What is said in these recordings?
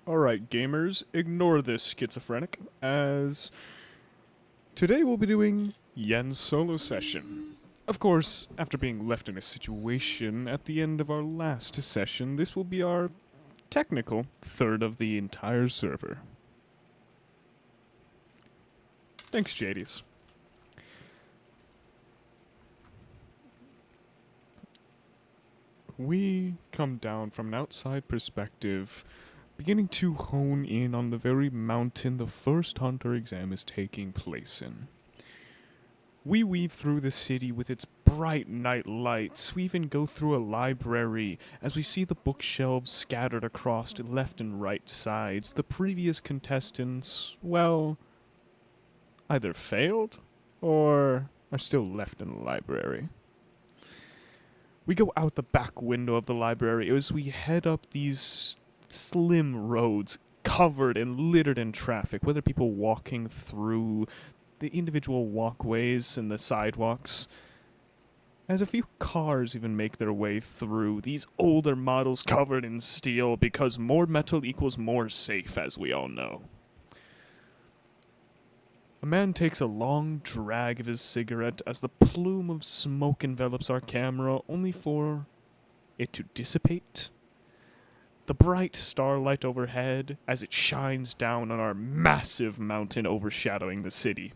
Alright, gamers, ignore this schizophrenic, as today we'll be doing Yen's solo session. Of course, after being left in a situation at the end of our last session, this will be our technical third of the entire server. Thanks, JDs. We come down from an outside perspective, beginning to hone in on the very mountain the first Hunter exam is taking place in. We weave through the city with its bright night lights. We even go through a library as we see the bookshelves scattered across left and right sides. The previous contestants, well, either failed or are still left in the library. We go out the back window of the library as we head up these slim roads covered and littered in traffic, whether people walking through the individual walkways and the sidewalks. As a few cars even make their way through, these older models covered in steel because more metal equals more safe, as we all know. A man takes a long drag of his cigarette as the plume of smoke envelops our camera, only for it to dissipate. The bright starlight overhead as it shines down on our massive mountain overshadowing the city.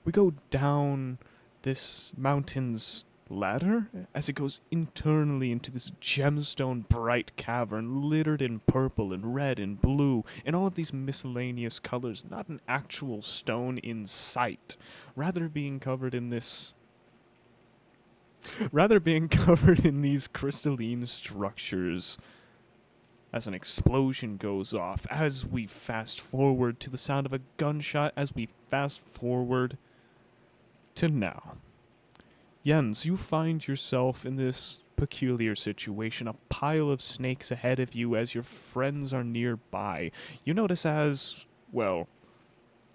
We go down this mountain's ladder as it goes internally into this gemstone bright cavern littered in purple and red and blue and all of these miscellaneous colors, not an actual stone in sight, rather being covered in these crystalline structures as an explosion goes off, as we fast forward to the sound of a gunshot, as we fast forward to now. Jens, you find yourself in this peculiar situation, a pile of snakes ahead of you as your friends are nearby. You notice as, well,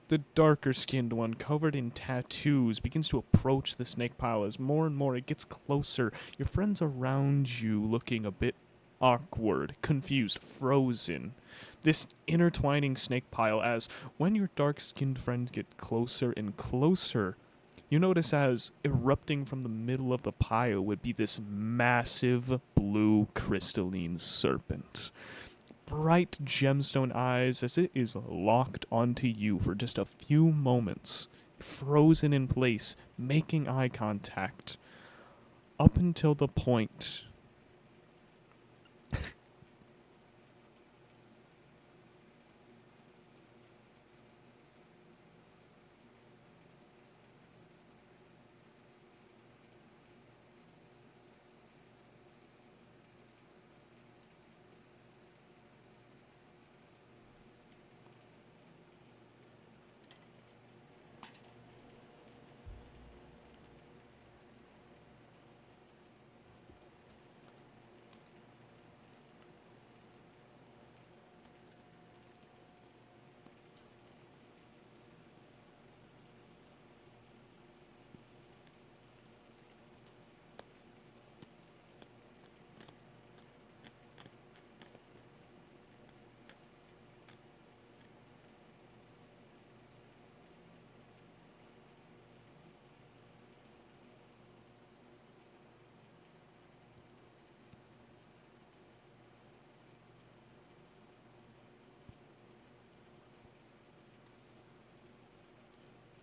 the darker-skinned one, covered in tattoos, begins to approach the snake pile as more and more it gets closer. Your friends around you looking a bit awkward, confused, frozen. This intertwining snake pile as, when your dark-skinned friends get closer and closer, you notice as erupting from the middle of the pile would be this massive blue crystalline serpent. Bright gemstone eyes as it is locked onto you for just a few moments, frozen in place, making eye contact, up until the point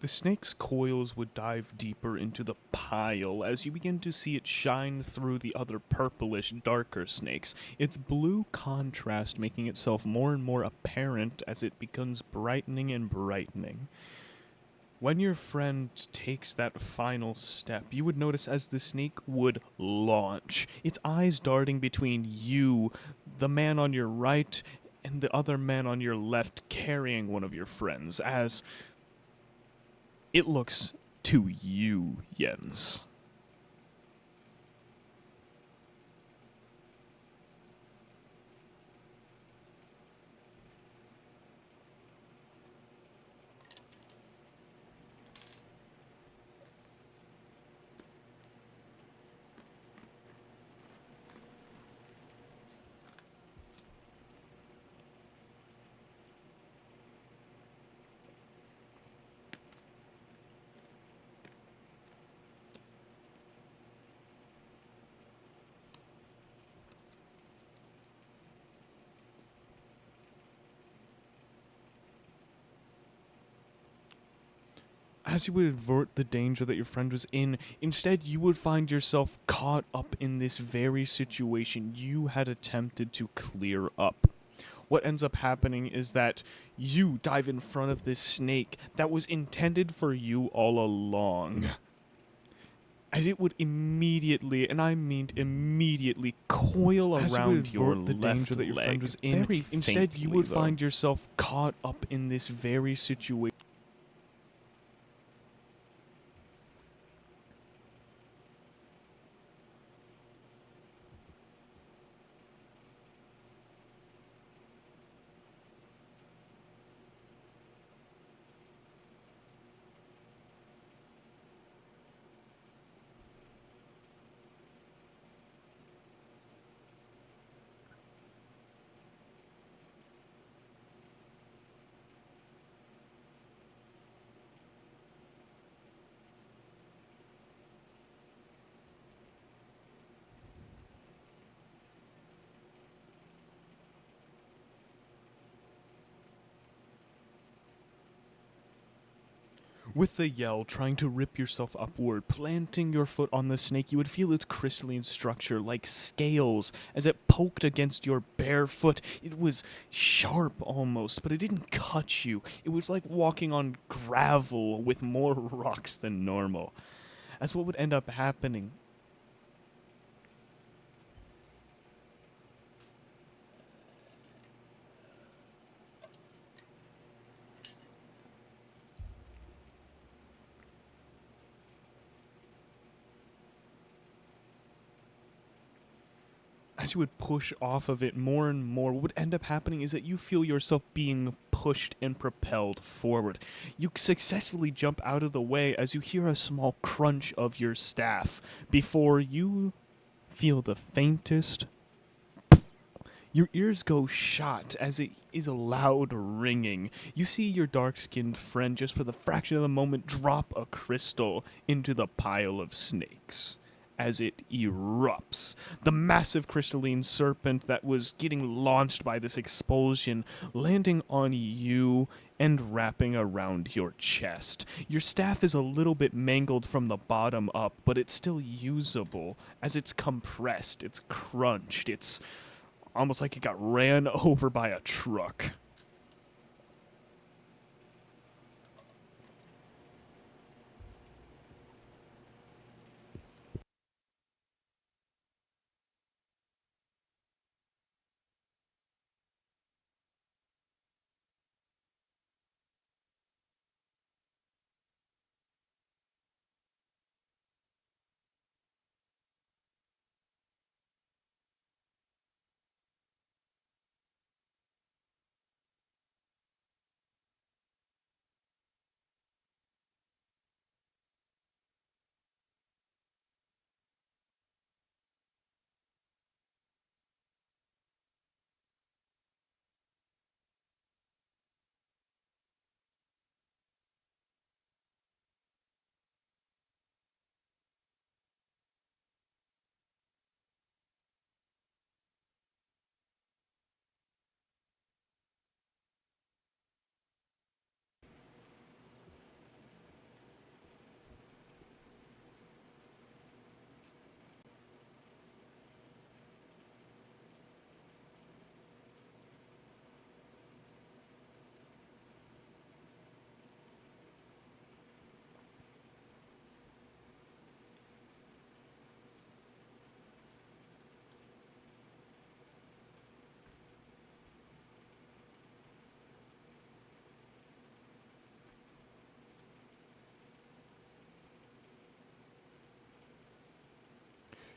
the snake's coils would dive deeper into the pile as you begin to see it shine through the other purplish, darker snakes, its blue contrast making itself more and more apparent as it becomes brightening and brightening. When your friend takes that final step, you would notice as the snake would launch, its eyes darting between you, the man on your right, and the other man on your left carrying one of your friends, as it looks to you, Jens. As you would avert the danger that your friend was in, instead you would find yourself caught up in this very situation you had attempted to clear up. What ends up happening is that you dive in front of this snake that was intended for you all along. As it would immediately, and I mean immediately, coil As you around would your avert the left danger that your leg. friend was in, Very instead, you faintly, would though. find yourself caught up in this very situation. With the yell, trying to rip yourself upward, planting your foot on the snake, you would feel its crystalline structure like scales as it poked against your bare foot. It was sharp almost, but it didn't cut you. It was like walking on gravel with more rocks than normal. As what would end up happening as you would push off of it more and more, what would end up happening is that you feel yourself being pushed and propelled forward. You successfully jump out of the way as you hear a small crunch of your staff before you feel the faintest. Your ears go shot as it is a loud ringing. You see your dark skinned friend just for the fraction of a moment drop a crystal into the pile of snakes as it erupts. The massive crystalline serpent that was getting launched by this expulsion landing on you and wrapping around your chest. Your staff is a little bit mangled from the bottom up, but it's still usable as it's compressed, it's crunched, it's almost like it got ran over by a truck.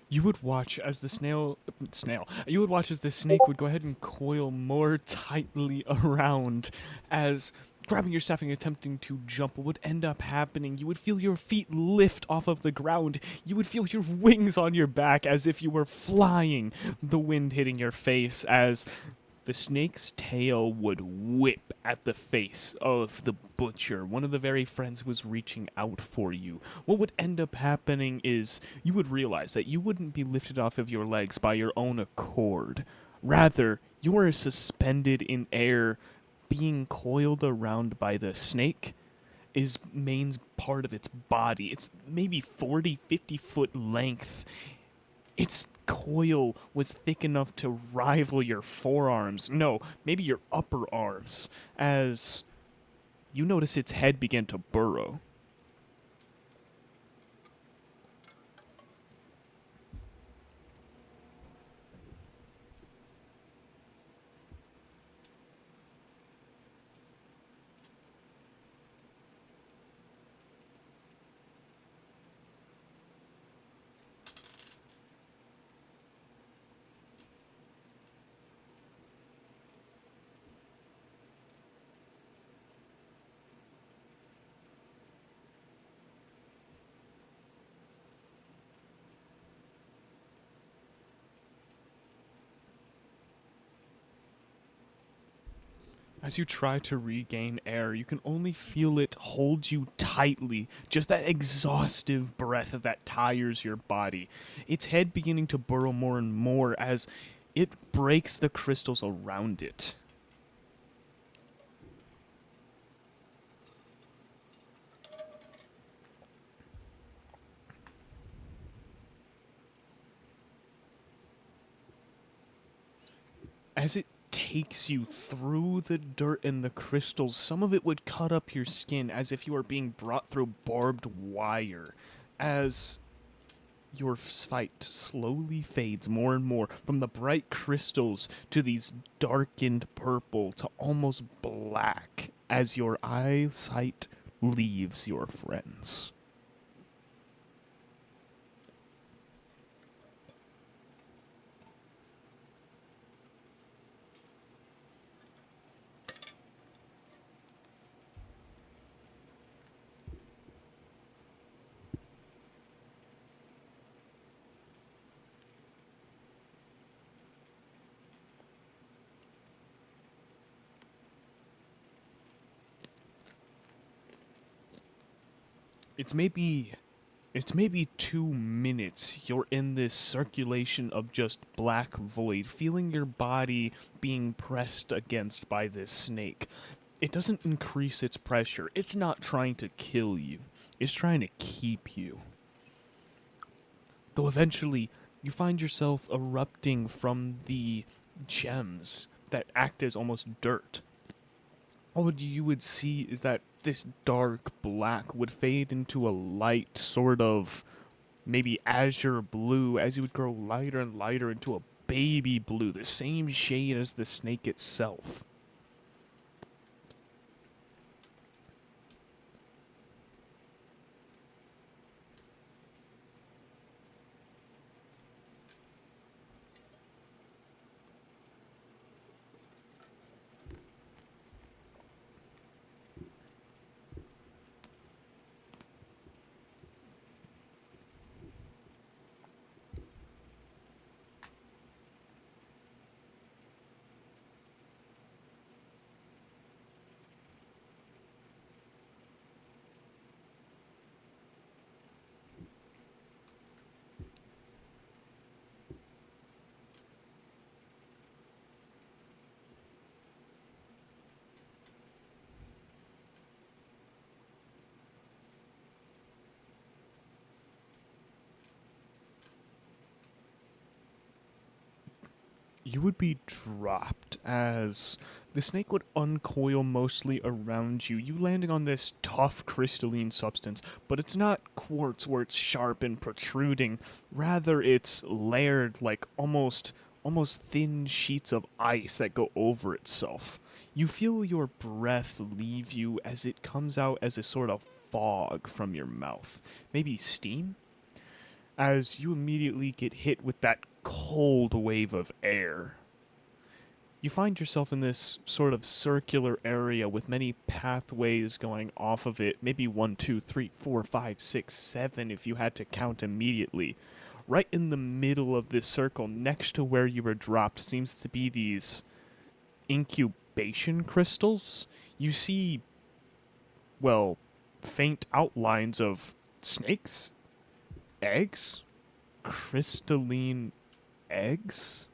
You would watch as the you would watch as the snake would go ahead and coil more tightly around as grabbing your staff and attempting to jump. What would end up happening, you would feel your feet lift off of the ground. You would feel your wings on your back as if you were flying, the wind hitting your face as the snake's tail would whip at the face of the butcher, one of the very friends who was reaching out for you. What would end up happening is you would realize that you wouldn't be lifted off of your legs by your own accord. Rather, you are suspended in air, being coiled around by the snake, is main part of its body. It's maybe 40, 50-foot length. Its coil was thick enough to rival your forearms. No, maybe your upper arms. As you notice its head begin to burrow. As you try to regain air, you can only feel it hold you tightly. Just that exhaustive breath that tires your body. Its head beginning to burrow more and more as it breaks the crystals around it. As it takes you through the dirt and the crystals, some of it would cut up your skin as if you were being brought through barbed wire. As your sight slowly fades more and more from the bright crystals to these darkened purple to almost black as your eyesight leaves your friends. It's maybe It's maybe 2 minutes you're in this circulation of just black void, feeling your body being pressed against by this snake. It doesn't increase its pressure. It's not trying to kill you. It's trying to keep you. Though eventually you find yourself erupting from the gems that act as almost dirt. All you would see is that this dark black would fade into a light sort of maybe azure blue as it would grow lighter and lighter into a baby blue, the same shade as the snake itself. You would be dropped as the snake would uncoil mostly around you, you landing on this tough crystalline substance, but it's not quartz where it's sharp and protruding. Rather, it's layered like almost thin sheets of ice that go over itself. You feel your breath leave you as it comes out as a sort of fog from your mouth. Maybe steam? As you immediately get hit with that cold wave of air. You find yourself in this sort of circular area with many pathways going off of it, maybe 1, 2, 3, 4, 5, 6, 7 if you had to count immediately. Right in the middle of this circle, next to where you were dropped, seems to be these incubation crystals. You see, well, faint outlines of snakes, eggs, crystalline eggs.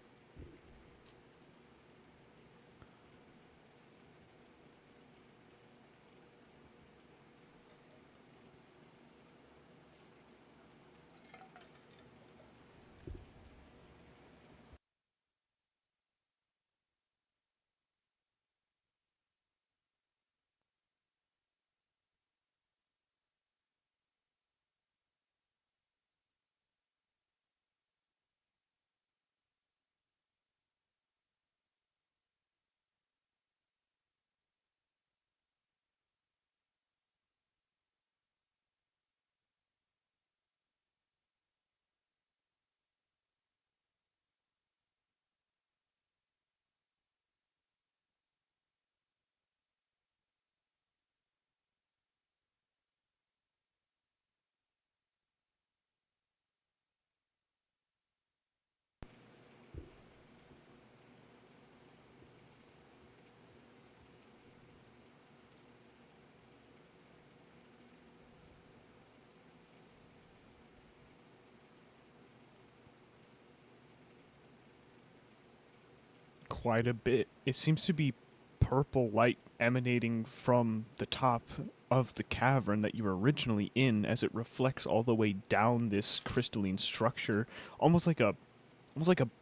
quite a bit. It seems to be purple light emanating from the top of the cavern that you were originally in as it reflects all the way down this crystalline structure, almost like a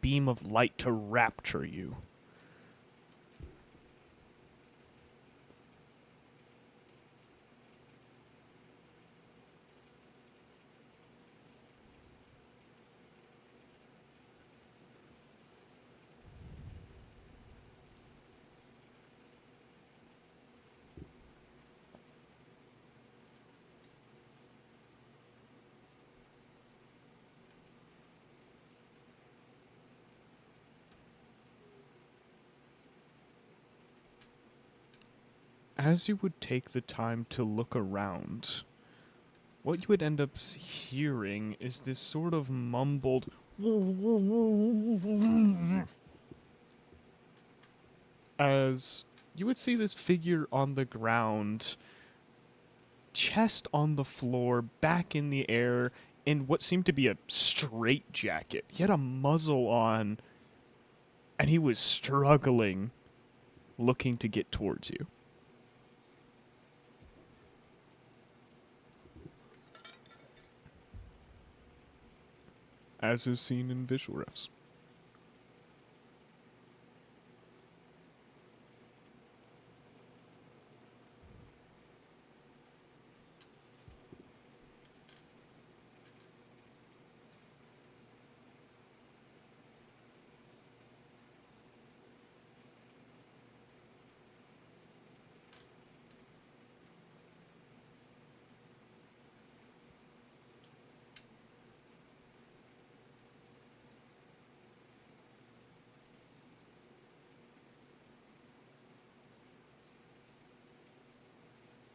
beam of light to rapture you. As you would take the time to look around, what you would end up hearing is this sort of mumbled as you would see this figure on the ground, chest on the floor, back in the air, in what seemed to be a straight jacket. He had a muzzle on, and he was struggling, looking to get towards you. As is seen in visual refs.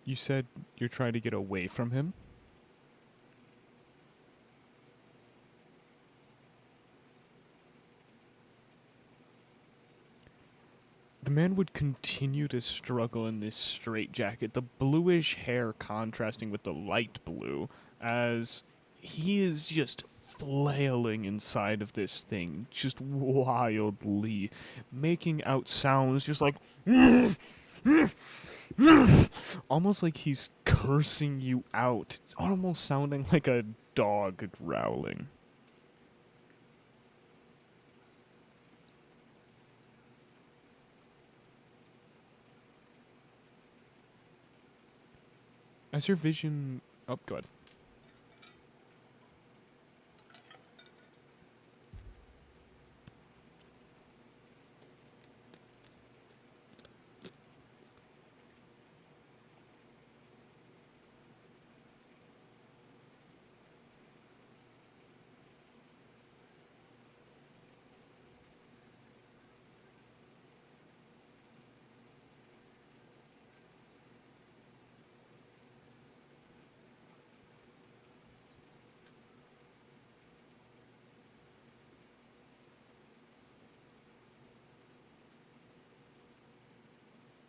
You said you're trying to get away from him? The man would continue to struggle in this straitjacket, the bluish hair contrasting with the light blue, as he is just flailing inside of this thing, just wildly, making out sounds just like almost like he's cursing you out. It's almost sounding like a dog growling. As your vision... Oh, go ahead.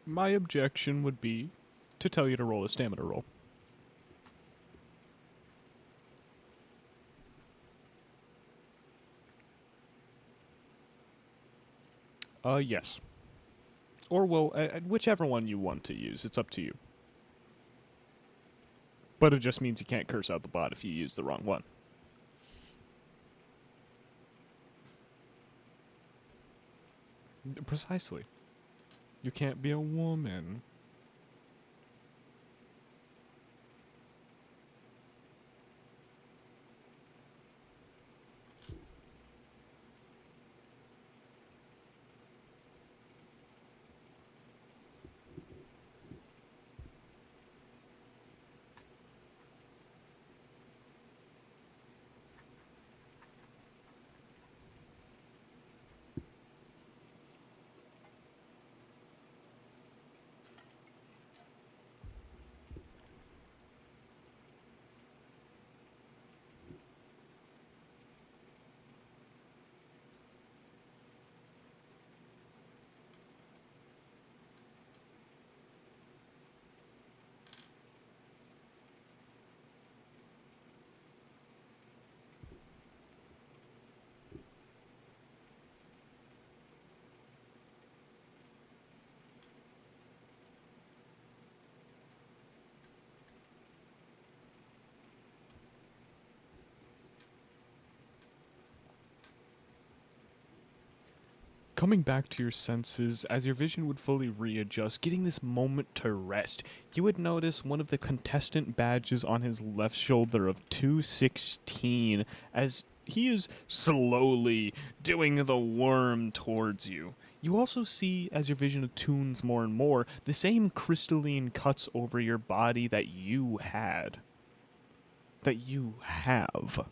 My objection would be to tell you to roll a stamina roll. Yes. Or, well, whichever one you want to use. It's up to you. But it just means you can't curse out the bot if you use the wrong one. Precisely. You can't be a woman. Coming back to your senses, as your vision would fully readjust, getting this moment to rest, you would notice one of the contestant badges on his left shoulder of 216 as he is slowly doing the worm towards you. You also see, as your vision attunes more and more, the same crystalline cuts over your body that you had. That you have.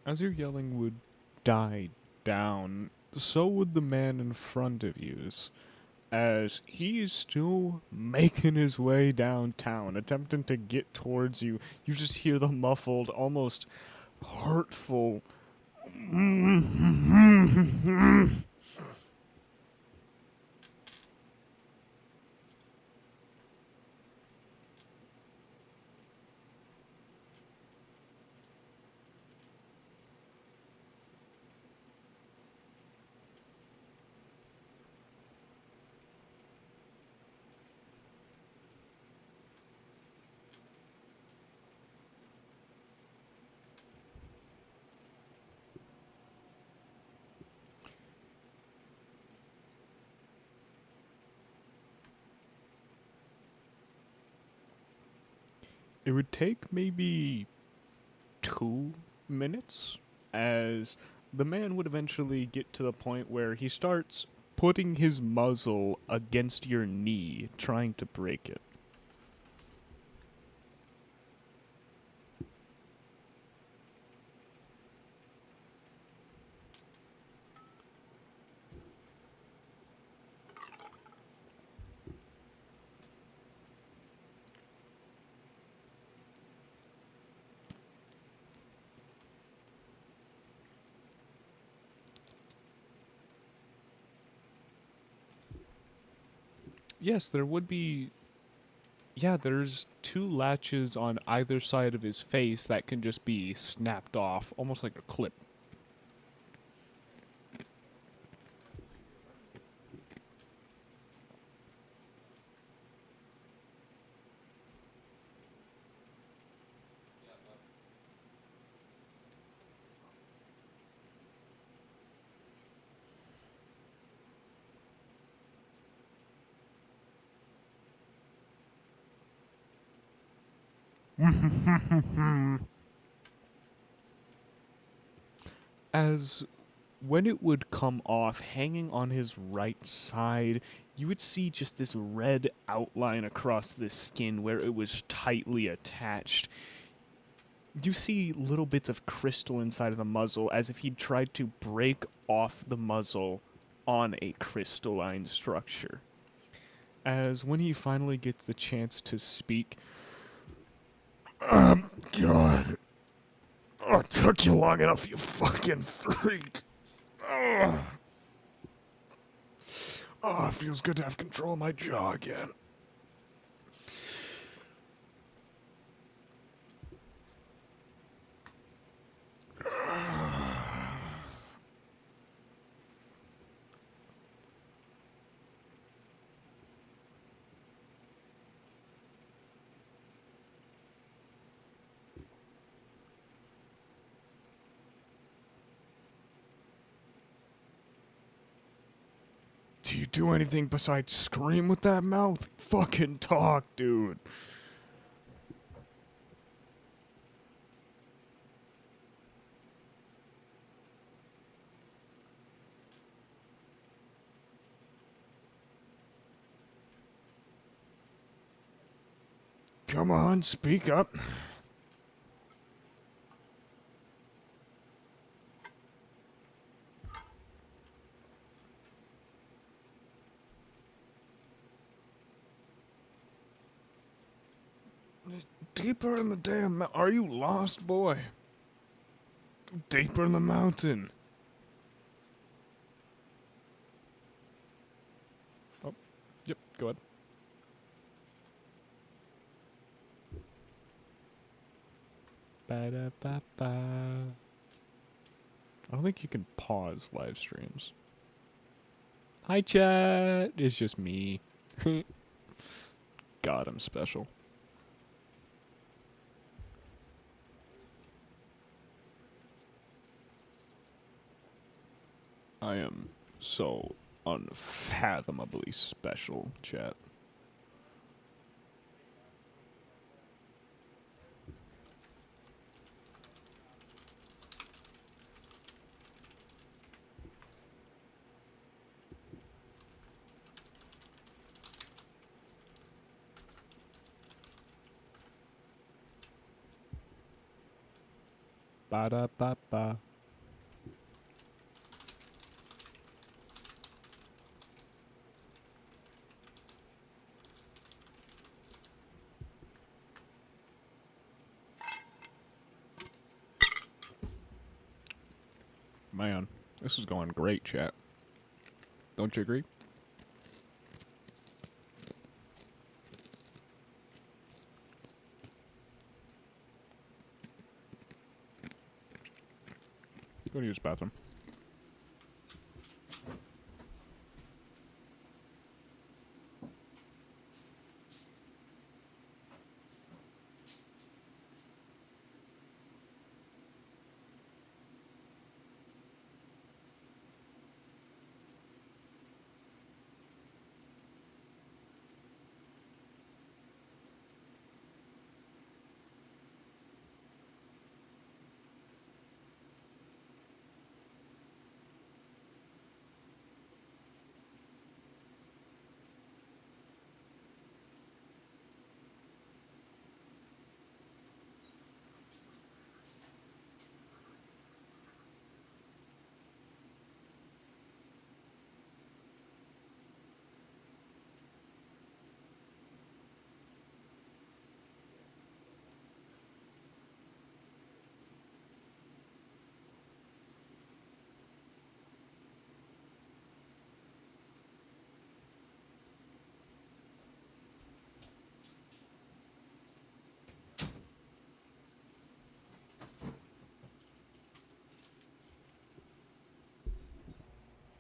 As your yelling would die down, so would the man in front of you's, as he is still making his way downtown, attempting to get towards you. You just hear the muffled, almost hurtful. It would take maybe 2 minutes, as the man would eventually get to the point where he starts putting his muzzle against your knee, trying to break it. Yes, there would be. Yeah, there's 2 latches on either side of his face that can just be snapped off, almost like a clip. As when it would come off, hanging on his right side, you would see just this red outline across the skin where it was tightly attached. You see little bits of crystal inside of the muzzle as if he'd tried to break off the muzzle on a crystalline structure. As when he finally gets the chance to speak, God. Oh, it took you long enough, you fucking freak. Oh, it feels good to have control of my jaw again. Do you do anything besides scream with that mouth? Fucking talk, dude. Come on, speak up. Deeper in the damn are you lost, boy? Deeper in the mountain. Oh, yep, go ahead. Ba-da-ba-ba. I don't think you can pause live streams. Hi, chat. It's just me. God, I'm special. I am so unfathomably special, chat. Ba-da-ba-ba. Man, this is going great, chat. Don't you agree? Go to use the bathroom.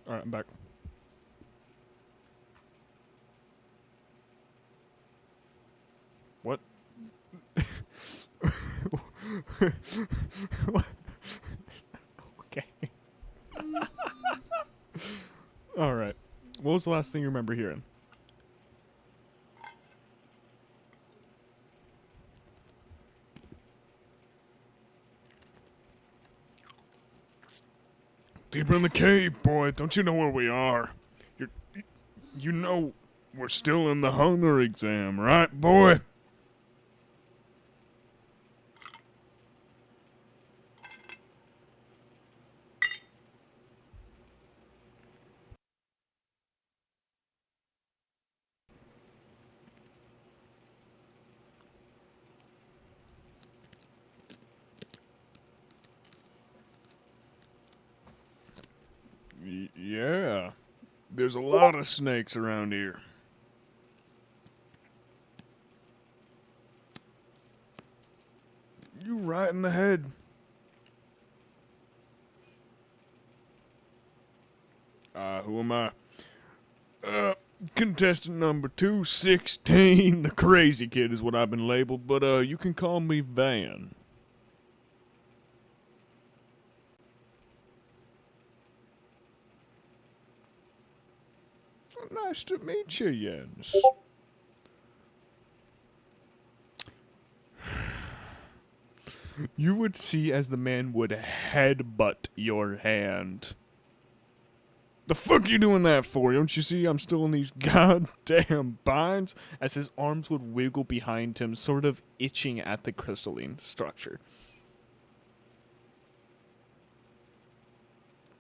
Alright, I'm back. What? What? Okay. Alright. What was the last thing you remember hearing? Deeper in the cave, boy. Don't you know where we are? You know we're still in the hunger exam, right, boy? Yeah. There's a lot of snakes around here. You right in the head. Who am I? Contestant number 216. The crazy kid is what I've been labeled, but you can call me Van. Nice to meet you, Jens. You would see as the man would headbutt your hand. The fuck you doing that for? Don't you see I'm still in these goddamn binds? As his arms would wiggle behind him, sort of itching at the crystalline structure.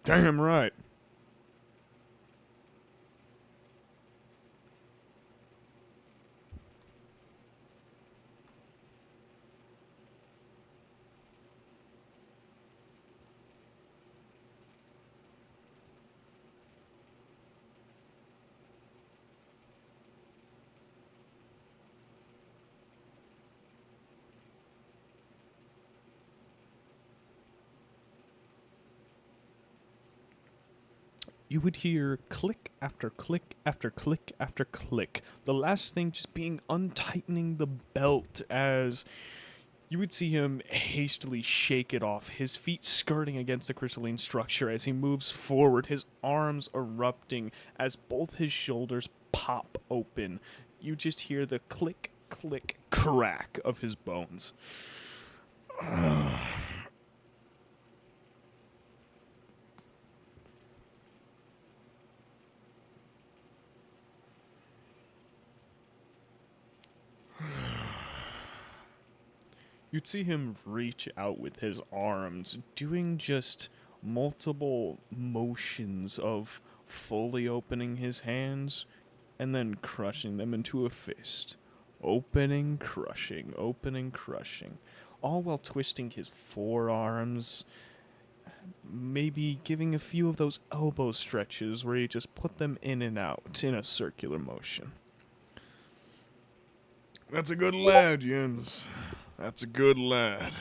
Damn right. you would hear click after click after click after click. The last thing just being untightening the belt as you would see him hastily shake it off, his feet skirting against the crystalline structure as he moves forward, his arms erupting as both his shoulders pop open. You just hear the click, click, crack of his bones. You'd see him reach out with his arms, doing just multiple motions of fully opening his hands and then crushing them into a fist. Opening, crushing. All while twisting his forearms, maybe giving a few of those elbow stretches where you just put them in and out in a circular motion. That's a good lad, Jens. That's a good lad.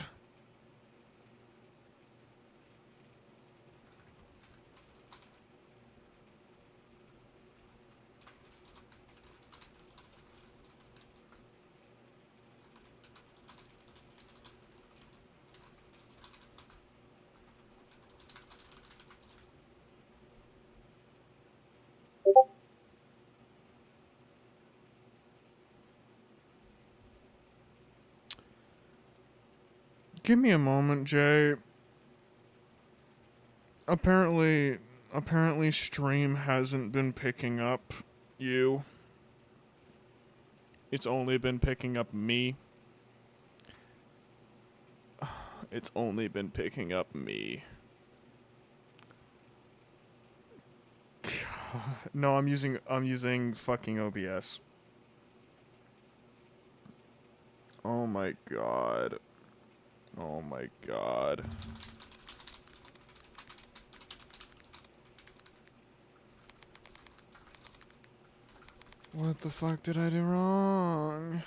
Give me a moment, Jay. Apparently stream hasn't been picking up you. It's only been picking up me. It's only been picking up me. No, I'm using fucking OBS. Oh my god. Oh my god. What the fuck did I do wrong?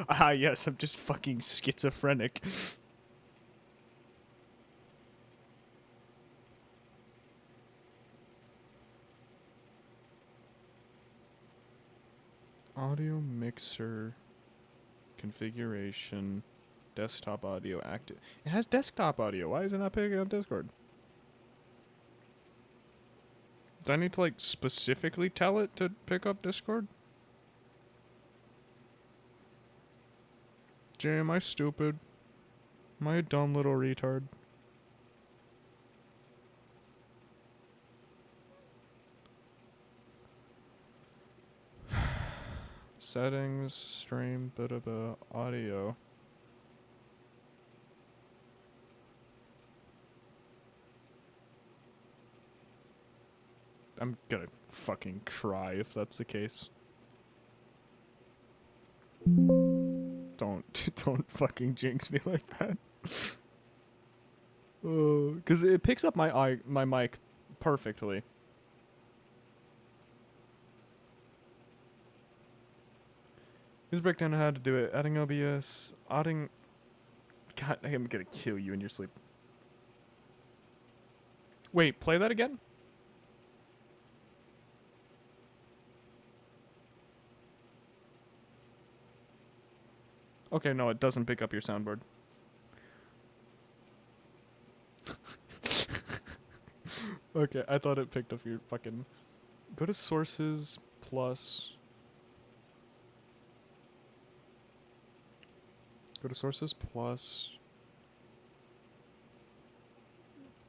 Ah, yes, I'm just fucking schizophrenic. Audio mixer configuration, desktop audio active. It has desktop audio. Why is it not picking up Discord? Do I need to like specifically tell it to pick up Discord? Jay, am I stupid? Am I a dumb little retard? Settings, stream, audio. I'm gonna fucking cry if that's the case. Don't fucking jinx me like that. Cause it picks up my mic perfectly. Here's a breakdown of how to do it. Adding OBS, adding. God, I'm gonna kill you in your sleep. Wait, play that again? Okay, no, it doesn't pick up your soundboard. Okay, I thought it picked up your fucking... Go to sources plus... Go to sources plus...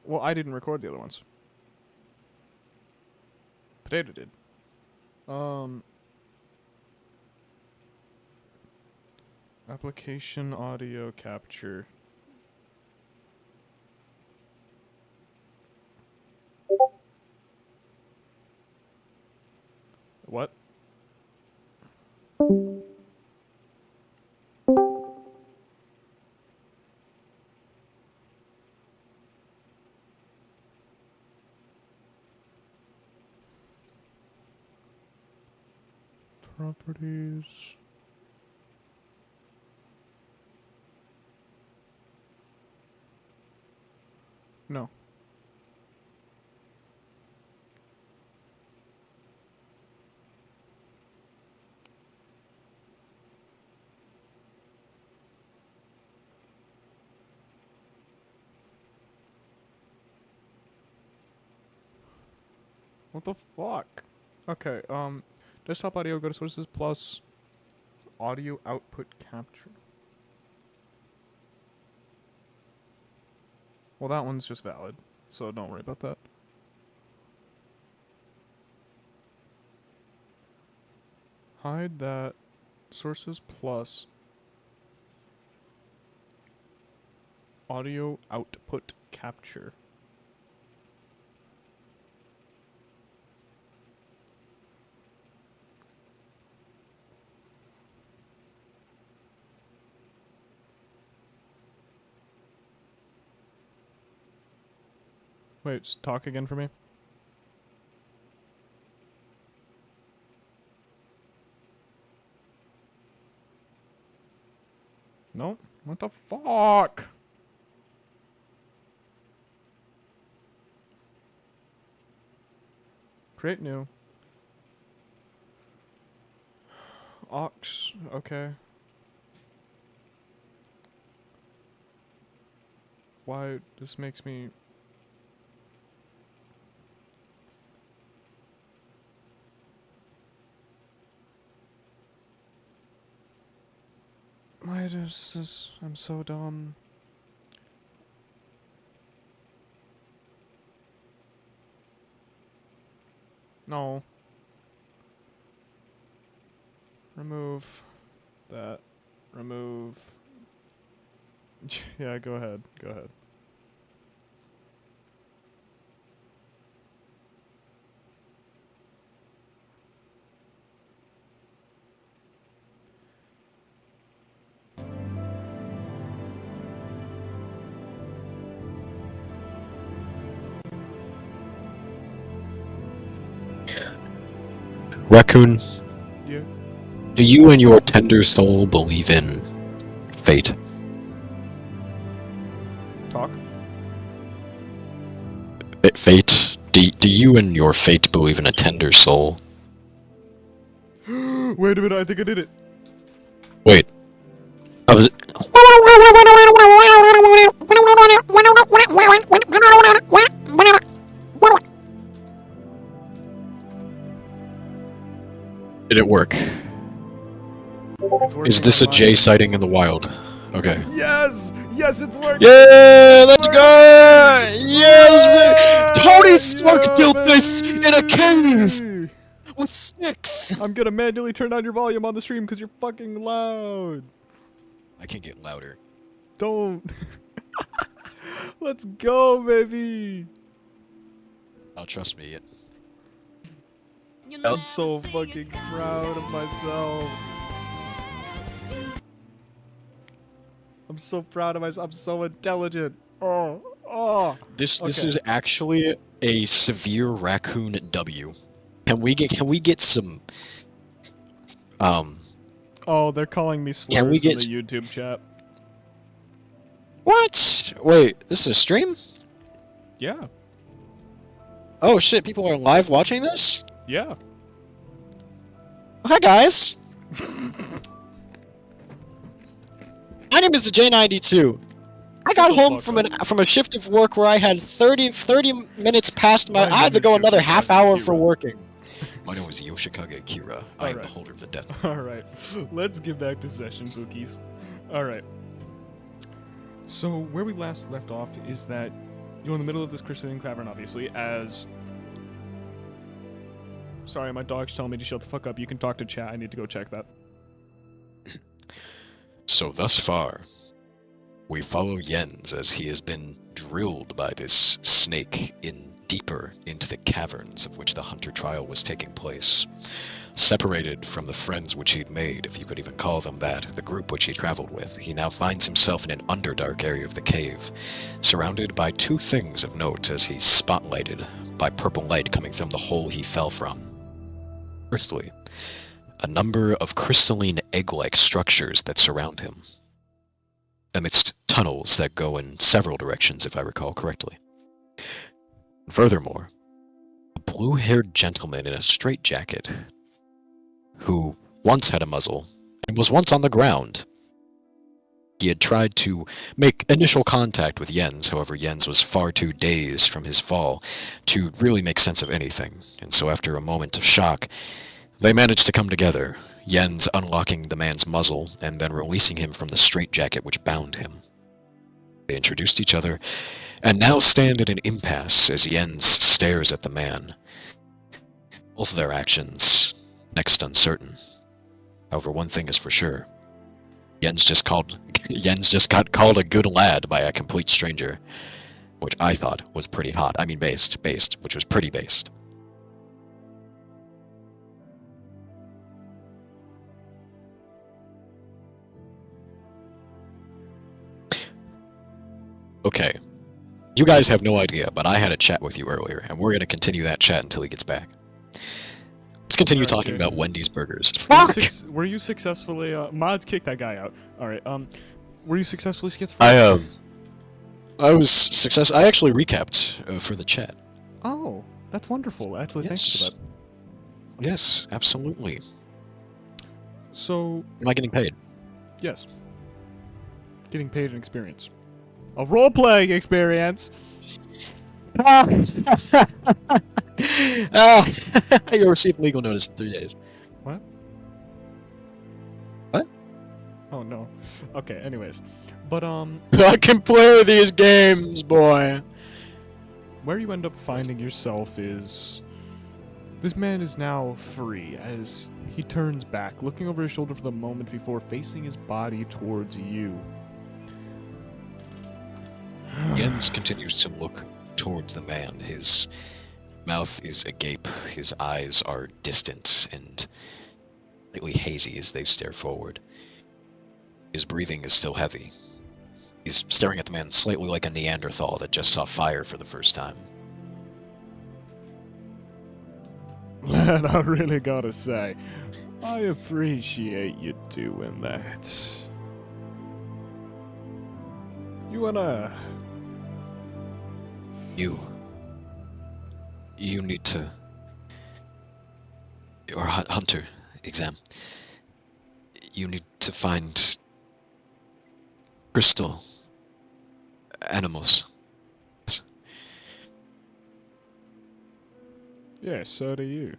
Well, I didn't record the other ones. Potato did. Application audio capture. What? Properties. No. What the fuck? Okay, desktop audio, go to sources plus audio output capture. Well, that one's just valid, so don't worry about that. Hide that sources plus audio output capture. Wait, talk again for me. No? What the fuck? Create new. Aux, okay. Why this makes me... Why does this... I'm so dumb. No. Remove that. Remove... Yeah, go ahead. Go ahead. Raccoon, Yeah. do you and your tender soul believe in fate? Talk. Fate? Do you and your fate believe in a tender soul? Wait a minute, I think I did it. Wait. I was... Did it work? Is this a J sighting in the wild? Okay. Yes! Yes, it's working! Yeah, let's go! Yes, Tony Stark built this in a cave with sticks. I'm gonna manually turn down your volume on the stream because you're fucking loud. I can get louder. Don't. Let's go, baby. Oh, trust me. I'm so fucking proud of myself. I'm so proud of myself. I'm so intelligent. Oh. This Okay. is actually a severe raccoon W. Can we get some Oh, they're calling me slurs Can we get in the YouTube chat. What? Wait, this is a stream? Yeah. Oh shit, people are live watching this? Yeah. Hi guys. My name is the J92. I got home from a shift of work where I had 30 minutes past my... I had to go another half hour for working. My name is Yoshikage Kira. I am the holder of the death. Alright, let's get back to session, Bookies. Alright. So, where we last left off is that you're in the middle of this crystalline cavern, obviously, as... Sorry, my dog's telling me to shut the fuck up. You can talk to chat. I need to go check that. So thus far, we follow Jens as he has been drilled by this snake deeper into the caverns of which the Hunter trial was taking place. Separated from the friends which he'd made, if you could even call them that, the group which he traveled with, he now finds himself in an underdark area of the cave, surrounded by two things of note as he's spotlighted by purple light coming from the hole he fell from. Firstly, a number of crystalline egg-like structures that surround him, amidst tunnels that go in several directions, if I recall correctly. Furthermore, a blue-haired gentleman in a straitjacket, who once had a muzzle and was once on the ground. He had tried to make initial contact with Jens, however, Jens was far too dazed from his fall to really make sense of anything, and so after a moment of shock, they managed to come together, Jens unlocking the man's muzzle and then releasing him from the straitjacket which bound him. They introduced each other, and now stand at an impasse as Jens stares at the man. Both their actions next uncertain. However, one thing is for sure. Jens just got called a good lad by a complete stranger, which I thought was pretty hot. I mean, based, which was pretty based. Okay. You guys have no idea, but I had a chat with you earlier, and we're going to continue that chat until he gets back. Let's continue talking about Wendy's burgers. Fuck! Were you successfully mods kicked that guy out? All right. Were you successfully schizophrenic? I was I actually recapped for the chat. Oh, that's wonderful. Actually, Yes. thanks for that. Yes, absolutely. So, Am I getting paid? yes. Getting paid an experience. A role-playing experience! You'll receive legal notice in 3 days. What? What? Oh, no. Okay, anyways. But, I can play these games, boy! where you end up finding yourself is... This man is now free, as he turns back, looking over his shoulder for the moment before facing his body towards you. Jens continues to look towards the man. His mouth is agape, his eyes are distant and slightly hazy as they stare forward. His breathing is still heavy. He's staring at the man slightly like a Neanderthal that just saw fire for the first time. Lad, I really gotta say, I appreciate you doing that. You wanna... You need to... Or Hunter, exam. You need to find... crystal... animals. Yeah, so do you.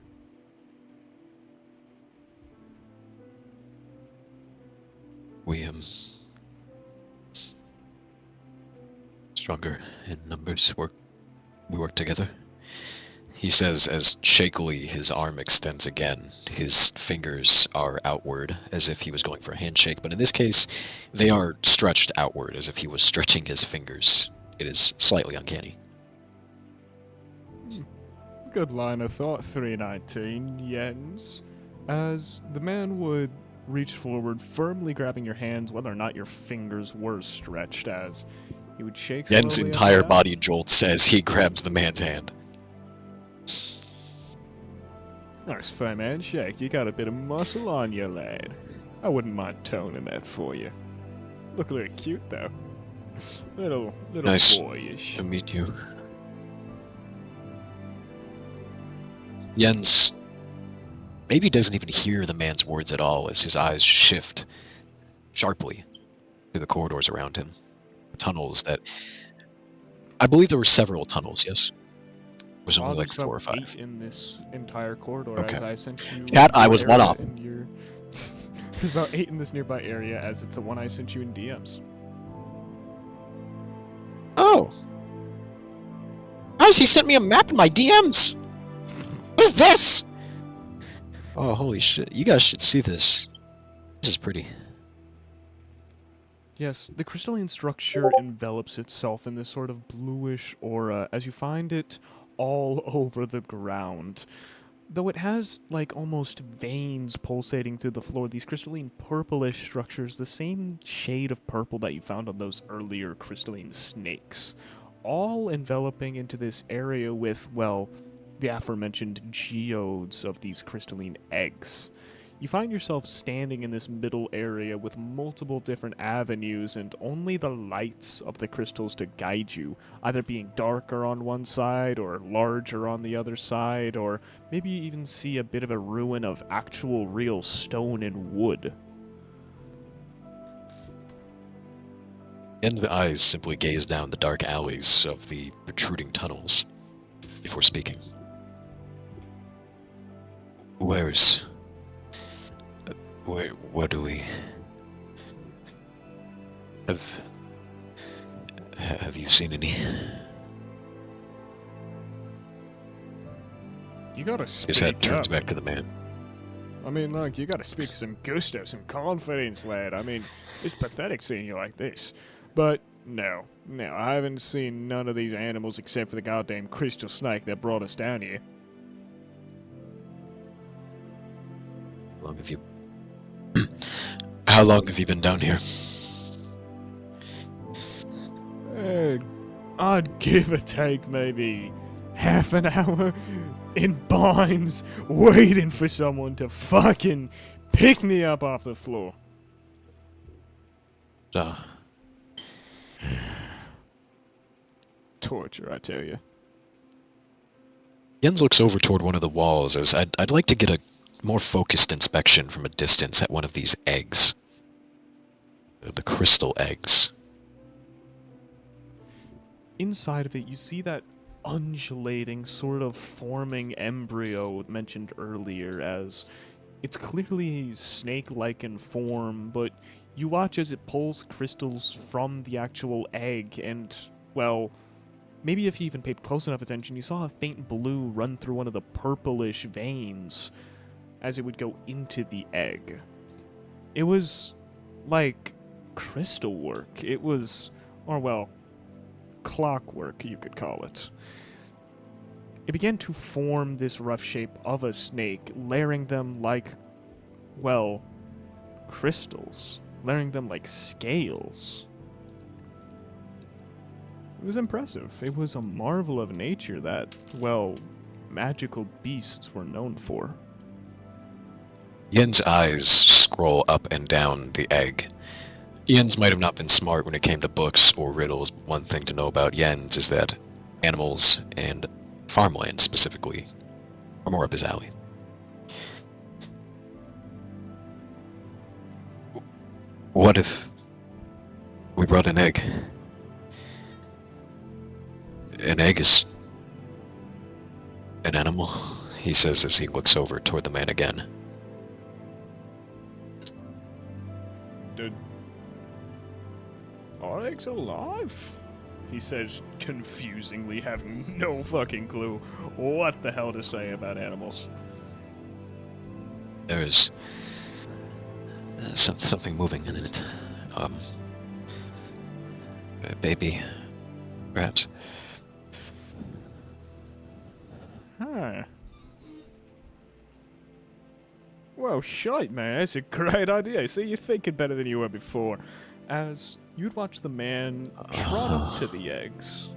We, stronger in numbers, we work together. He says as shakily his arm extends again. His fingers are outward, as if he was going for a handshake, but in this case, they are stretched outward, as if he was stretching his fingers. It is slightly uncanny. Good line of thought, 319, Jens. As the man would reach forward, firmly grabbing your hands, whether or not your fingers were stretched, as he would shake Yen's slowly entire up and down. body jolts as he grabs the man's hand. Nice firm handshake. You got a bit of muscle on you, lad. I wouldn't mind toning that for you. Look a little cute, though. Little Nice boyish. to meet you. Jens maybe doesn't even hear the man's words at all as his eyes shift sharply through the corridors around him. Tunnels that... I believe there were several tunnels, yes? There was only like There's 4 or about 5. 8 in this entire corridor, Okay. as I sent you. That I was one area off. in your- There's about 8 in this nearby area, as it's the one I sent you in DMs. Oh! He sent me a map in my DMs! What is this? Oh, holy shit. You guys should see this. This is pretty. Yes, the crystalline structure envelops itself in this sort of bluish aura as you find it all over the ground. Though it has, like, almost veins pulsating through the floor, these crystalline purplish structures, the same shade of purple that you found on those earlier crystalline snakes, all enveloping into this area with, well, the aforementioned geodes of these crystalline eggs. You find yourself standing in this middle area with multiple different avenues and only the lights of the crystals to guide you, either being darker on one side or larger on the other side, or maybe you even see a bit of a ruin of actual real stone and wood. Yen's eyes simply gaze down the dark alleys of the protruding tunnels before speaking. Where do we... Have you seen any? You gotta speak His head turns up. back to the man. I mean, look, you gotta speak with some gusto, some confidence, lad. I mean, it's pathetic seeing you like this. But, no, I haven't seen none of these animals except for the goddamn crystal snake that brought us down here. How long have you been down here? I'd give or take maybe half an hour in binds waiting for someone to fucking pick me up off the floor. Torture, I tell you. Jens looks over toward one of the walls as I'd like to get a more focused inspection from a distance at one of these eggs. The crystal eggs. Inside of it, you see that undulating, sort of forming embryo mentioned earlier, as it's clearly snake-like in form, but you watch as it pulls crystals from the actual egg, and, well, maybe if you even paid close enough attention, you saw a faint blue run through one of the purplish veins as it would go into the egg. It was like crystal work. It was, or well, clockwork, you could call it. It began to form this rough shape of a snake, layering them like, well, crystals, layering them like scales. It was impressive. It was a marvel of nature that, well, magical beasts were known for. Yen's eyes scroll up and down the egg. Jens might have not been smart when it came to books or riddles, but one thing to know about Jens is that animals, and farmland specifically, are more up his alley. What if we brought an egg? An egg is an animal, he says as he looks over toward the man again. Are eggs alive? He says, confusingly, having no fucking clue what the hell to say about animals. There's something moving in it. A baby, perhaps. Huh. Well, shite, man. That's a great idea. See, you're thinking better than you were before. As you'd watch the man trot up to the eggs,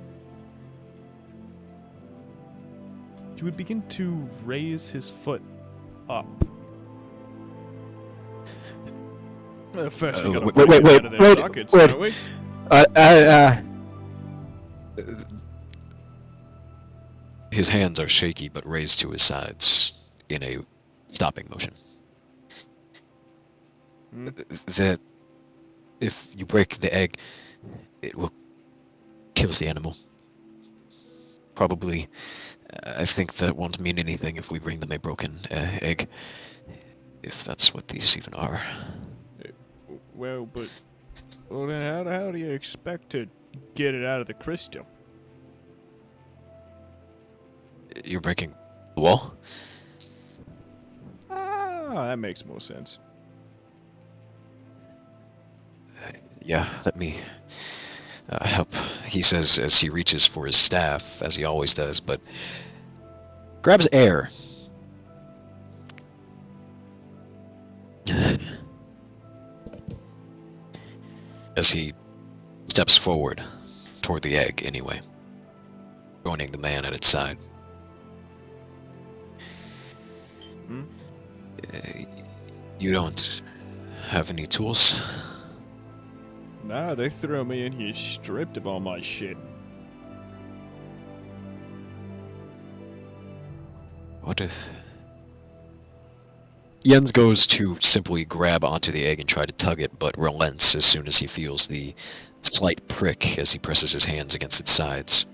he would begin to raise his foot up. First, we gotta wait, out of their sockets, wait. don't we? His hands are shaky but raised to his sides in a stopping motion. That if you break the egg, it will kill the animal. Probably, I think that won't mean anything if we bring them a broken egg, if that's what these even are. Well, then how do you expect to get it out of the crystal? You're breaking the wall? Ah, that makes more sense. Yeah, let me help, he says as he reaches for his staff, as he always does, but grabs air. As he steps forward toward the egg, anyway, joining the man at its side. You don't have any tools? Nah, they throw me in here stripped of all my shit. What if... Jens goes to simply grab onto the egg and try to tug it, but relents as soon as he feels the slight prick as he presses his hands against its sides.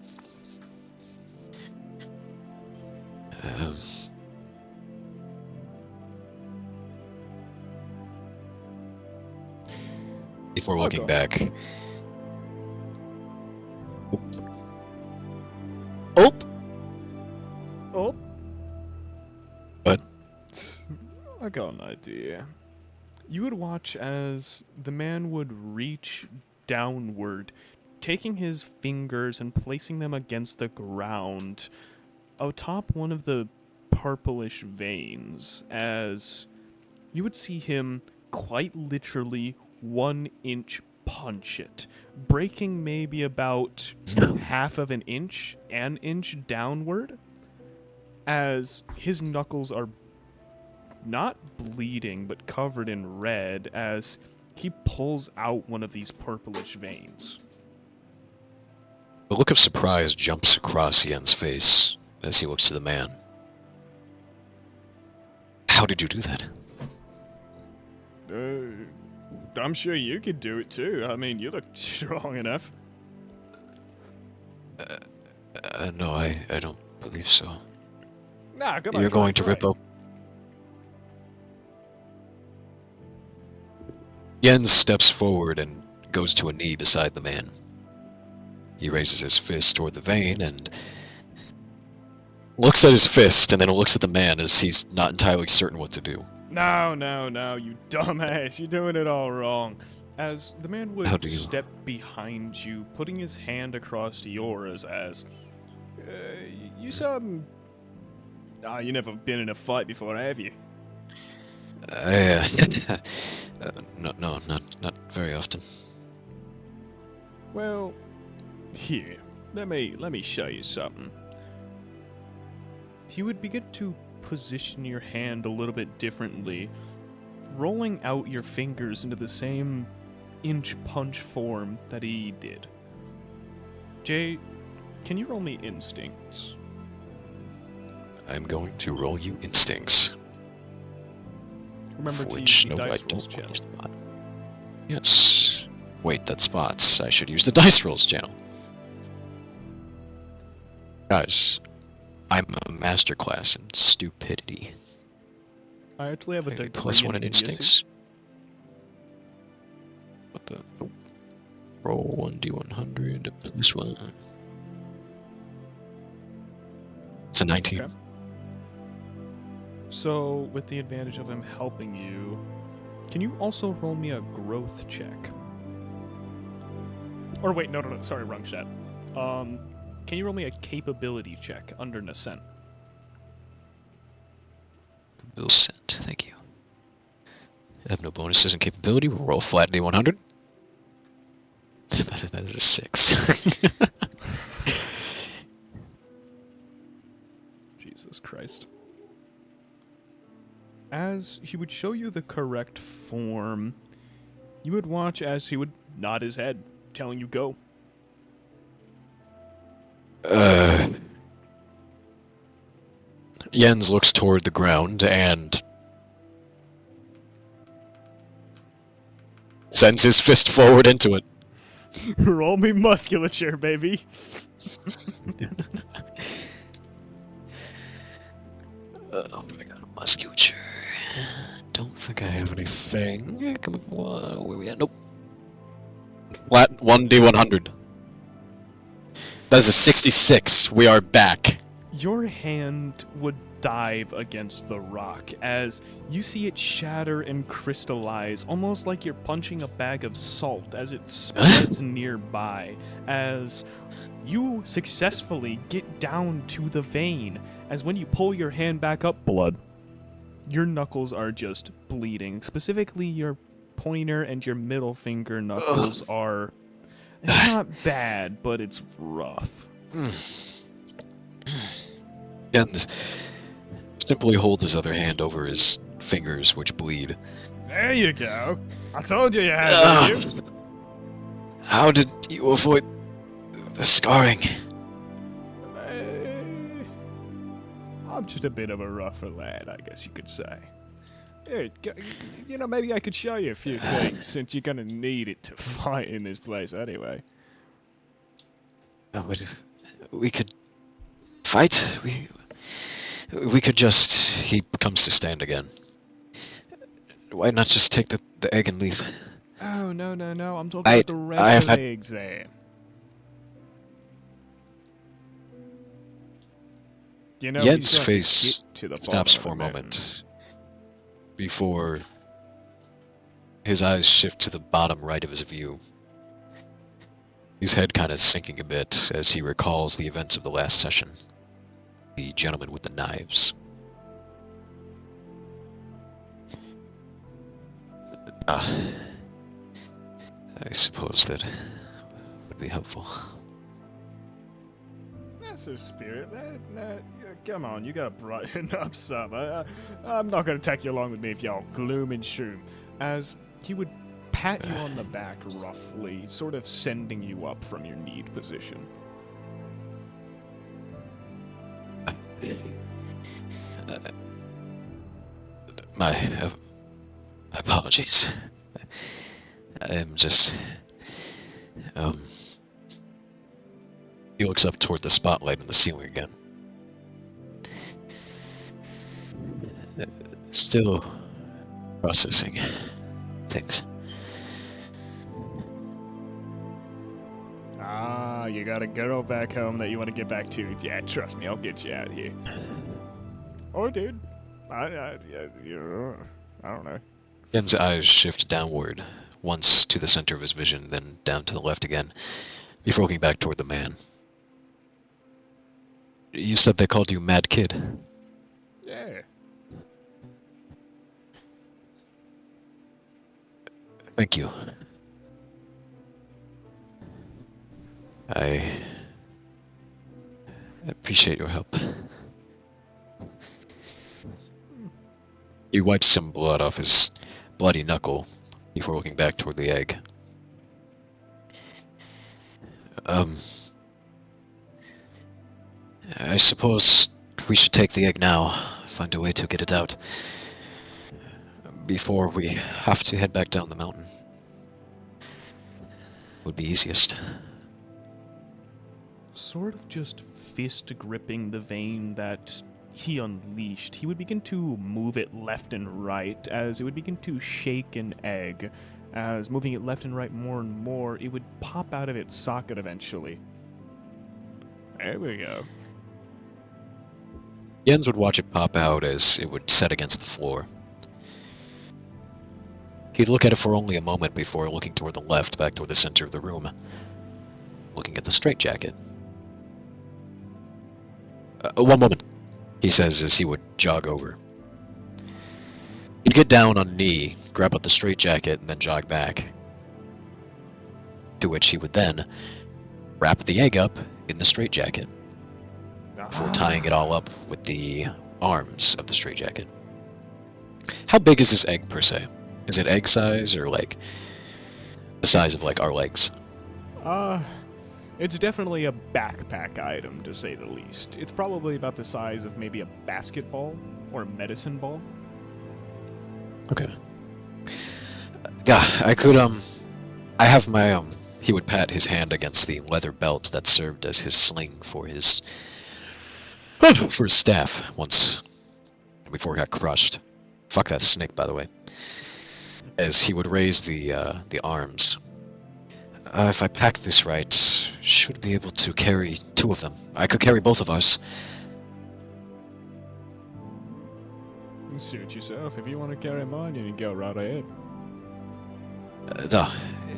Before looking back... Oh! Oh. What? I got an idea. You would watch as the man would reach downward, taking his fingers and placing them against the ground atop one of the purplish veins, as you would see him quite literally 1 inch punch it, breaking maybe about half of an inch downward, as his knuckles are not bleeding but covered in red as he pulls out one of these purplish veins. A look of surprise jumps across Yen's face as he looks to the man. How did you do that? I'm sure you could do it too. I mean, you look strong enough. No, I don't believe so. Nah, come on. You're going to rip up... Jens steps forward and goes to a knee beside the man. He raises his fist toward the vein and looks at his fist and then looks at the man as he's not entirely certain what to do. No, you dumbass. You're doing it all wrong. As the man would step behind you, putting his hand across yours as... you saw him... you never been in a fight before, have you? No, not very often. Well, here, let me show you something. You would begin to position your hand a little bit differently, rolling out your fingers into the same inch punch form that he did. Jay, can you roll me instincts? I'm going to roll you instincts. Remember to which, use the no, I dice don't rolls want to channel. use the bot. Yes. Wait, that's spots. I should use the dice rolls channel. Guys, I'm a masterclass in stupidity. I actually have a degree +1 in idiocy. instincts. What the? Nope. Roll 1d100 +1. It's a 19. Okay. So, with the advantage of him helping you, can you also roll me a growth check? Or wait, no, sorry, wrong stat. Can you roll me a capability check under Nascent? Will sent, thank you. I have no bonuses in capability. We'll roll flat D100. That is a 6. Jesus Christ. As he would show you the correct form, you would watch as he would nod his head, telling you go. Jens looks toward the ground and sends his fist forward into it. Roll me musculature, baby. Oh, I got a musculature. Don't think I have anything. Come on, where we at? Nope. Flat 1d100. That is a 66. We are back. Your hand would dive against the rock as you see it shatter and crystallize, almost like you're punching a bag of salt as it spreads nearby, as you successfully get down to the vein, as when you pull your hand back up, blood. Your knuckles are just bleeding. Specifically, your pointer and your middle finger knuckles are... It's not bad, but it's rough. Jens simply holds his other hand over his fingers which bleed. There you go. I told you you had it in you. How did you avoid the scarring? I'm just a bit of a rougher lad, I guess you could say. Here, maybe I could show you a few things, since you're gonna need it to fight in this place anyway. No, but if we could fight. We could just. He comes to stand again. Why not just take the egg and leave? Oh, no. I'm talking about the rest of the exam. Yen's face stops for a moment before his eyes shift to the bottom right of his view. His head kind of sinking a bit as he recalls the events of the last session. The gentleman with the knives. I suppose that would be helpful. That's a spirit. Come on, you gotta brighten up some. I'm not gonna take you along with me if y'all gloom and shoom. As he would pat you on the back roughly, sort of sending you up from your need position. My apologies. I am just... He looks up toward the spotlight in the ceiling again. Still processing things. You got a girl back home that you want to get back to. Yeah, trust me, I'll get you out here. Or, dude, I don't know. Yen's eyes shift downward, once to the center of his vision, then down to the left again, before looking back toward the man. You said they called you Mad Kid. Yeah. Thank you. I appreciate your help. He wipes some blood off his bloody knuckle before looking back toward the egg. I suppose we should take the egg now, find a way to get it out, before we have to head back down the mountain. Would be easiest. Sort of just fist gripping the vein that he unleashed, he would begin to move it left and right as it would begin to shake an egg. As moving it left and right more and more, it would pop out of its socket eventually. There we go. Jens would watch it pop out as it would set against the floor. He'd look at it for only a moment before looking toward the left, back toward the center of the room, looking at the straitjacket. One moment, he says as he would jog over. He'd get down on a knee, grab up the straitjacket, and then jog back. To which he would then wrap the egg up in the straitjacket, before tying it all up with the arms of the straitjacket. How big is this egg per se? Is it egg size or like the size of like our legs? It's definitely a backpack item, to say the least. It's probably about the size of maybe a basketball or a medicine ball. Okay. Yeah, I could, I have my, he would pat his hand against the leather belt that served as his sling for his staff once, before he got crushed. Fuck that snake, by the way. As he would raise the arms. If I pack this right, should be able to carry 2 of them. I could carry both of us. Suit yourself. If you want to carry mine, you can go right ahead.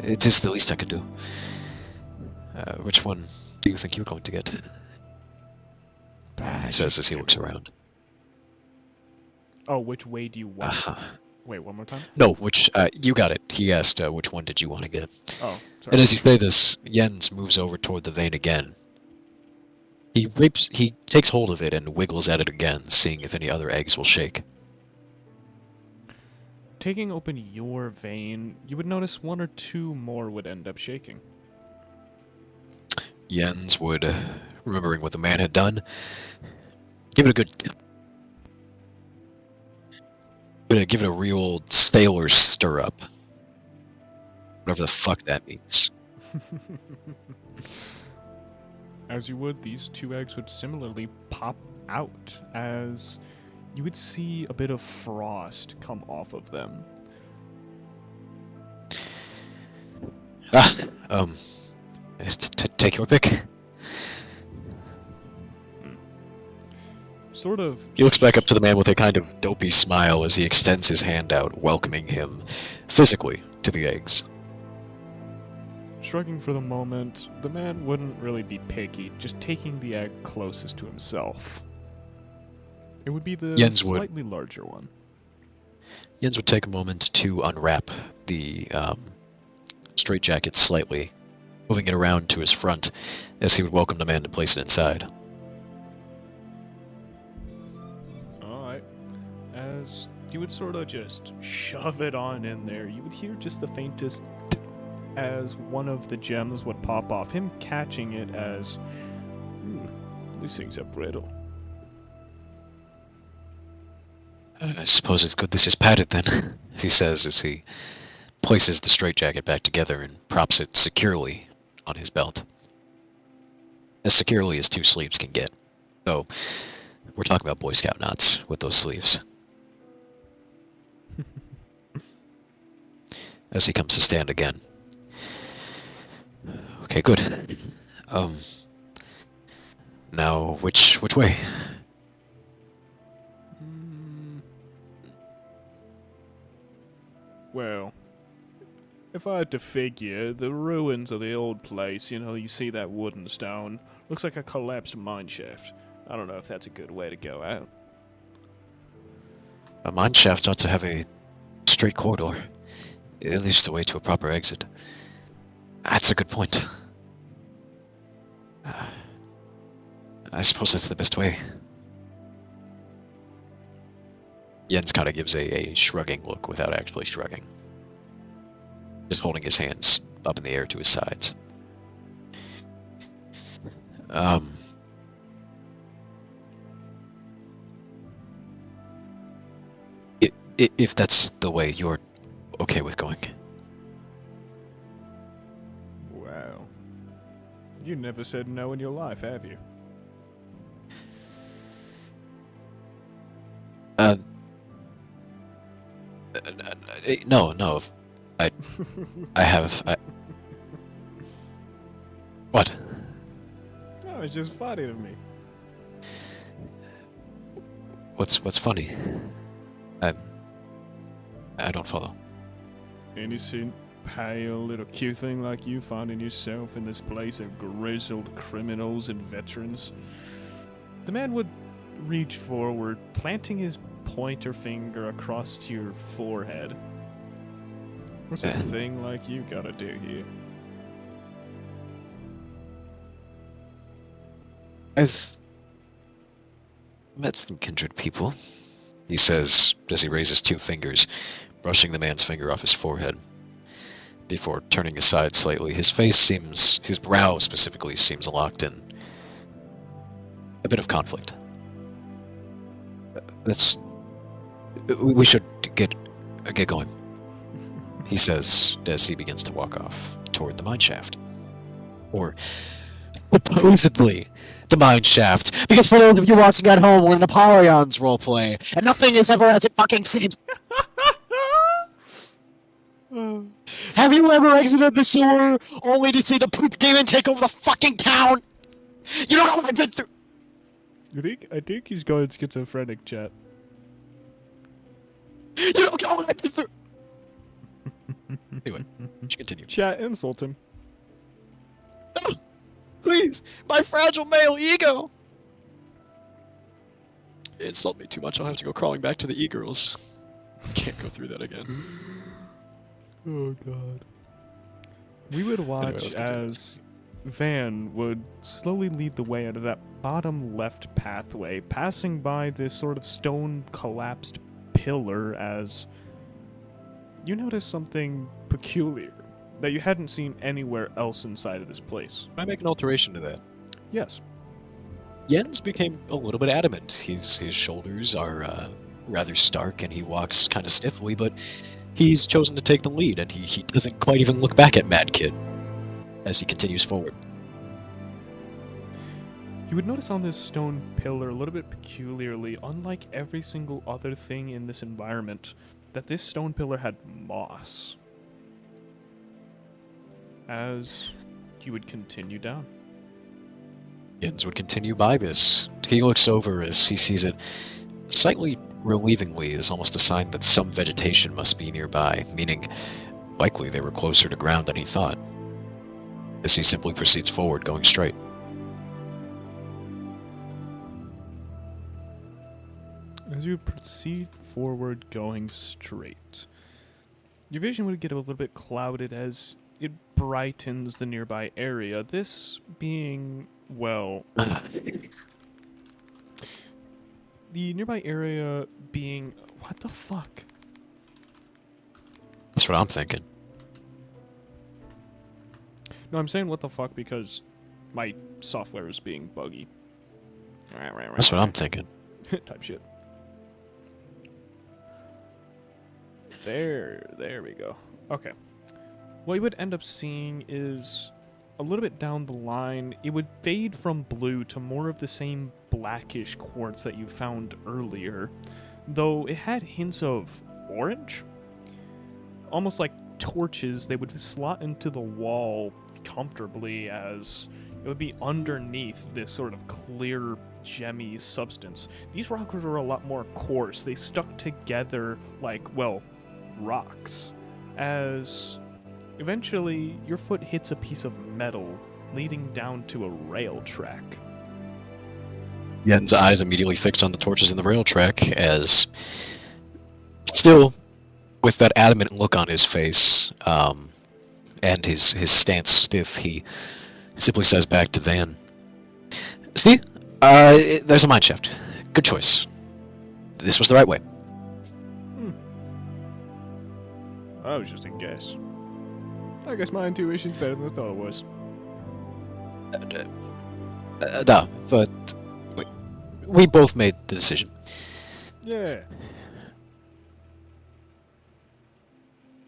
It is the least I could do. Which one do you think you're going to get? He says as he looks around. Oh, which way do you want? Wait, one more time? No, you got it. He asked, which one did you want to get? Oh, sorry. And as you say this, Jens moves over toward the vein again. He takes hold of it and wiggles at it again, seeing if any other eggs will shake. taking open your vein, you would notice one or two more would end up shaking. Jens would, remembering what the man had done, give it a good... Give it a real sailor stir-up. Whatever the fuck that means. As you would, these two eggs would similarly pop out as you would see a bit of frost come off of them. Take your pick. Sort of. He looks back up to the man with a kind of dopey smile as he extends his hand out, welcoming him physically to the eggs. Shrugging for the moment, the man wouldn't really be picky, just taking the egg closest to himself. It would be the slightly larger one. Jens would take a moment to unwrap the straitjacket slightly, moving it around to his front as he would welcome the man to place it inside. Alright. As you would sort of just shove it on in there, you would hear just the faintest as one of the gems would pop off, him catching it as, these things are brittle. I suppose it's good this is padded then, he says as he places the straitjacket back together and props it securely on his belt. As securely as two sleeves can get. So, we're talking about Boy Scout knots with those sleeves. As he comes to stand again. Okay, good. Now, which way? Well, if I had to figure, the ruins of the old place, you see that wooden stone, looks like a collapsed mine shaft. I don't know if that's a good way to go out. A mine shaft ought to have a straight corridor. At least the way to a proper exit. That's a good point. I suppose that's the best way. Jens kind of gives a shrugging look without actually shrugging. Just holding his hands up in the air to his sides. If that's the way you're okay with going. Wow. You never said no in your life, have you? No. I have. What? No, it's just funny to me. What's funny? I don't follow. Innocent, pale, little cute thing like you finding yourself in this place of grizzled criminals and veterans. The man would reach forward, planting his pointer finger across to your forehead. What's a thing like you gotta do here? I've met some kindred people, he says as he raises two fingers, brushing the man's finger off his forehead. Before turning aside slightly, his brow specifically seems locked in a bit of conflict. We should get going, he says as he begins to walk off toward the mine shaft. Or, supposedly, the mine shaft. Because for those of you watching at home, we're in Napoleon's roleplay, and nothing is ever as it fucking seems. Have you ever exited the sewer only to see the poop demon take over the fucking town? You don't know what I've been through. I think he's going schizophrenic, chat. You don't know what I've been through. Anyway, you should continue. Chat, insult him. No, please, my fragile male ego. Insult me too much, I'll have to go crawling back to the e-girls. Can't go through that again. Oh god. We would watch as Van would slowly lead the way out of that bottom left pathway, passing by this sort of stone collapsed pillar as you notice something peculiar that you hadn't seen anywhere else inside of this place. Can I make an alteration to that? Yes. Jens became a little bit adamant. His shoulders are rather stark, and he walks kind of stiffly, but he's chosen to take the lead, and he doesn't quite even look back at Mad Kid as he continues forward. You would notice on this stone pillar, a little bit peculiarly, unlike every single other thing in this environment, that this stone pillar had moss. As you would continue down. Jens would continue by this. He looks over as he sees it slightly relievingly as almost a sign that some vegetation must be nearby, meaning likely they were closer to ground than he thought. As he simply proceeds forward, going straight. As you proceed forward, going straight, your vision would get a little bit clouded as it brightens the nearby area. This being, well, the nearby area being, what the fuck? That's what I'm thinking. No, I'm saying what the fuck because my software is being buggy. That's what I'm thinking. Type shit. There we go. Okay. What you would end up seeing is a little bit down the line, it would fade from blue to more of the same blackish quartz that you found earlier, though it had hints of orange. Almost like torches, they would slot into the wall comfortably as it would be underneath this sort of clear, gemmy substance. These rocks were a lot more coarse. They stuck together like, well, rocks. As eventually your foot hits a piece of metal leading down to a rail track. Yen's eyes immediately fixed on the torches in the rail track as, still with that adamant look on his face, and his stance stiff, he simply says back to Van, "See, there's a mine shaft. Good choice. This was the right way." That was just a guess. I guess my intuition's better than I thought it was. No, but we both made the decision. Yeah.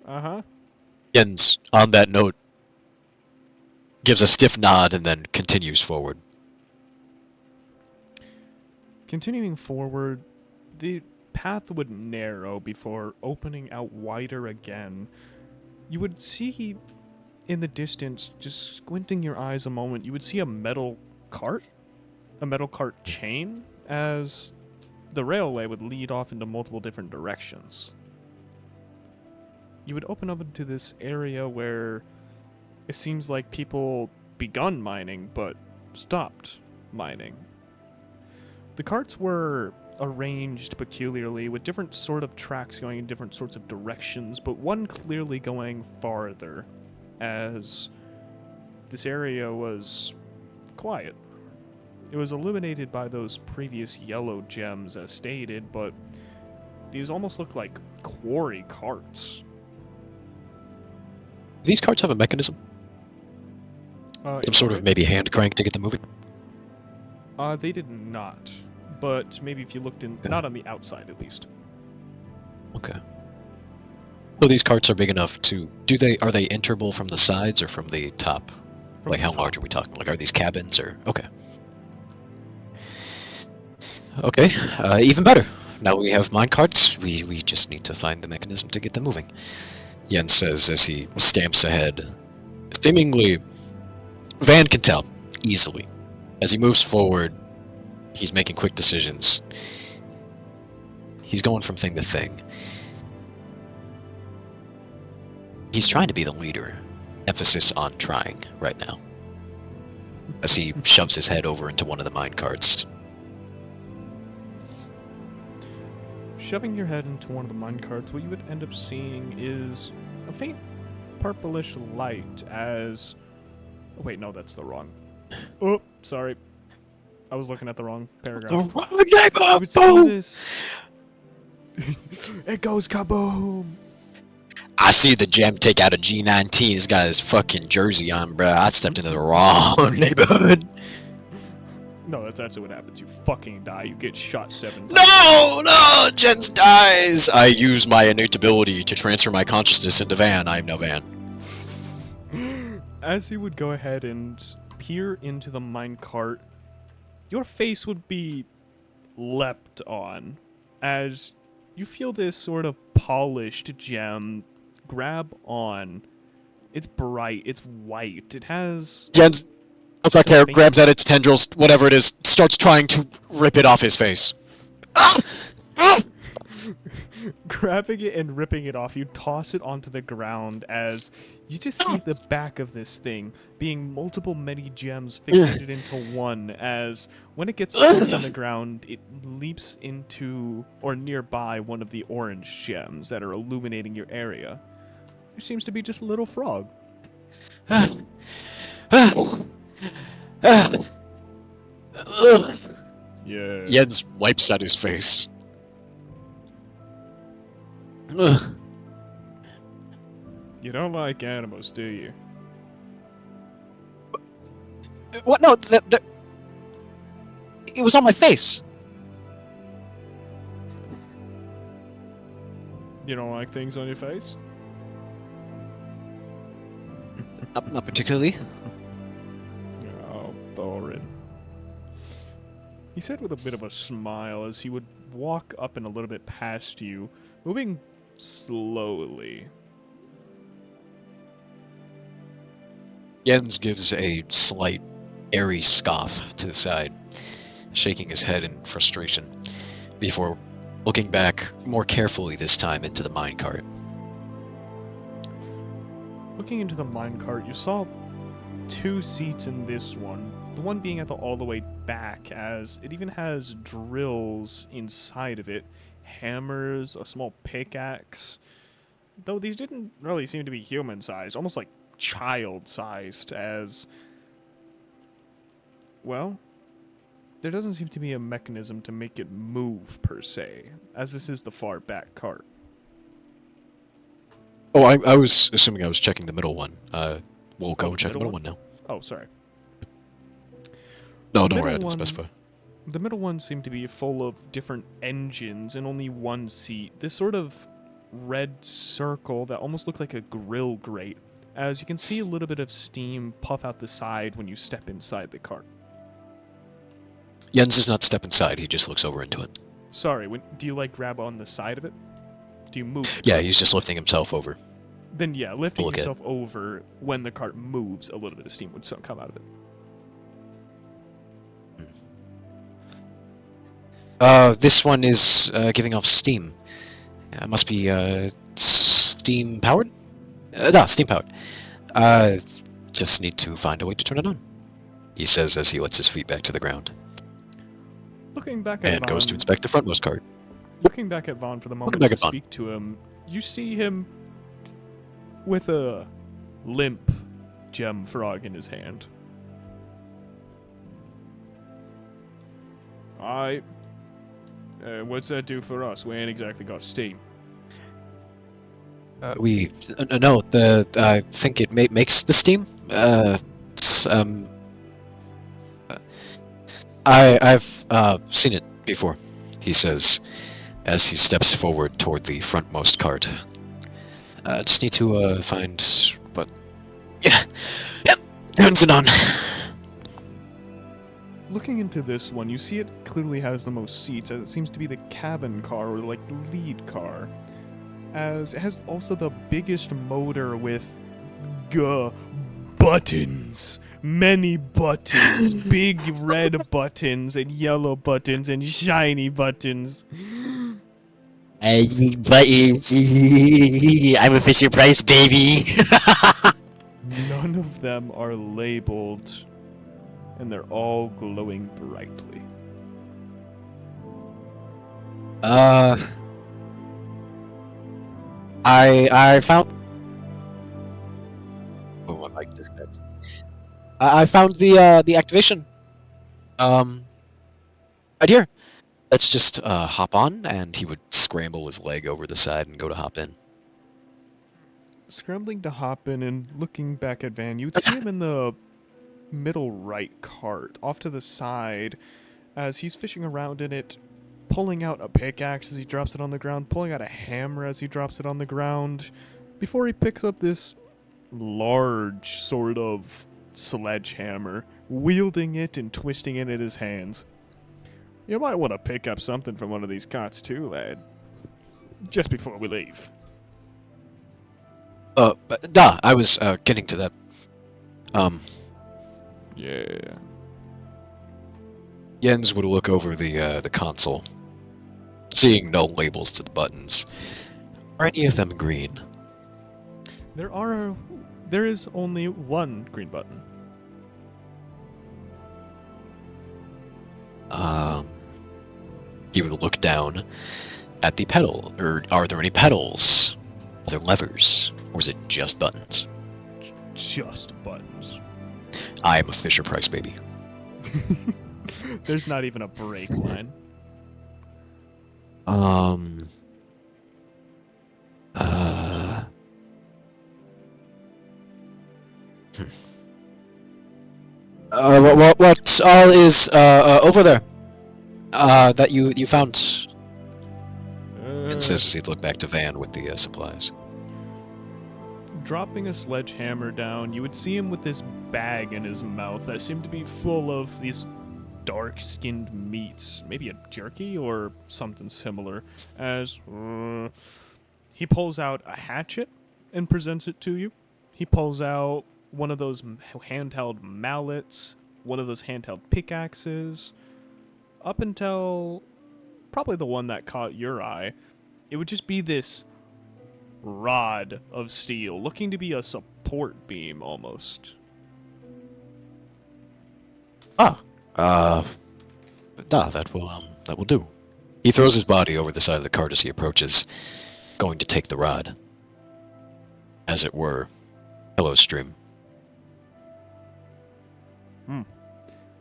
Uh-huh. Jens, on that note, gives a stiff nod and then continues forward. Continuing forward, the path would narrow before opening out wider again. You would see in the distance, just squinting your eyes a moment, you would see a metal cart chain, as the railway would lead off into multiple different directions. You would open up into this area where it seems like people begun mining but stopped mining. The carts were arranged peculiarly with different sort of tracks going in different sorts of directions, but one clearly going farther, as this area was quiet. It was illuminated by those previous yellow gems as stated, but these almost look like quarry carts. These carts have a mechanism? Some sort of maybe hand crank to get them moving? They did not. But maybe if you looked in, not on the outside at least. Okay. Well, these carts are big enough to, are they enterable from the sides or from the top? From like the how top. large are we talking? Like are these cabins or, okay. Okay, even better. Now we have mine carts, we just need to find the mechanism to get them moving. Jens says as he stamps ahead. Seemingly, Van can tell, easily. As he moves forward, he's making quick decisions. He's going from thing to thing. He's trying to be the leader. Emphasis on trying right now. As he shoves his head over into one of the mine carts. Shoving your head into one of the mine carts, what you would end up seeing is a faint purplish light as... Oh, wait, no, that's the wrong... Oh, sorry. I was looking at the wrong paragraph. You would see this... It goes kaboom! I see the gem take out a G19. He's got his fucking jersey on, bro. I stepped into the wrong neighborhood. No, that's actually what happens. You fucking die. You get shot 7 times. No! Jens dies! I use my innate ability to transfer my consciousness into Van. I am now Van. As you would go ahead and peer into the minecart, your face would be leapt on as you feel this sort of polished gem grab on. It's bright, it's white, it has... Jens, if I care, grabs at its tendrils, whatever it is, starts trying to rip it off his face. Grabbing it and ripping it off, you toss it onto the ground as you just see the back of this thing being multiple many gems fixated into one, as when it gets tossed on the ground, it leaps into or nearby one of the orange gems that are illuminating your area. There seems to be just a little frog. Yeah. Jens wipes at his face. You don't like animals, do you? What? No, it was on my face. You don't like things on your face? Not particularly. Oh, Thorin. He said with a bit of a smile as he would walk up and a little bit past you, moving slowly. Jens gives a slight, airy scoff to the side, shaking his head in frustration, before looking back more carefully this time into the minecart. Looking into the minecart, you saw 2 seats in this one. The one being at the all the way back, as it even has drills inside of it, hammers, a small pickaxe. Though these didn't really seem to be human-sized, almost like child-sized, as... well, there doesn't seem to be a mechanism to make it move, per se, as this is the far back cart. Oh, I was assuming I was checking the middle one. We'll go and check the middle one now. Oh, sorry. No, don't worry, I didn't specify. The middle one seemed to be full of different engines and only one seat. This sort of red circle that almost looked like a grill grate, as you can see a little bit of steam puff out the side when you step inside the cart. Jens does not step inside, he just looks over into it. Sorry, do you like grab on the side of it? Do you move? Yeah, he's just lifting himself over. Then yeah, lifting yourself over when the cart moves, a little bit of steam would come out of it. This one is giving off steam. It must be steam powered? No, steam powered. Just need to find a way to turn it on, he says as he lets his feet back to the ground. Looking back at and goes to inspect the frontmost cart. Looking back at Vaughn for the moment to speak to him, you see him with a limp gem frog in his hand. What's that do for us? We ain't exactly got steam. No, I think it makes the steam. I've seen it before, he says, as he steps forward toward the frontmost cart. Just need to find what... Yeah, turns it on. Looking into this one, you see it clearly has the most seats, as it seems to be the cabin car, or like the lead car. As it has also the biggest motor with buttons. Many buttons. Big red buttons and yellow buttons and shiny buttons. Buttons. I'm a Fisher Price, baby. None of them are labeled, and they're all glowing brightly. I found... Oh, my mic disconnected. I found the activation. Right here. Let's just hop on, and he would scramble his leg over the side and go to hop in. scrambling to hop in and looking back at Van, you would see him in the middle right cart, off to the side, as he's fishing around in it, pulling out a pickaxe as he drops it on the ground, pulling out a hammer as he drops it on the ground, before he picks up this large sort of sledgehammer, wielding it and twisting it in his hands. You might want to pick up something from one of these carts too, lad. Just before we leave. I was, getting to that. Yeah. Jens would look over the console, seeing no labels to the buttons. Are any of them green? There is only one green button. He would look down at the pedal, or are there any pedals? Are there levers? Or is it just buttons? Just buttons. I am a Fisher Price baby. There's not even a brake line. What all is over there? That you found? And says as he'd look back to Van with the supplies. Dropping a sledgehammer down, you would see him with this bag in his mouth that seemed to be full of these dark-skinned meats, maybe a jerky or something similar, as he pulls out a hatchet and presents it to you. He pulls out one of those handheld mallets, one of those handheld pickaxes. Up until probably the one that caught your eye, it would just be this rod of steel, looking to be a support beam almost. That will do. He throws his body over the side of the cart as he approaches, going to take the rod. As it were, hello, stream.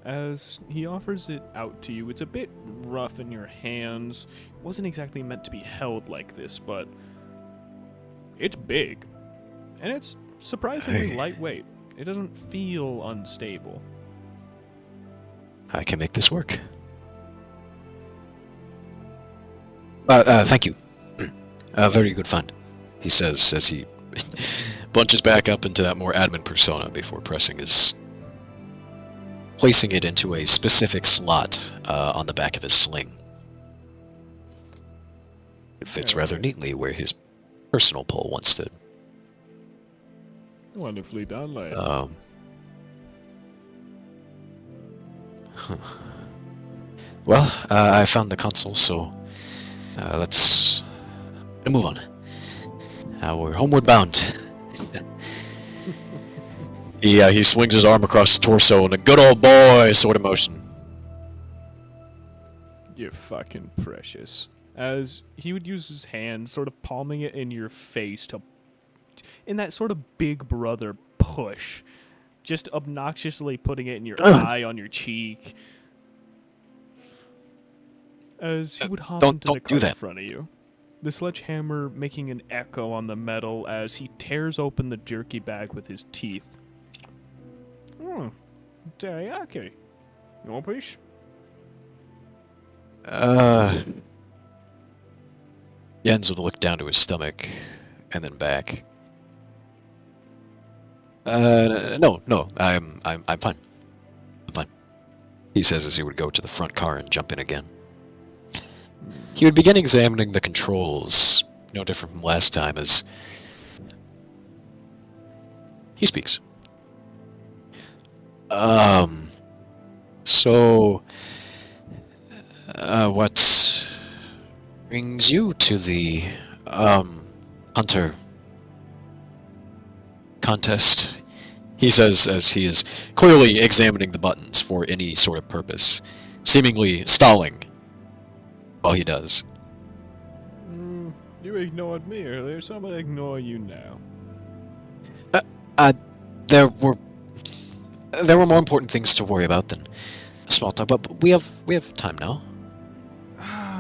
As he offers it out to you, it's a bit rough in your hands. It wasn't exactly meant to be held like this, but it's big. And it's surprisingly lightweight. It doesn't feel unstable. I can make this work. Thank you. Very good find, he says as he bunches back up into that more admin persona before placing it into a specific slot on the back of his sling. It fits rather neatly where his personal pole once stood. Wonderfully done, lad. Well, I found the console, so let's move on. We're homeward bound. He swings his arm across his torso in a good old boy sort of motion. You're fucking precious. As he would use his hand, sort of palming it in your face in that sort of big brother push. Just obnoxiously putting it in your eye, on your cheek. As he would hop into the cart in front of you. The sledgehammer making an echo on the metal as he tears open the jerky bag with his teeth. Teriyaki. You want a piece? Jens would look down to his stomach and then back. No, I'm fine. I'm fine. He says as he would go to the front car and jump in again. He would begin examining the controls, no different from last time, as he speaks. So, what brings you to the, hunter contest? He says as he is clearly examining the buttons for any sort of purpose, seemingly stalling while he does. You ignored me earlier, so I'm gonna ignore you now. There were more important things to worry about than small talk, but we have time now.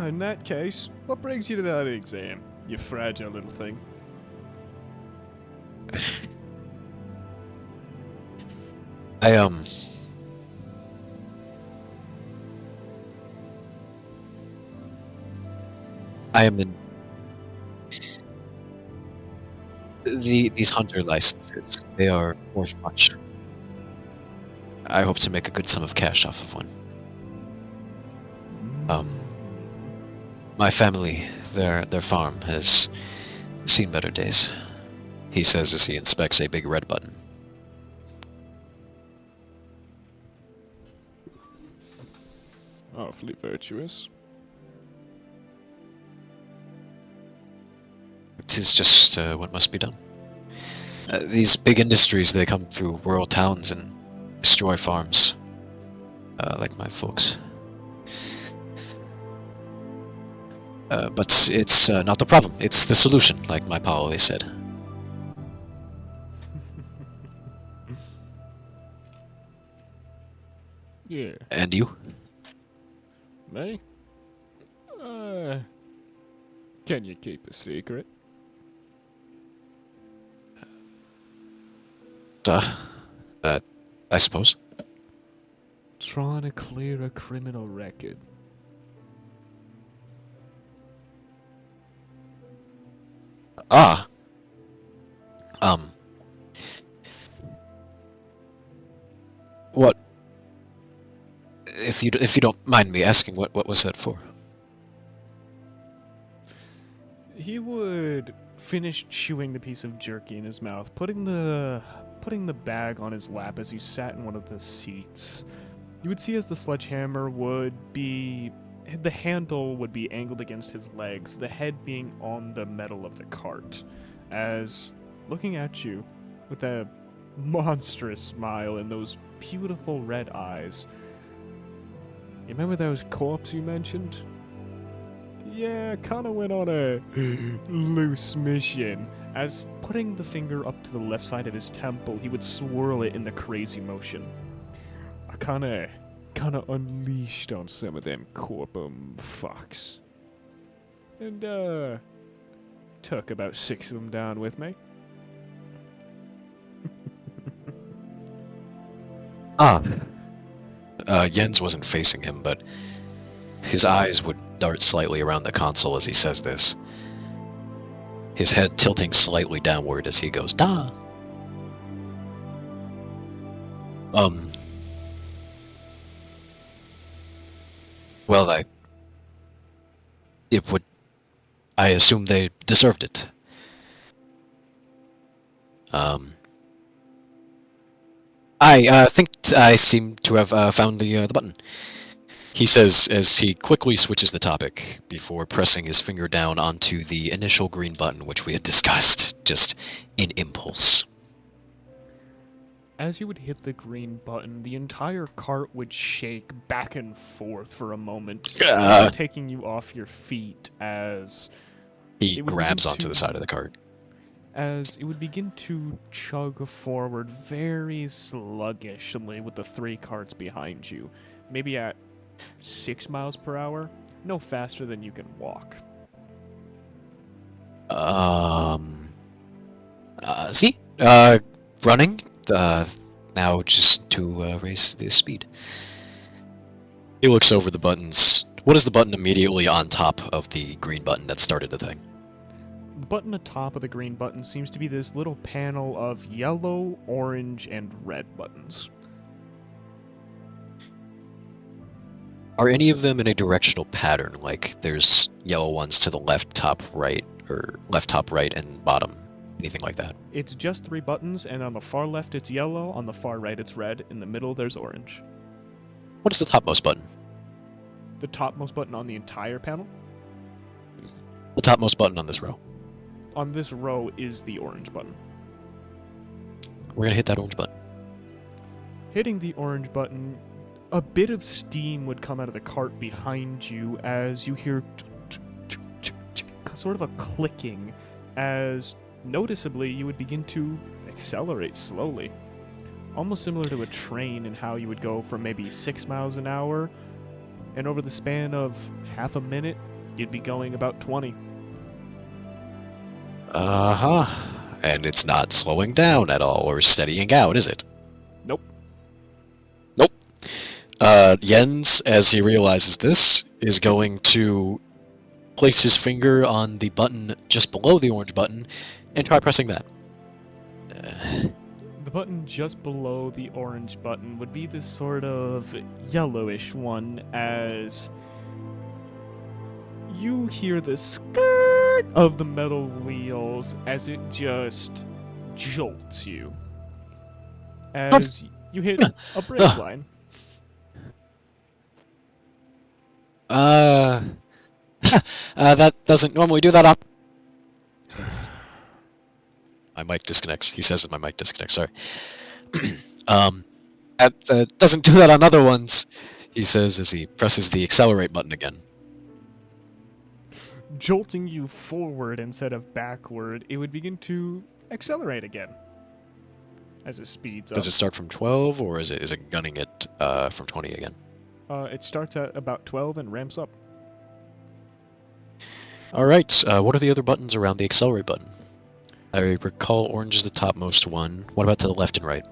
In that case, what brings you to that exam, you fragile little thing? I I am in these hunter licenses. They are worth much. I hope to make a good sum of cash off of one. My family, their farm has seen better days. He says as he inspects a big red button. Awfully virtuous. It is just what must be done. These big industries, they come through rural towns and destroy farms, like my folks. But it's not the problem, it's the solution, like my pa always said. Yeah. And you? Me? Can you keep a secret? I suppose. Trying to clear a criminal record. Ah. What? If you don't mind me asking, what was that for? He would finish chewing the piece of jerky in his mouth, putting the bag on his lap as he sat in one of the seats. You would see as the sledgehammer would be... the handle would be angled against his legs, the head being on the metal of the cart, as looking at you with a monstrous smile and those beautiful red eyes. You remember those corpses you mentioned? Yeah, kinda went on a loose mission. As putting the finger up to the left side of his temple, he would swirl it in the crazy motion. I kinda unleashed on some of them corpum fucks. And, took about 6 of them down with me. Jens wasn't facing him, but his eyes would dart slightly around the console as he says this. His head tilting slightly downward as he goes, "Da." Well, I assume they deserved it. I think I seem to have found the button. He says as he quickly switches the topic before pressing his finger down onto the initial green button which we had discussed, just in impulse. As you would hit the green button, the entire cart would shake back and forth for a moment, taking you off your feet as... He grabs onto the side of the cart. As it would begin to chug forward very sluggishly with the 3 carts behind you, maybe at 6 miles per hour, no faster than you can walk. Running, now just to raise the speed. He looks over the buttons. What is the button immediately on top of the green button that started the thing? The button atop of the green button seems to be this little panel of yellow, orange, and red buttons. Are any of them in a directional pattern, like there's yellow ones to the left, top, right, or left, top, right, and bottom? Anything like that? It's just 3 buttons, and on the far left it's yellow, on the far right it's red, in the middle there's orange. What is the topmost button? The topmost button on the entire panel? The topmost button on this row. On this row is the orange button. We're gonna hit that orange button. Hitting the orange button, a bit of steam would come out of the cart behind you as you hear sort of a clicking, as noticeably you would begin to accelerate slowly. Almost similar to a train in how you would go from maybe 6 miles an hour, and over the span of half a minute, you'd be going about 20. and it's not slowing down at all or steadying out, is it? Nope. Nope. Jens, as he realizes this, is going to place his finger on the button just below the orange button and try pressing that. The button just below the orange button would be this sort of yellowish one, as you hear the skirt of the metal wheels as it just jolts you. As you hit a brake line. That doesn't normally do that on... My mic disconnects. He says that my mic disconnects, sorry. That doesn't do that on other ones, he says as he presses the accelerate button again. Jolting you forward instead of backward, it would begin to accelerate again as it speeds up. Does it start from 12, or is it gunning it from 20 again? It starts at about 12 and ramps up. Alright, what are the other buttons around the accelerate button? I recall orange is the topmost one. What about to the left and right?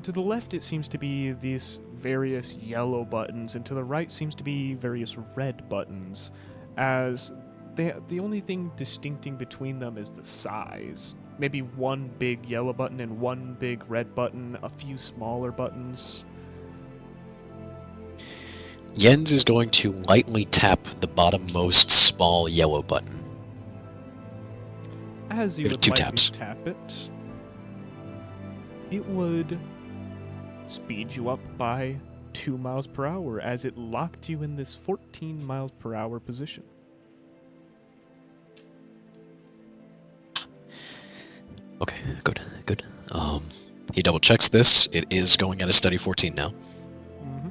To the left, it seems to be these various yellow buttons, and to the right seems to be various red buttons, as the only thing distincting between them is the size. Maybe one big yellow button and one big red button, a few smaller buttons. Jens is going to lightly tap the bottommost small yellow button. As you Maybe would two lightly taps. tap it, it would speed you up by 2 miles per hour as it locked you in this 14 miles per hour position. Okay, good. He double checks this. It is going at a steady 14 now. Mm-hmm.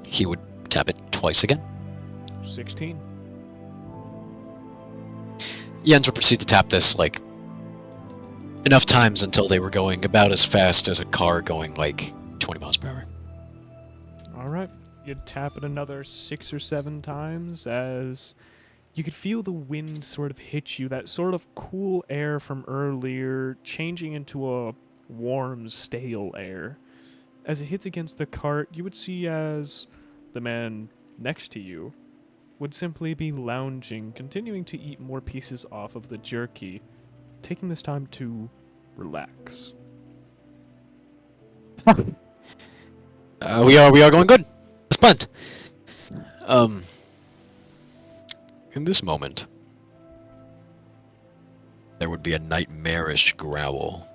He would tap it twice again. 16. Jens would proceed to tap this, like, enough times until they were going about as fast as a car going, like, 20 miles per hour. Alright, you'd tap it another 6 or 7 times as you could feel the wind sort of hit you, that sort of cool air from earlier changing into a warm, stale air. As it hits against the cart, you would see as the man next to you would simply be lounging, continuing to eat more pieces off of the jerky, taking this time to relax. We are going good. Let's punt. In this moment, there would be a nightmarish growl.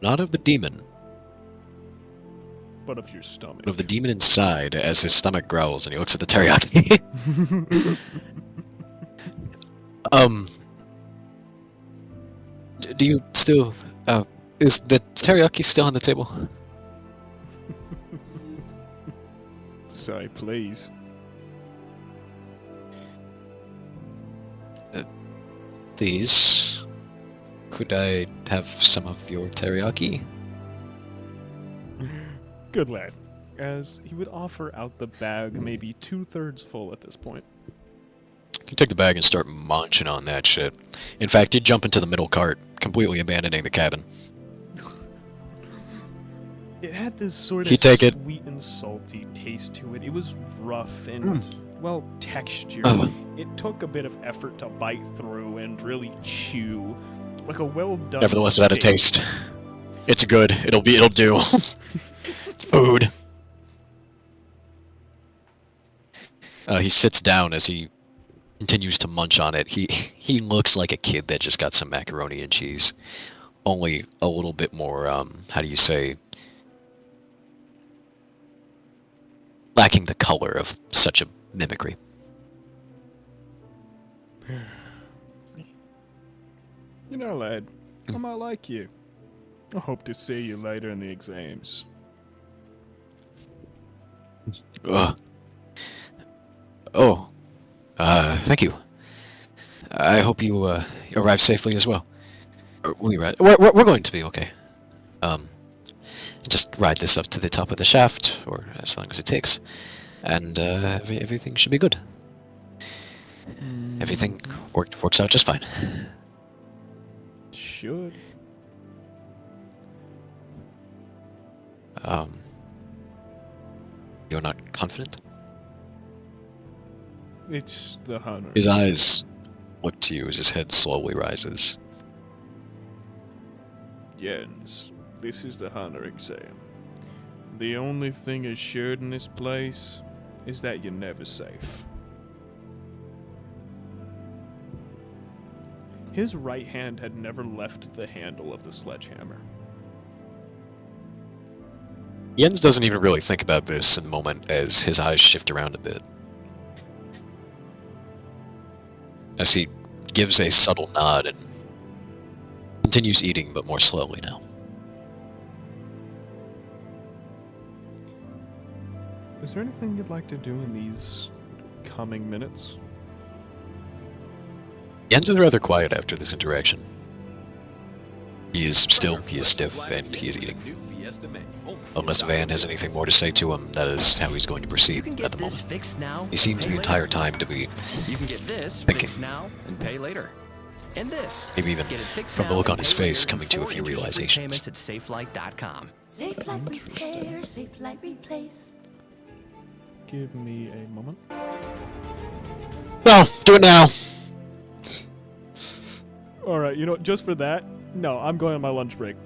Not of the demon, But of your stomach. but of the demon inside as his stomach growls and he looks at the teriyaki. Do you still, is the teriyaki still on the table? Say, please. Please, could I have some of your teriyaki? Good lad. As he would offer out the bag, maybe 2/3 full at this point. You can take the bag and start munching on that shit. In fact, you jump into the middle cart, completely abandoning the cabin. It had this sort You of take it. sweet and salty taste to it. It was rough and, well, textured. Oh. It took a bit of effort to bite through and really chew. Like a well-done Nevertheless, it had a steak. taste. It's good. It'll do. It's food. He sits down as he continues to munch on it. He looks like a kid that just got some macaroni and cheese, only a little bit more. How do you say? Lacking the color of such a mimicry. You know, lad, I might like you. I hope to see you later in the exams. Thank you. I hope you arrive safely as well. We're going to be okay. Just ride this up to the top of the shaft, or as long as it takes, and everything should be good. Everything works out just fine. Should. You're not confident? It's the hunter. His eyes look to you as his head slowly rises. Jens, this is the hunter exam. The only thing assured in this place is that you're never safe. His right hand had never left the handle of the sledgehammer. Jens doesn't even really think about this in the moment as his eyes shift around a bit. As he gives a subtle nod and continues eating, but more slowly now. Is there anything you'd like to do in these coming minutes? Jens is rather quiet after this interaction. He is stiff, and he is eating. Unless Van has anything more to say to him, that is how he's going to proceed at the moment. Fixed now, He seems the entire time to be you can get this thinking. fixed now and pay later. And this. Maybe even Get it fixed from the now look on and his pay face later coming to a before few interest-free realizations. Payments at safelight.com. Safe like repair, safe like replace. Give me a moment. No, do it now. Alright, you know what, just for that, no, I'm going on my lunch break.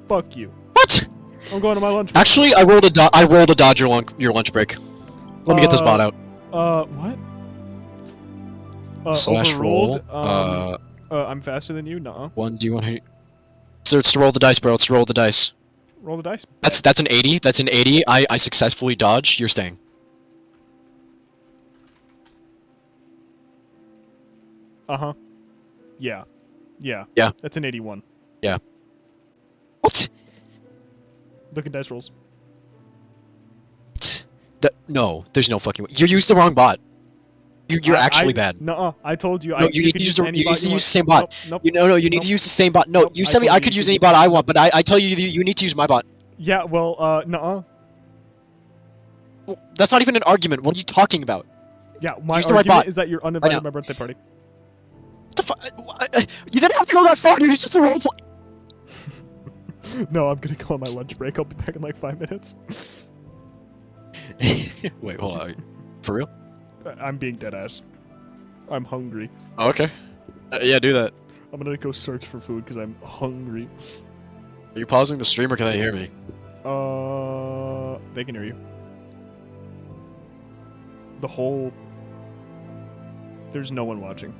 Fuck you. What? I'm going on my lunch break. Actually, I rolled a dodge your lunch break. Let me get this bot out. What? Slash roll. overruled, I'm faster than you? Nuh-uh. One. Do you want to? So it's to roll the dice, bro. It's to roll the dice. Roll the dice. That's an 80. That's an 80. I successfully dodge. You're staying. Uh-huh. Yeah. Yeah. Yeah. That's an 81. Yeah. What? Look at dice rolls. No, there's no fucking way. You used the wrong bot. You're actually bad. Nuh-uh. I told you. No, you need could to use any you bot need to want. use the same bot. Nope. No, you need to use the same bot. No, Nope, you I said me told I you could you use could any use bot the I same want, but I tell you you need to use my bot. Yeah, well, nuh-uh. Well, that's not even an argument. What are you talking about? Yeah, my Use the right argument bot. is that you're uninvited now. to my birthday party. What the fuck? You didn't have to go that far. You just roll. No, I'm gonna go on my lunch break. I'll be back in like 5 minutes. Wait, hold on. For real? I'm being dead ass. I'm hungry. Oh, okay. Yeah, do that. I'm gonna go search for food because I'm hungry. Are you pausing the stream or can they hear me? They can hear you. The whole... There's no one watching.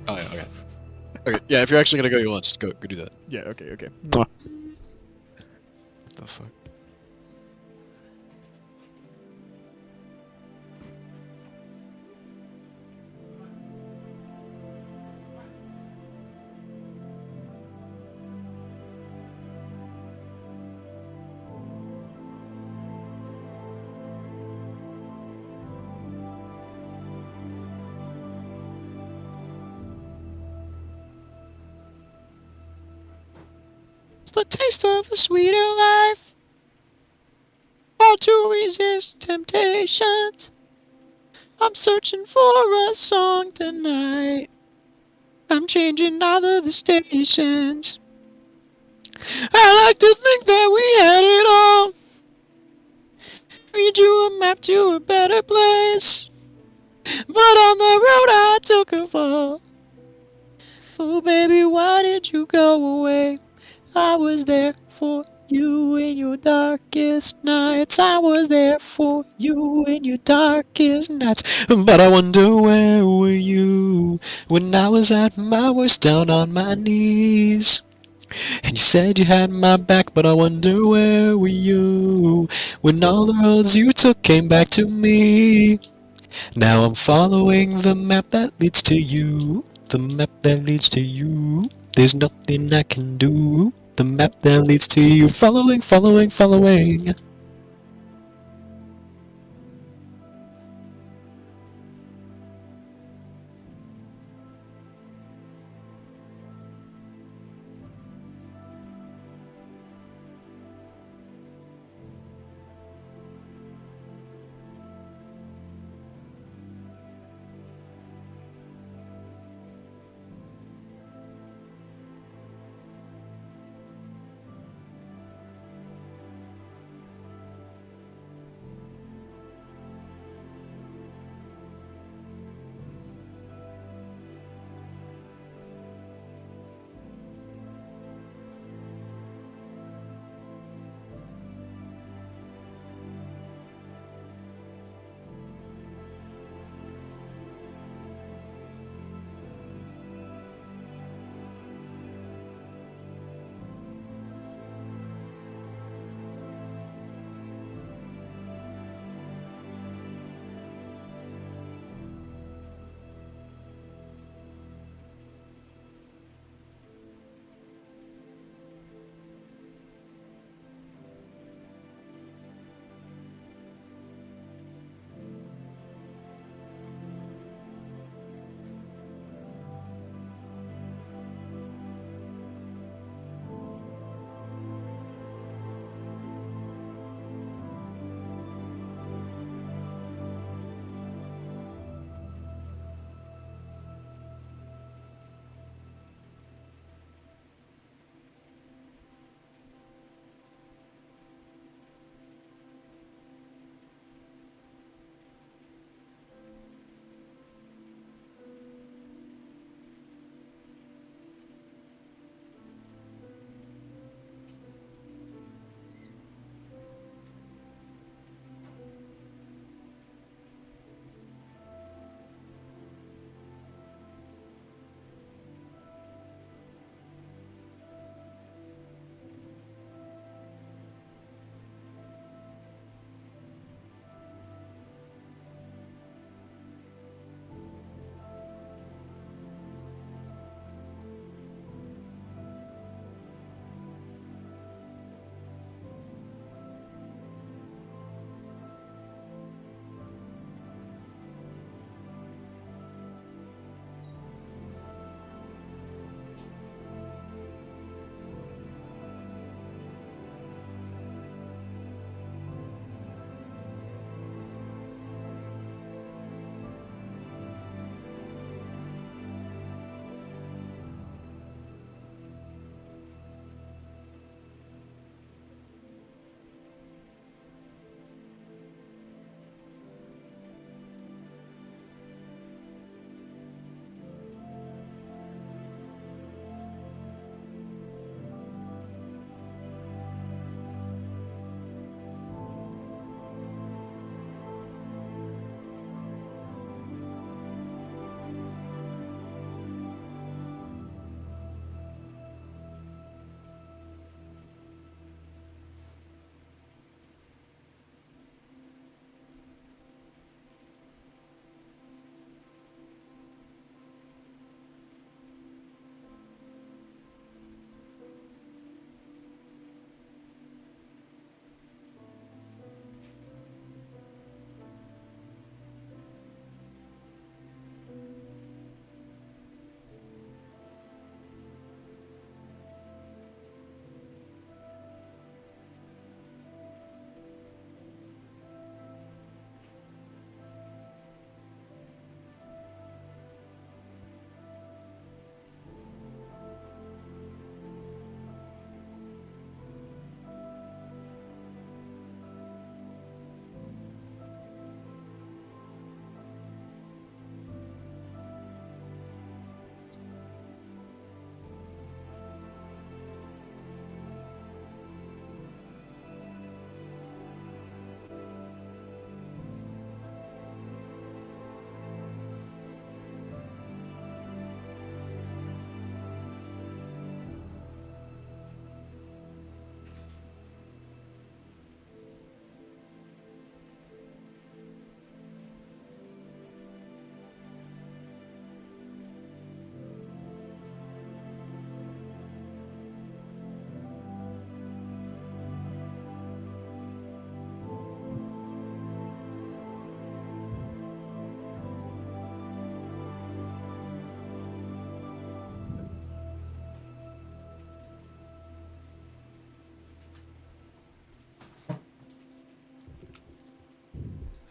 Oh yeah, okay. Okay, yeah, if you're actually gonna go your lunch, go do that. Yeah, okay. What the fuck? It's the taste of a sweeter life. How to resist temptations. I'm searching for a song tonight. I'm changing all of the stations. I like to think that we had it all. Read you a map to a better place. But on the road I took a fall. Oh baby, why did you go away? I was there for you in your darkest nights. I was there for you in your darkest nights. But I wonder where were you when I was at my worst down on my knees. And you said you had my back, but I wonder where were you when all the roads you took came back to me. Now I'm following the map that leads to you. The map that leads to you. There's nothing I can do. The map that leads to you. Following.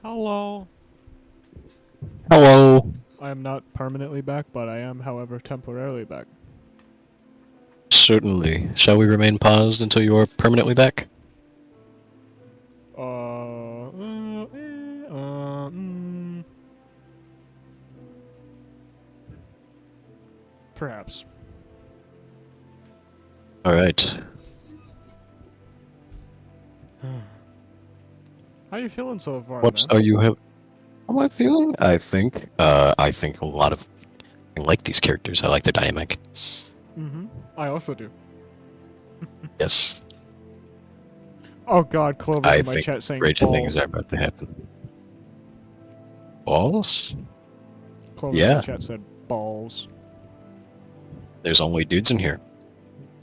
Hello. Hello. I am not permanently back, but I am, however, temporarily back. Certainly. Shall we remain paused until you are permanently back? Perhaps. Alright. How you feeling so far, What man? are you have? How am I feeling? I think a lot of I like these characters. I like their dynamic. Mm-hmm. I also do. Yes. Oh god, Clover's I in my think chat saying great balls. things are about to happen. Balls? Clover's in my Yeah. chat said balls. There's only dudes in here.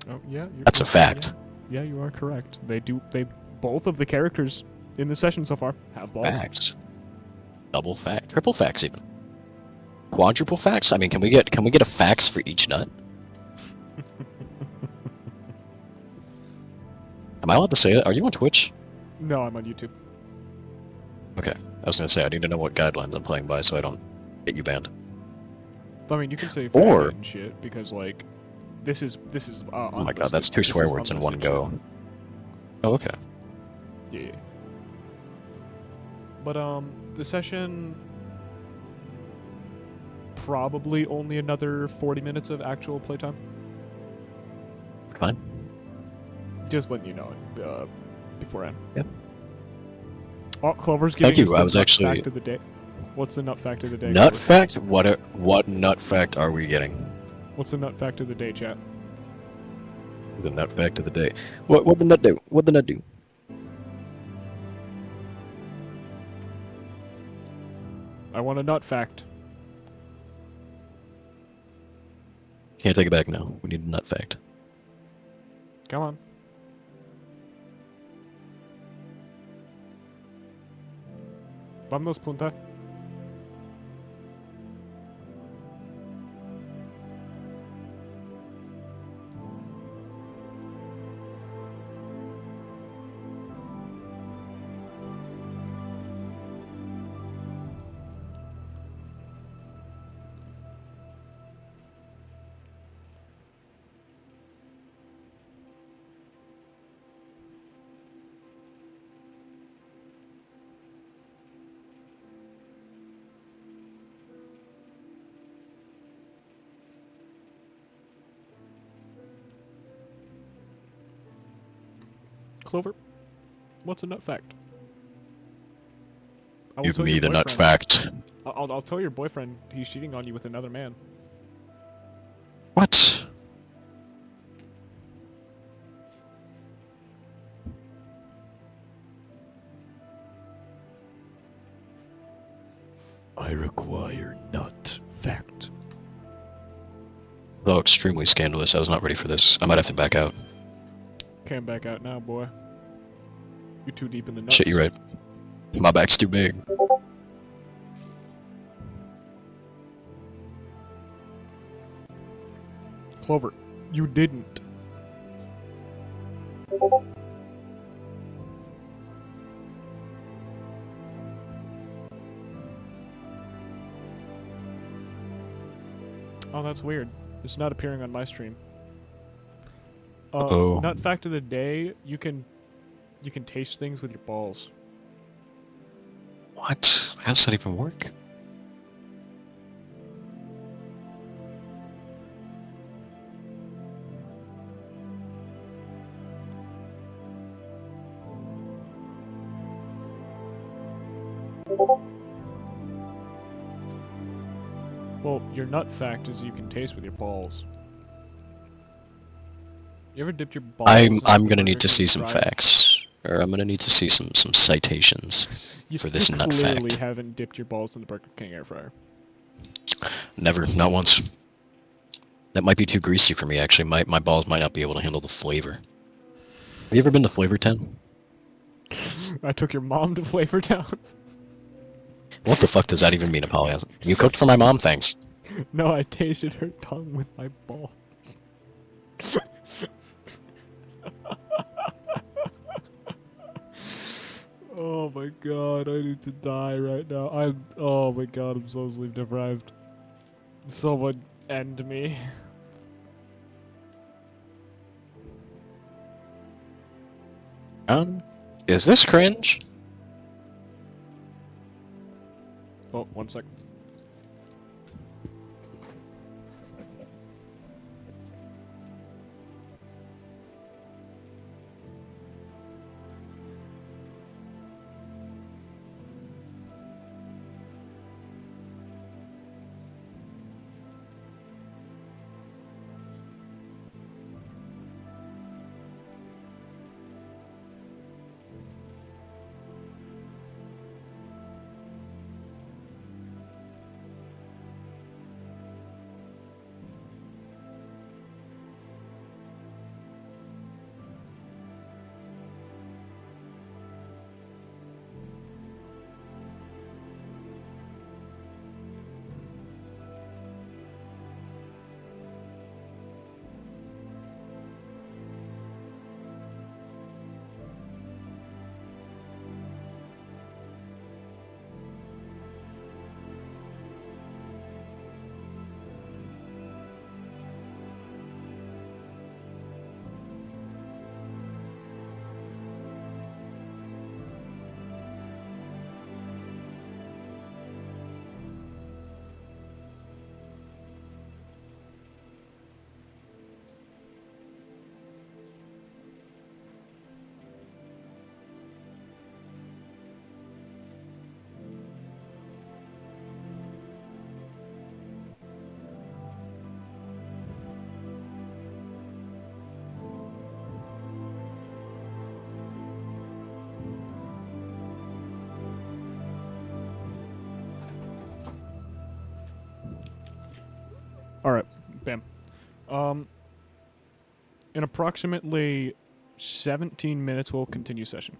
Oh, yeah. That's a fact. Yeah, you are correct. Both of the characters in the session so far have balls. Facts. Double fact. Triple facts even. Quadruple facts? I mean, can we get a fax for each nut? Am I allowed to say that? Are you on Twitch? No, I'm on YouTube. Okay. I was gonna say I need to know what guidelines I'm playing by so I don't get you banned. I mean, you can say Or- faggot and shit because like this is Oh my god, that's two swear words in one go. Oh, okay. Yeah. But the session probably only another 40 minutes of actual playtime. Fine. Just letting you know it beforehand. Yep. Oh, Clover's giving Thank you, us the I was nut actually- fact of the day. What's the nut fact of the day? Nut Clover? fact? What nut fact are we getting? What's the nut fact of the day, chat? The nut fact of the day. What the nut do? What the nut do? I want a nut fact. Can't take it back now. We need a nut fact. Come on. Vamos, punta. Clover, what's a nut fact? I will Give tell me your the nut boyfriend- fact. I'll tell your boyfriend he's cheating on you with another man. What? I require nut fact. Though extremely scandalous, I was not ready for this. I might have to back out. Can't back out now, boy. You're too deep in the nuts. Shit, you're right. My back's too big. Clover, you didn't. Oh, that's weird. It's not appearing on my stream. Uh-oh. Nut fact of the day: you can taste things with your balls. What? How does that even work? Well, your nut fact is you can taste with your balls. You ever dipped your balls? I'm into gonna the need to Burger see King some fries? facts. Or I'm gonna need to see some citations for this nut You clearly fact. haven't dipped your balls in the Burger King air fryer. Never, not once. That might be too greasy for me, actually. My balls might not be able to handle the flavor. Have you ever been to Flavor Town? I took your mom to Flavor Town. What the fuck does that even mean, Apollo? You cooked for my mom, thanks. No, I tasted her tongue with my balls. Oh my god, I need to die right now. oh my god, I'm so sleep deprived. Someone end me. Is this cringe? Oh, 1 sec. Alright, bam. In approximately 17 minutes, we'll continue session.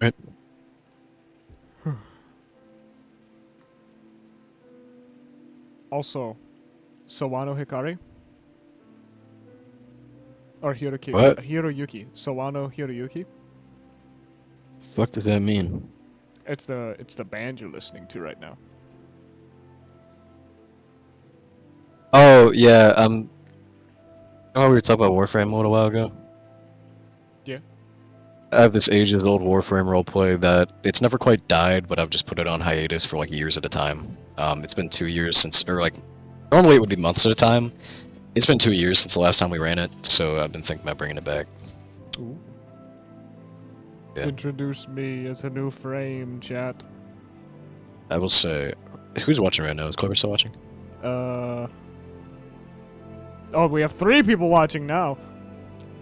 Right. Also, Sawano Hikari? Or What? Hiroyuki. Sawano Hiroyuki? Fuck does that mean? It's the band you're listening to right now. Oh, yeah, you know how we were talking about Warframe a little while ago? Yeah. I have this ages-old Warframe roleplay that it's never quite died, but I've just put it on hiatus for like years at a time. It's been 2 years since, or like, normally it would be months at a time. It's been 2 years since the last time we ran it, so I've been thinking about bringing it back. Ooh. Yeah. Introduce me as a new frame, chat. I will say, who's watching right now? Is Clover still watching? Oh, we have 3 people watching now.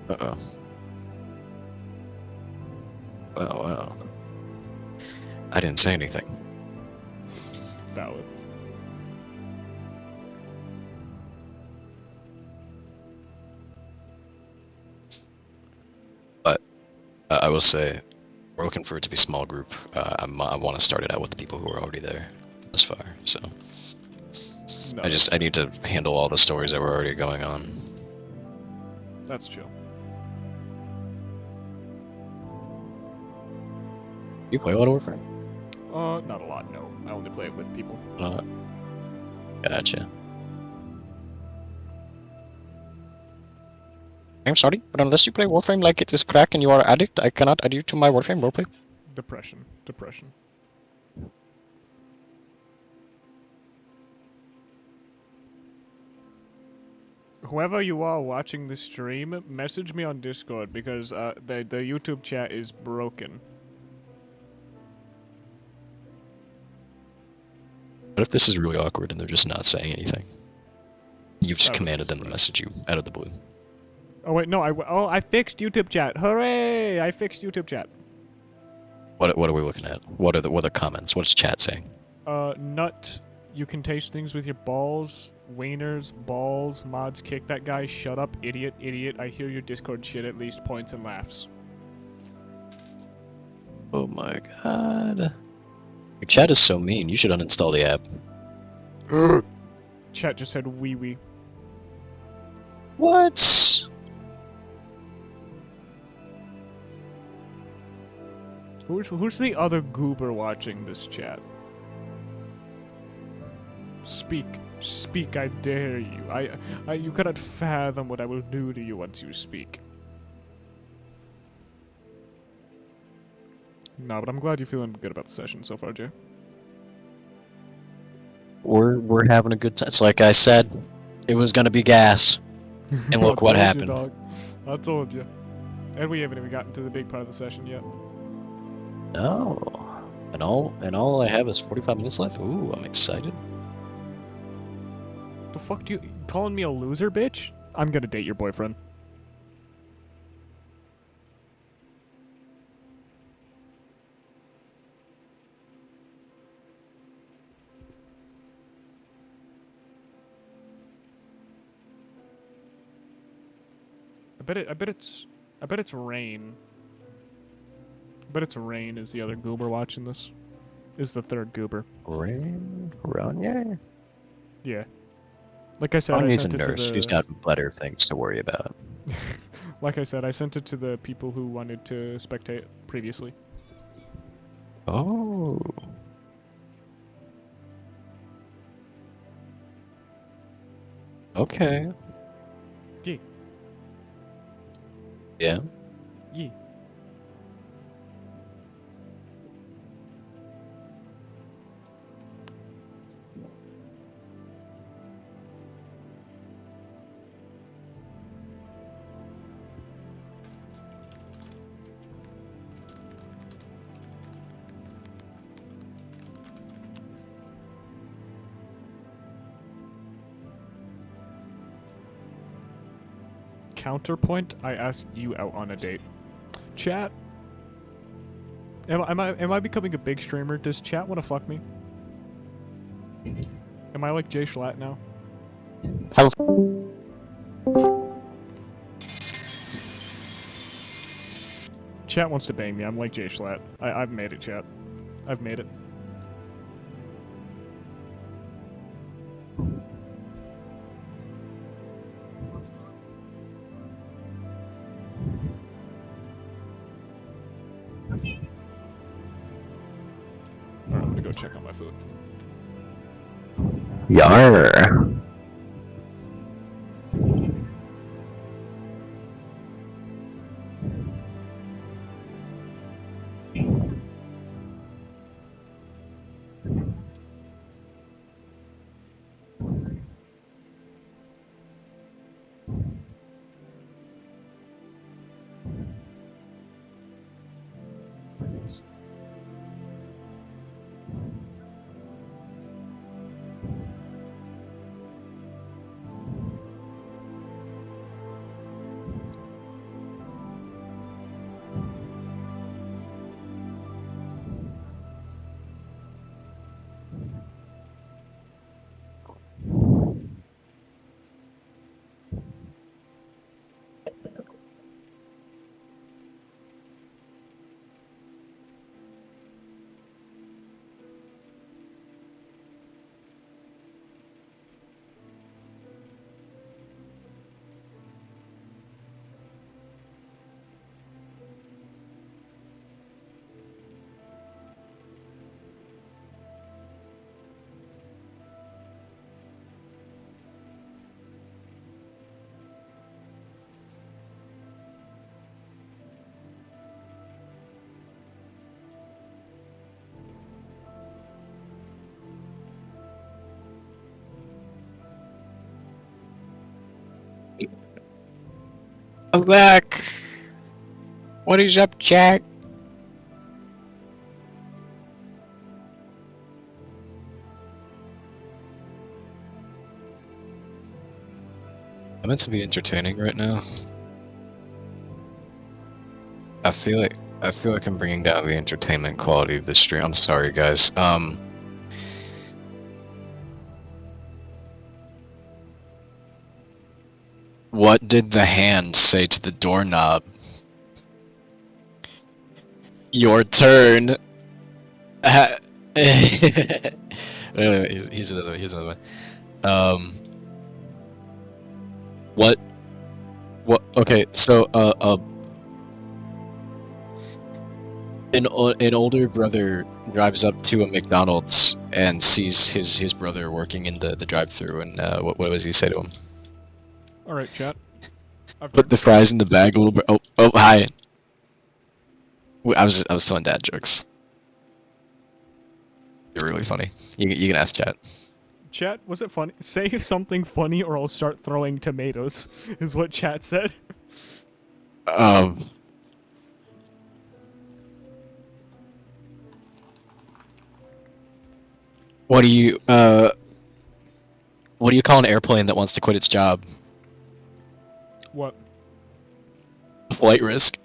Uh-oh. Wow, wow. I didn't say anything. Valid. But I will say, we're looking for it to be a small group. I want to start it out with the people who are already there thus far, so... No, I need to handle all the stories that were already going on. that's chill. You play a lot of Warframe? Not a lot, no. I only play it with people. Gotcha. I'm sorry, but unless you play Warframe like it is crack and you are addict, I cannot add you to my Warframe roleplay. Depression. Depression. Whoever you are watching this stream, message me on Discord because the YouTube chat is broken. What if this is really awkward and they're just not saying anything? You've just That would be commanded them to surprising. message you out of the blue. Oh wait, no, I fixed YouTube chat. Hooray! I fixed YouTube chat. What are we looking at? What are the comments? What is chat saying? Nut. You can taste things with your balls. Wieners, balls, mods, kick that guy. Shut up, idiot, idiot. I hear your Discord shit at least. Points and laughs. Oh my god. Your chat is so mean. You should uninstall the app. Chat just said wee wee. What? Who's the other goober watching this chat? Speak, I dare you. You cannot fathom what I will do to you once you speak. No, but I'm glad you're feeling good about the session so far, Jay. We're having a good time. It's like I said, it was gonna be gas, and look what I told you, happened. dog. I told you. And we haven't even gotten to the big part of the session yet. Oh, and all I have is 45 minutes left. Ooh, I'm excited. The fuck do you calling me a loser, bitch? I'm gonna date your boyfriend. I bet it's Rain. I bet it's Rain is the other goober watching this. Is the third goober. Rain, Ranya? Yeah. Like I said, I Ranya's a sent it to nurse. the... She's got better things to worry about. Like I said, I sent it to the people who wanted to spectate previously. Oh. Okay. Yeah. Yeah. Yeah. Counterpoint, I ask you out on a date. Chat. Am I becoming a big streamer? Does chat want to fuck me? Am I like Jay Schlatt now? How Chat wants to bang me. I'm like Jay Schlatt. I've made it, chat. I've made it. Alright, I'm gonna go check on my food. Yar. I'm back. What is up, chat? I'm meant to be entertaining right now. I feel like I'm bringing down the entertainment quality of the stream. I'm sorry, guys. What did the hand say to the doorknob? Your turn. Here's another one. What? Okay, so An older brother drives up to a McDonald's and sees his brother working in the drive-through, and what does he say to him? All right, chat. I've Put the fries in the bag a little bit. Oh, hi. I was telling dad jokes. They're really funny. You can ask chat. Chat, was it funny? Say something funny or I'll start throwing tomatoes, is what chat said. What do you call an airplane that wants to quit its job? What? Flight risk.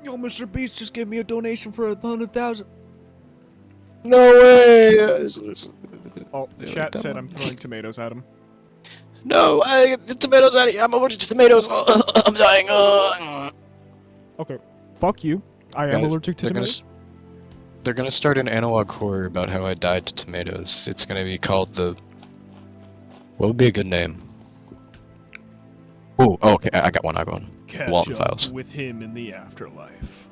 Yo, Mr. Beast just gave me a donation for 100,000. No way! Oh, chat said I'm throwing tomatoes at him. No, the tomatoes out of here. I'm allergic to tomatoes. I'm dying. Okay, fuck you. I am Guys, allergic to they're tomatoes. They're gonna start an analog horror about how I died to tomatoes. It's gonna be called the... What would be a good name? Oh, okay, I got one, Catch Walton up Files. with him in the afterlife.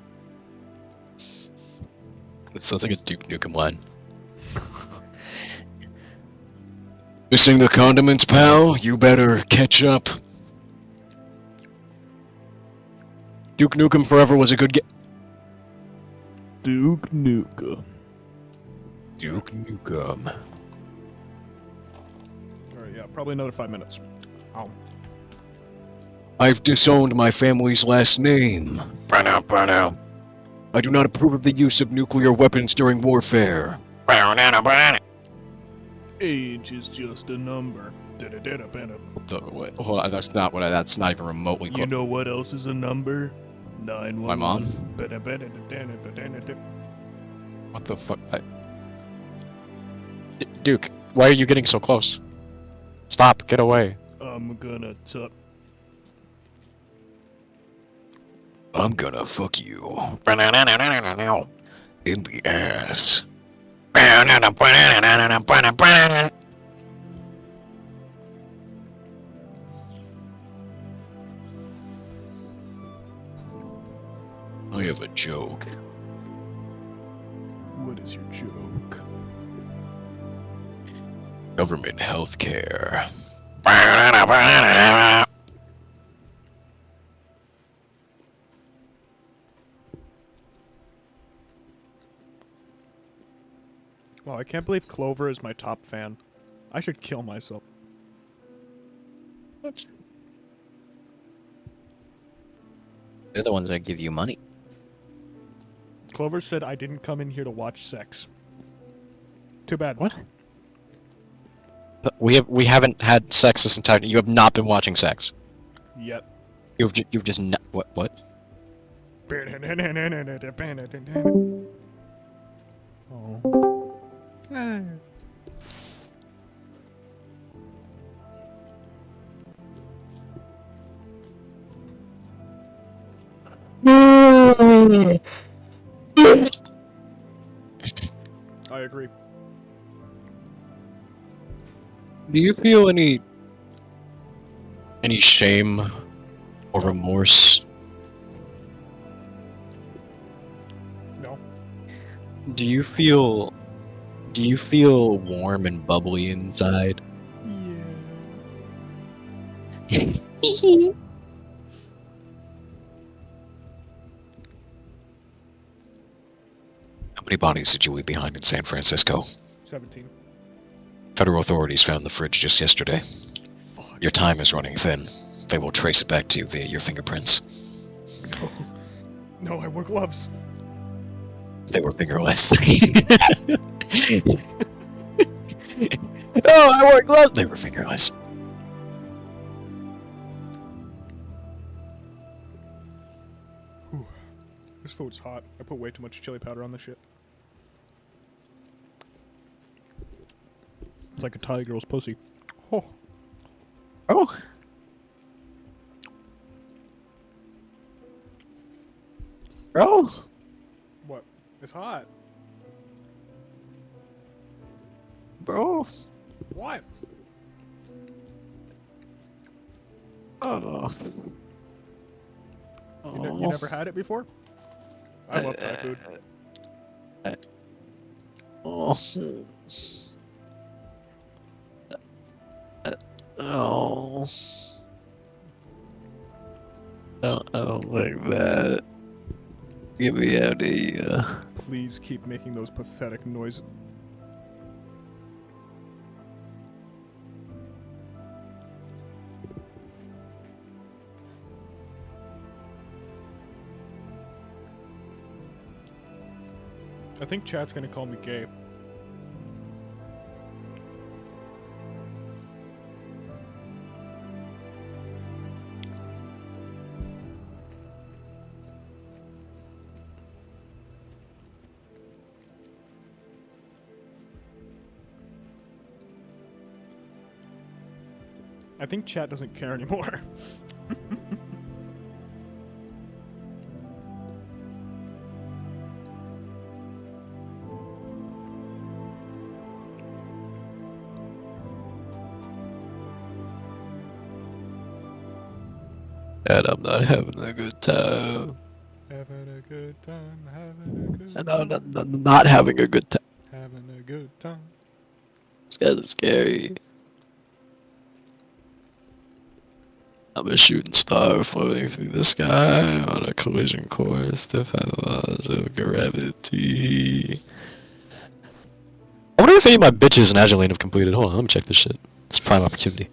That sounds like a Duke Nukem line. Missing the condiments, pal? You better catch up. Duke Nukem Forever was a good game. Duke Nukem. Duke Nukem. Alright, yeah, probably another 5 minutes. Ow. I've disowned my family's last name. Burnout. I do not approve of the use of nuclear weapons during warfare. Age is just a number. What? Hold on, that's not even remotely You close. know what else is a number? 911. My mom? What the fuck? Duke, why are you getting so close? Stop, get away. I'm gonna I'm gonna fuck you. In the ass. I have a joke. What is your joke? Government healthcare. Wow, I can't believe Clover is my top fan. I should kill myself. They're the ones that give you money. Clover said I didn't come in here to watch sex. Too bad. What? We haven't had sex this entire. You have not been watching sex. Yet. You've just not. What? Oh. I agree. Do you feel any shame or remorse? No. Do you feel warm and bubbly inside? Yeah. How many bodies did you leave behind in San Francisco? 17. Federal authorities found the fridge just yesterday. Fuck. Your time is running thin. They will trace it back to you via your fingerprints. No. No, I wear gloves. They were fingerless. Oh, I wore gloves. They were fingerless. This food's hot. I put way too much chili powder on this shit. It's like a Thai girl's pussy. Oh. Oh. Bro. What? It's hot. bro. What? Oh. You never had it before? I love Thai food. Oh. Oh. I don't like that. Get me out of here. Please keep making those pathetic noises. I think chat's gonna call me gay. I think chat doesn't care anymore. And I'm not having a good time. Having a good time, having a good And time, I'm not having a good time. having a good time. This guy's scary. I'm a shooting star floating through the sky on a collision course to find the laws of gravity. I wonder if any of my bitches in Agilane have completed. Hold on, let me check this shit. It's prime opportunity.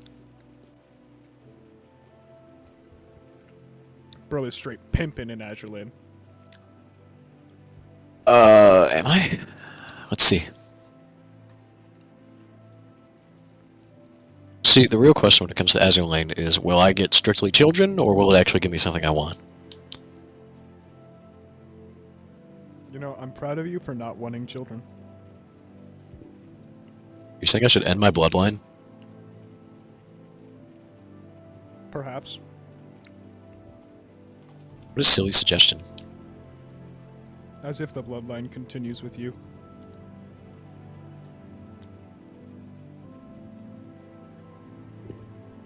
Bro is straight pimping in Azure Am I? Let's see. See, the real question when it comes to Azure Lane is, will I get strictly children, or will it actually give me something I want? You know, I'm proud of you for not wanting children. You think I should end my bloodline? Perhaps. What a silly suggestion. As if the bloodline continues with you.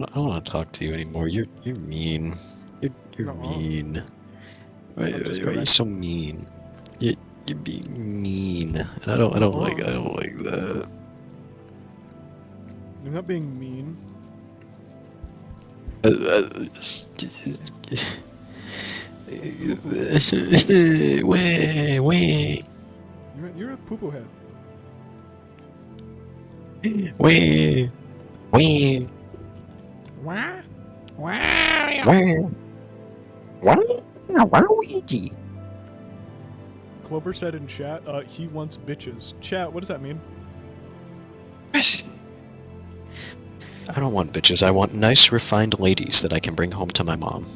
I don't want to talk to you anymore. You're mean. You're Nuh-uh. mean. Why I'm just are you kidding. so mean? You're being mean. And I don't like that. You're not being mean. Wait. You're a poo-poo head. Wait. Wah? Waluigi. Clover said in chat, he wants bitches. Chat, what does that mean? I don't want bitches. I want nice, refined ladies that I can bring home to my mom.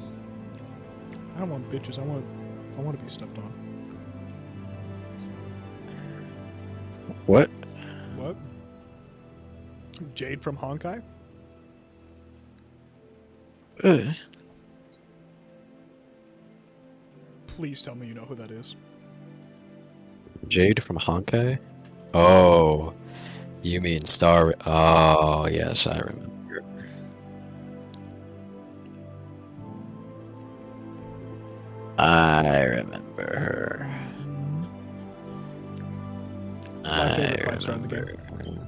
I don't want bitches. I want to be stepped on. What? What? Jade from Honkai? Please tell me you know who that is. Jade from Honkai? Oh, you mean Star? Oh, yes, I remember. I remember her. My favorite five-star in the game.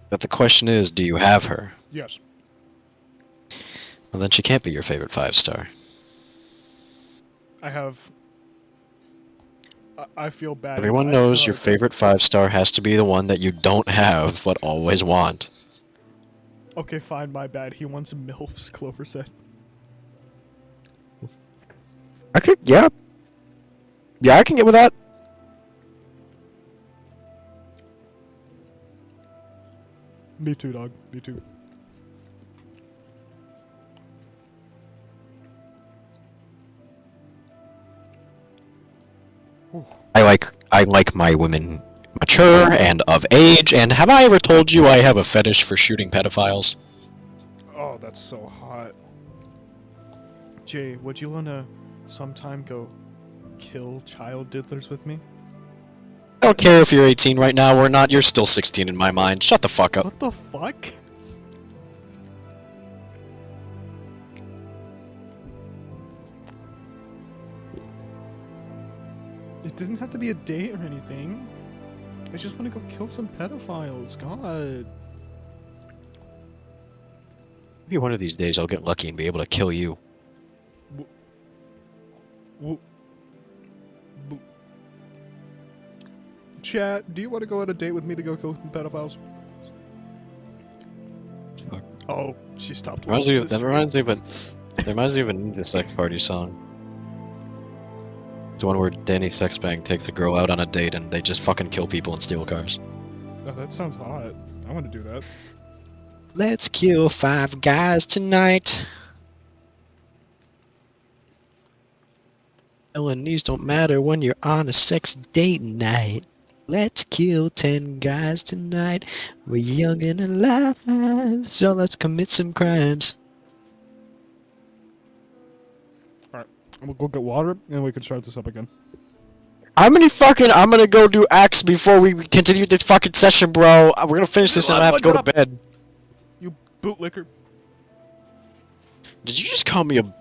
But the question is, do you have her? Yes. Well, then she can't be your favorite 5-star. I have... I feel bad. Everyone I knows feel your like- favorite 5-star has to be the one that you don't have, but always want. Okay, fine, my bad. He wants MILFs, Clover said. Yeah, I can get with that. Me too, dog. Me too. I like my women mature and of age, and have I ever told you I have a fetish for shooting pedophiles? Oh, that's so hot. Jay, would you wanna sometime go kill child diddlers with me? I don't care if you're 18 right now or not. You're still 16 in my mind. Shut the fuck up. What the fuck? It doesn't have to be a date or anything. I just want to go kill some pedophiles. God. Maybe one of these days I'll get lucky and be able to kill you. W- Chat, do you want to go on a date with me to go kill some pedophiles? Fuck. Oh, she stopped. Reminds me, watching this that reminds me of a Ninja Sex Party song. It's the one where Danny Sexbang takes the girl out on a date and they just fucking kill people and steal cars. Oh, that sounds hot. I want to do that. Let's kill 5 guys tonight. Felonies don't matter when you're on a sex date night. Let's kill 10 guys tonight. We're young and alive, so let's commit some crimes. Alright, we'll go get water and we can start this up again. I'm gonna go do X before we continue this fucking session, bro. We're gonna finish this and I have to go to bed. You bootlicker. Did you just call me a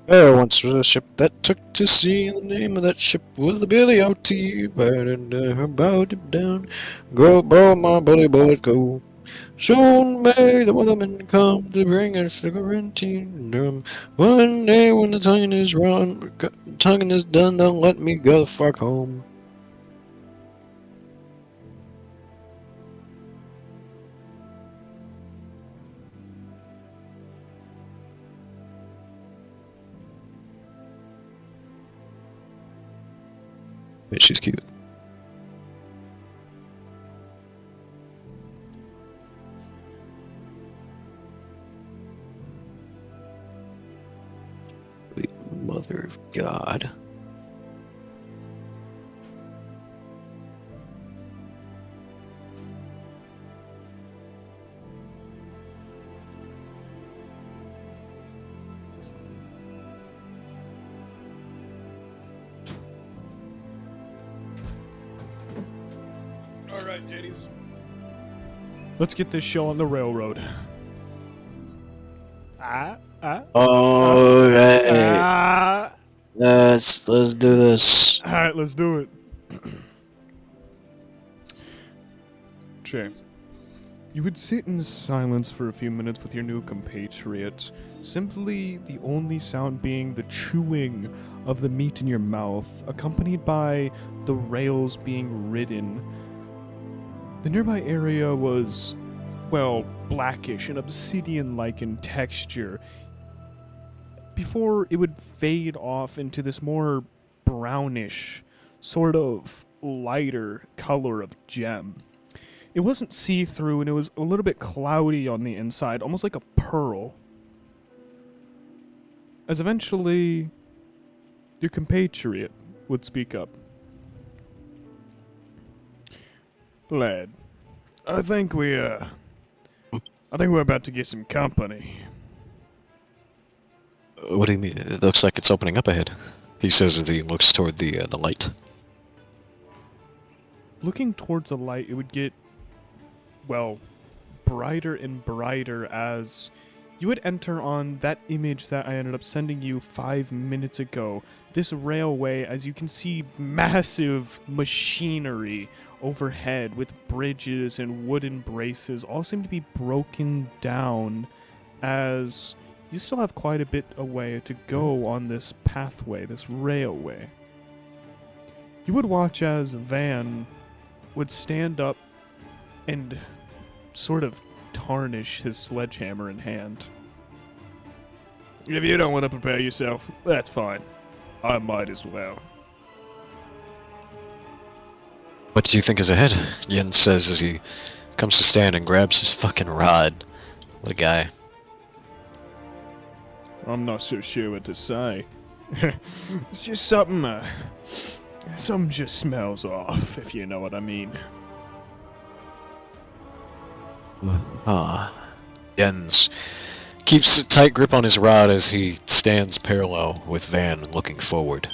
There once was a ship that took to sea, and the name of that ship was the Billy O.T. Burning her bow dipped down. Go, bow, my bully boys, go. Soon may the weathermen come to bring us the quarantine drum. One day when the tonguing is done, they'll let me go the fuck home. Wait, she's cute. Sweet mother of God. Alright, JDs. Let's get this show on the railroad. Alright. Let's do this. Alright, let's do it. James, you would sit in silence for a few minutes with your new compatriot, simply the only sound being the chewing of the meat in your mouth, accompanied by the rails being ridden. The nearby area was, well, blackish and obsidian-like in texture, before it would fade off into this more brownish, sort of lighter color of gem. It wasn't see-through, and it was a little bit cloudy on the inside, almost like a pearl. As eventually, your compatriot would speak up. Lad, I think we're about to get some company. What do you mean? It looks like it's opening up ahead. He says as he looks toward the light. Looking towards the light, it would get, well, brighter and brighter as you would enter on that image that I ended up sending you 5 minutes ago. This railway, as you can see, massive machinery overhead with bridges and wooden braces all seem to be broken down, as you still have quite a bit away to go on this pathway, this railway. You would watch as Van would stand up and sort of tarnish his sledgehammer in hand. If you don't want to prepare yourself, that's fine. I might as well. What do you think is ahead? Jens says as he comes to stand and grabs his fucking rod. What a guy. I'm not so sure what to say. It's just something, something just smells off, if you know what I mean. Jens keeps a tight grip on his rod as he stands parallel with Van, looking forward.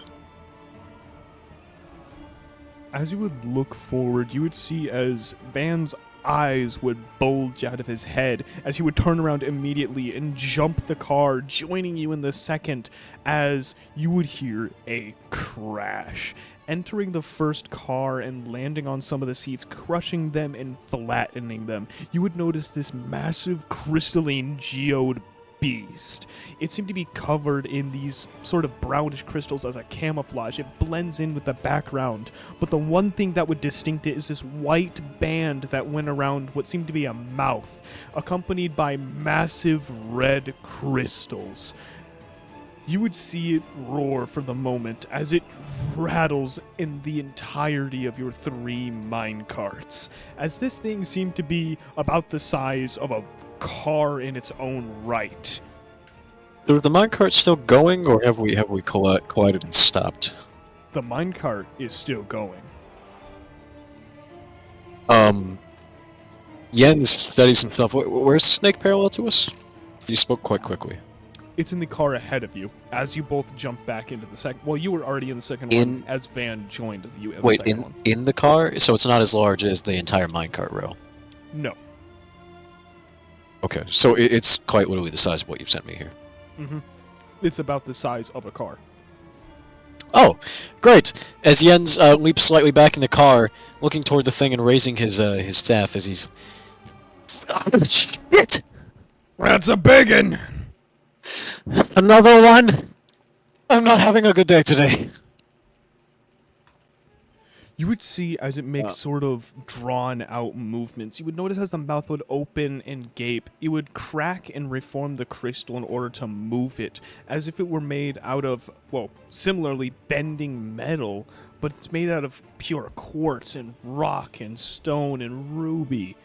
As you would look forward, you would see as Van's eyes would bulge out of his head as he would turn around immediately and jump the car, joining you in the second as you would hear a crash. Entering the first car and landing on some of the seats, crushing them and flattening them. You would notice this massive crystalline geode beast. It seemed to be covered in these sort of brownish crystals as a camouflage. It blends in with the background. But the one thing that would distinct it is this white band that went around what seemed to be a mouth, accompanied by massive red crystals. You would see it roar for the moment as it rattles in the entirety of your 3 minecarts. As this thing seemed to be about the size of a car in its own right. Are the minecart still going, or have we collided and stopped? The minecart is still going. Jens studies himself. Where's Snake parallel to us? You spoke quite quickly. It's in the car ahead of you as you both jump back into the second. Well, you were already in the second In- one as Van joined you in the Wait, second one. in the car? So it's not as large as the entire minecart row. No. Okay, so it's quite literally the size of what you've sent me here. Mm-hmm. It's about the size of a car. Oh, great! As Jens leaps slightly back in the car, looking toward the thing and raising his staff as he's... Oh, shit! That's a biggin! Another one! I'm not having a good day today. You would see as it makes sort of drawn out movements. You would notice as the mouth would open and gape, it would crack and reform the crystal in order to move it, as if it were made out of, well, similarly bending metal, but it's made out of pure quartz and rock and stone and ruby.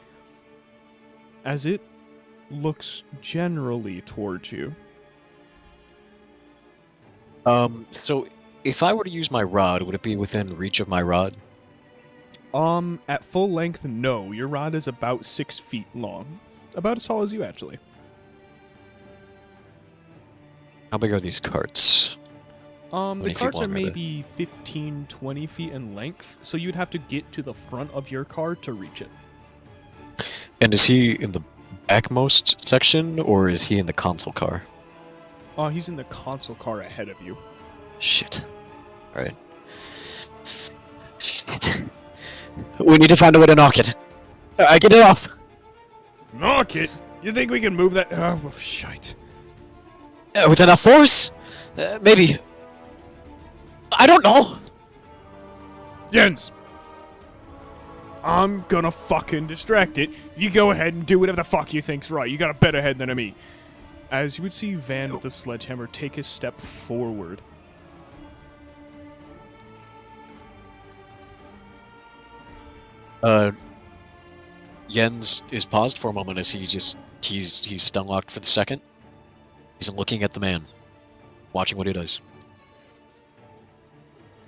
As it looks generally towards you. So if I were to use my rod, would it be within reach of my rod? At full length, no. Your rod is about 6 feet long. About as tall as you, actually. How big are these carts? The many feet carts are long are they? maybe 15, 20 feet in length, so you'd have to get to the front of your car to reach it. And is he in the backmost section, or is he in the console car? He's in the console car ahead of you. Shit. Alright. Shit. We need to find a way to knock it. I get it off. Knock it! You think we can move that? Oh, well, shite. With enough force? Maybe. I don't know. Jens! I'm gonna fucking distract it. You go ahead and do whatever the fuck you think's right. You got a better head than me. As you would see Van with the sledgehammer take a step forward. Jens is paused for a moment as he's stun locked for the second. He's looking at the man, watching what he does.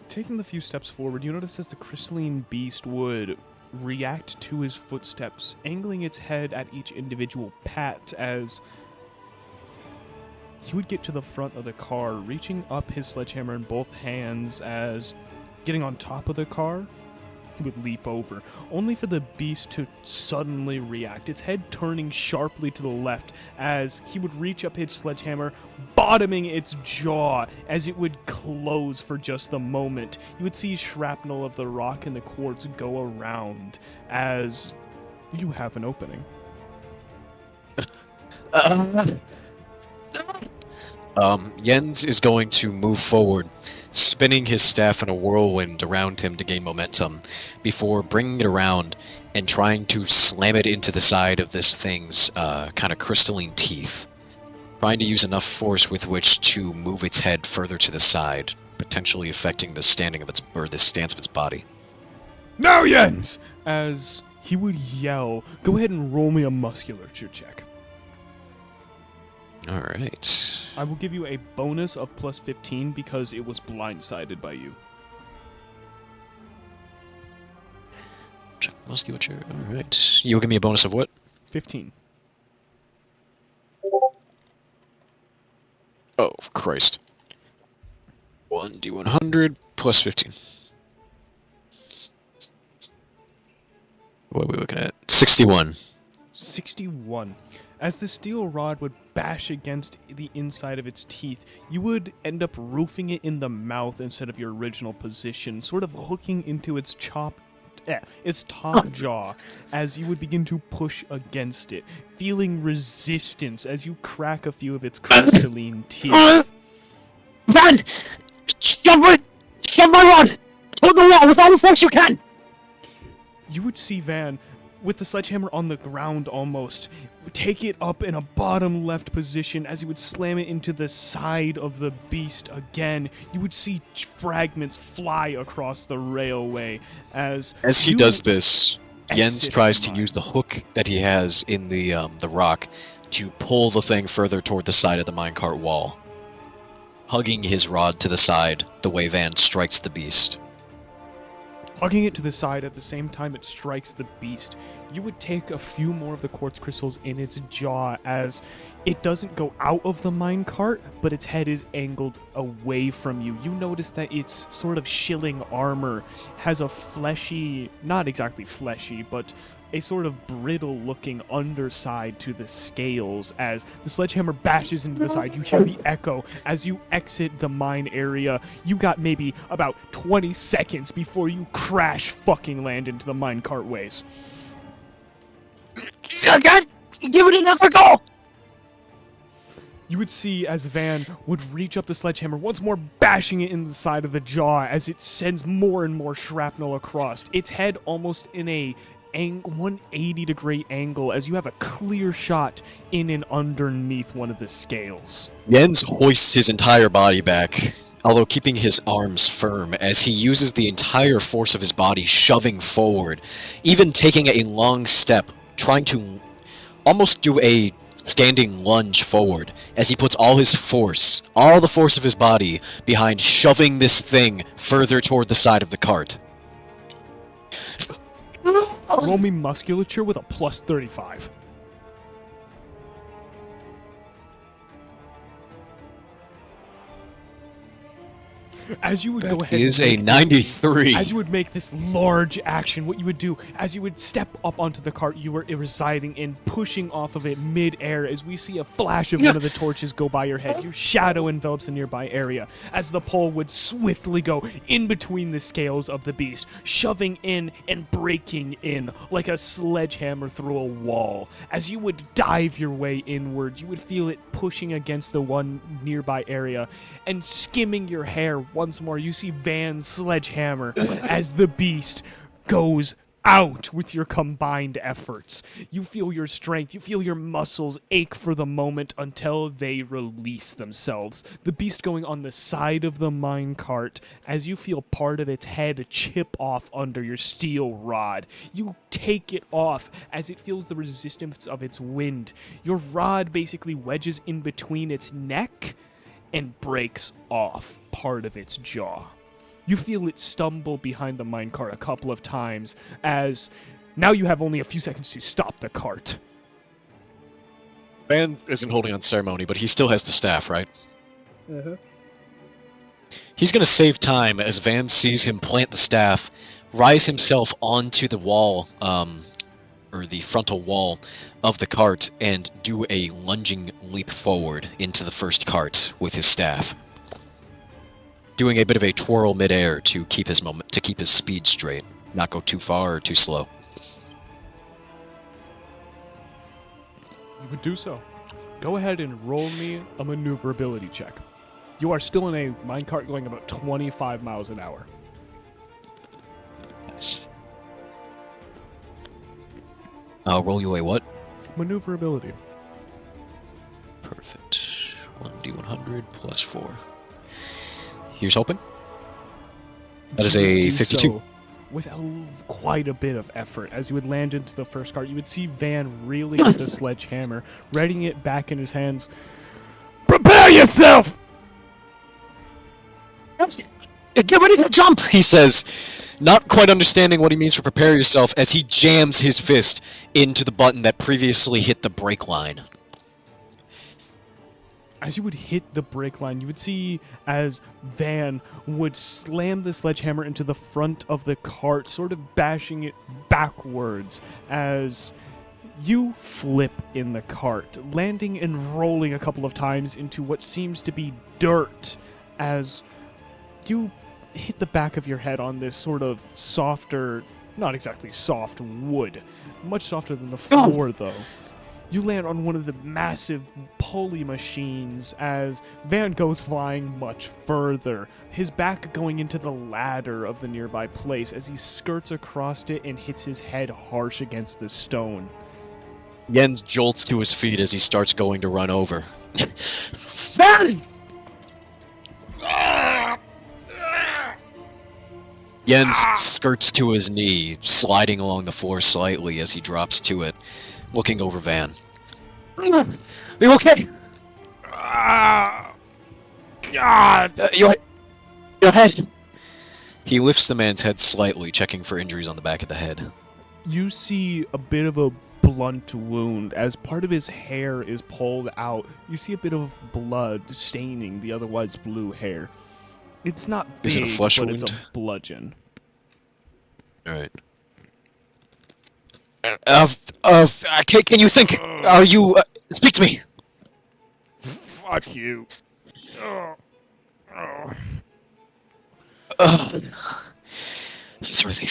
Taking the few steps forward, you notice as the crystalline beast would react to his footsteps, angling its head at each individual pat as he would get to the front of the car, reaching up his sledgehammer in both hands as getting on top of the car, he would leap over, only for the beast to suddenly react, its head turning sharply to the left as he would reach up his sledgehammer, bottoming its jaw as it would close for just a moment. You would see shrapnel of the rock and the quartz go around as you have an opening. Jens is going to move forward, spinning his staff in a whirlwind around him to gain momentum, before bringing it around and trying to slam it into the side of this thing's kind of crystalline teeth, trying to use enough force with which to move its head further to the side, potentially affecting the the stance of its body. Now, Jens! As he would yell, go ahead and roll me a musculature check. All right. I will give you a bonus of plus 15 because it was blindsided by you. Check musculature. All right. You'll give me a bonus of what? 15. Oh, Christ. 1d100 plus 15. What are we looking at? 61. 61. As the steel rod would bash against the inside of its teeth, you would end up roofing it in the mouth instead of your original position, sort of hooking into its its top jaw as you would begin to push against it, feeling resistance as you crack a few of its crystalline teeth. Van! Shove my rod! Hold the wall as long as you can! You would see Van, with the sledgehammer on the ground almost, take it up in a bottom left position as he would slam it into the side of the beast again. You would see fragments fly across the railway as As he you does this, Jens exit tries the to mine. use the hook that he has in the rock to pull the thing further toward the side of the minecart wall, hugging his rod to the side the way Van strikes the beast. Hugging it to the side at the same time it strikes the beast. You would take a few more of the quartz crystals in its jaw as it doesn't go out of the minecart, but its head is angled away from you. You notice that its sort of shilling armor has a fleshy, not exactly fleshy, but a sort of brittle-looking underside to the scales. As the sledgehammer bashes into the side, you hear the echo. As you exit the mine area, you got maybe about 20 seconds before you crash fucking land into the minecart ways. Again! Give it another go! You would see as Van would reach up the sledgehammer, once more bashing it in the side of the jaw as it sends more and more shrapnel across. Its head almost in a 180-degree angle as you have a clear shot in and underneath one of the scales. Jens hoists his entire body back, although keeping his arms firm as he uses the entire force of his body shoving forward, even taking a long step, trying to almost do a standing lunge forward as he puts all his force, all the force of his body, behind shoving this thing further toward the side of the cart. Roll me musculature with a plus 35. As you would go ahead Is and a make 93. As you would make this large action, what you would do, as you would step up onto the cart you were residing in, pushing off of it mid-air, as we see a flash of one of the torches go by your head, your shadow envelops a nearby area, as the pole would swiftly go in between the scales of the beast, shoving in and breaking in like a sledgehammer through a wall. As you would dive your way inward, you would feel it pushing against the one nearby area, and skimming your hair once more, you see Van's sledgehammer as the beast goes out with your combined efforts. You feel your strength, you feel your muscles ache for the moment until they release themselves. The beast going on the side of the minecart as you feel part of its head chip off under your steel rod. You take it off as it feels the resistance of its wind. Your rod basically wedges in between its neck and breaks off part of its jaw. You feel it stumble behind the minecart a couple of times as now you have only a few seconds to stop the cart. Van isn't holding on ceremony, but he still has the staff, right? He's going to save time as Van sees him plant the staff, rise himself onto the wall, or the frontal wall of the cart, and do a lunging leap forward into the first cart with his staff, doing a bit of a twirl midair to keep his speed straight, not go too far or too slow. You would do so. Go ahead and roll me a maneuverability check. You are still in a minecart going about 25 miles an hour. Yes. I'll roll you a what? Maneuverability. Perfect. 1d100 plus 4. Here's hoping. That is a You do 52. so with quite a bit of effort. As you would land into the first cart, you would see Van reeling with the sledgehammer, readying it back in his hands. Prepare yourself! Get ready to jump, he says, not quite understanding what he means for prepare yourself as he jams his fist into the button that previously hit the brake line. As you would hit the brake line, you would see as Van would slam the sledgehammer into the front of the cart, sort of bashing it backwards as you flip in the cart, landing and rolling a couple of times into what seems to be dirt as you hit the back of your head on this sort of softer, not exactly soft wood, much softer than the floor though. You land on one of the massive pulley machines as Van goes flying much further, his back going into the ladder of the nearby place as he skirts across it and hits his head harsh against the stone. Jens jolts to his feet as he starts going to run over. Van! Jens skirts to his knee, sliding along the floor slightly as he drops to it, looking over Van. Are you okay? God! Your head. He lifts the man's head slightly, checking for injuries on the back of the head. You see a bit of a blunt wound as part of his hair is pulled out. You see a bit of blood staining the otherwise blue hair. It's not big, Is it a flesh but wound? it's a bludgeon. Alright. Can you think? Are you, speak to me! Fuck you. He's really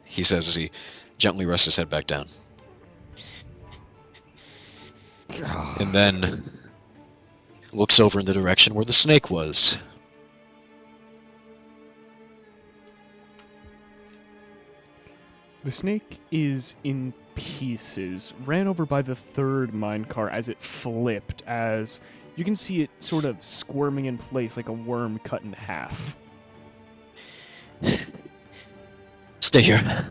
he says as he gently rests his head back down. And then looks over in the direction where the snake was. The snake is in pieces, ran over by the third minecart as it flipped, as you can see it sort of squirming in place like a worm cut in half. Stay here,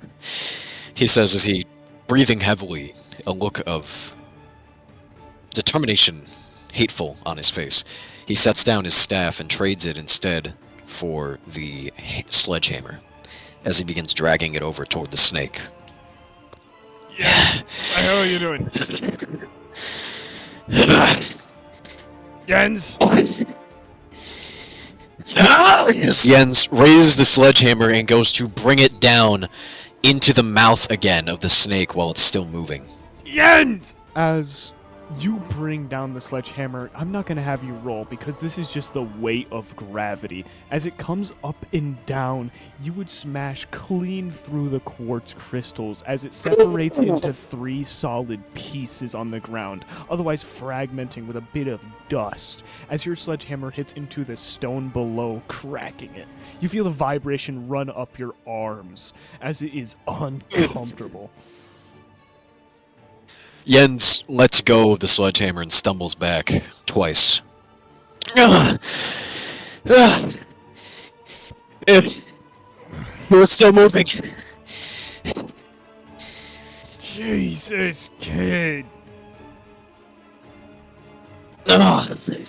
he says as he, breathing heavily, a look of determination, hateful on his face. He sets down his staff and trades it instead for the sledgehammer as he begins dragging it over toward the snake. Yeah. What the hell are you doing? Jens? As Jens raises the sledgehammer and goes to bring it down into the mouth again of the snake while it's still moving. Jens! As you bring down the sledgehammer, I'm not going to have you roll because this is just the weight of gravity. As it comes up and down, you would smash clean through the quartz crystals as it separates into 3 solid pieces on the ground, otherwise fragmenting with a bit of dust. As your sledgehammer hits into the stone below, cracking it, you feel the vibration run up your arms as it is uncomfortable. Jens lets go of the sledgehammer and stumbles back twice. You're still moving. Jesus, kid.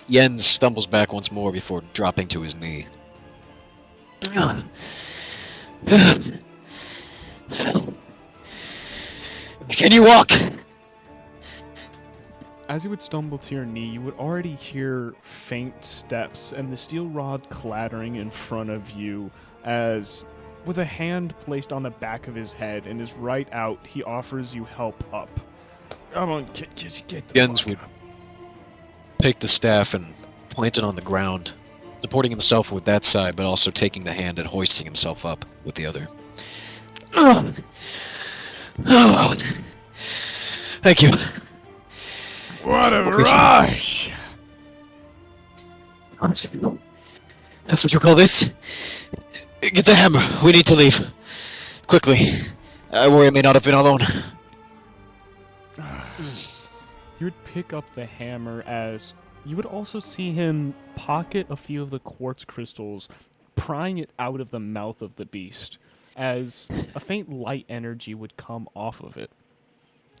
Jens stumbles back once more before dropping to his knee. Can you walk? As you would stumble to your knee, you would already hear faint steps and the steel rod clattering in front of you as, with a hand placed on the back of his head and his right out, he offers you help up. Come on, just get the Jens fuck would up. take the staff and plant it on the ground, supporting himself with that side, but also taking the hand and hoisting himself up with the other. Thank you. What a rush! That's what you call this? Get the hammer. We need to leave. Quickly. I worry I may not have been alone. You would pick up the hammer as you would also see him pocket a few of the quartz crystals, prying it out of the mouth of the beast, as a faint light energy would come off of it.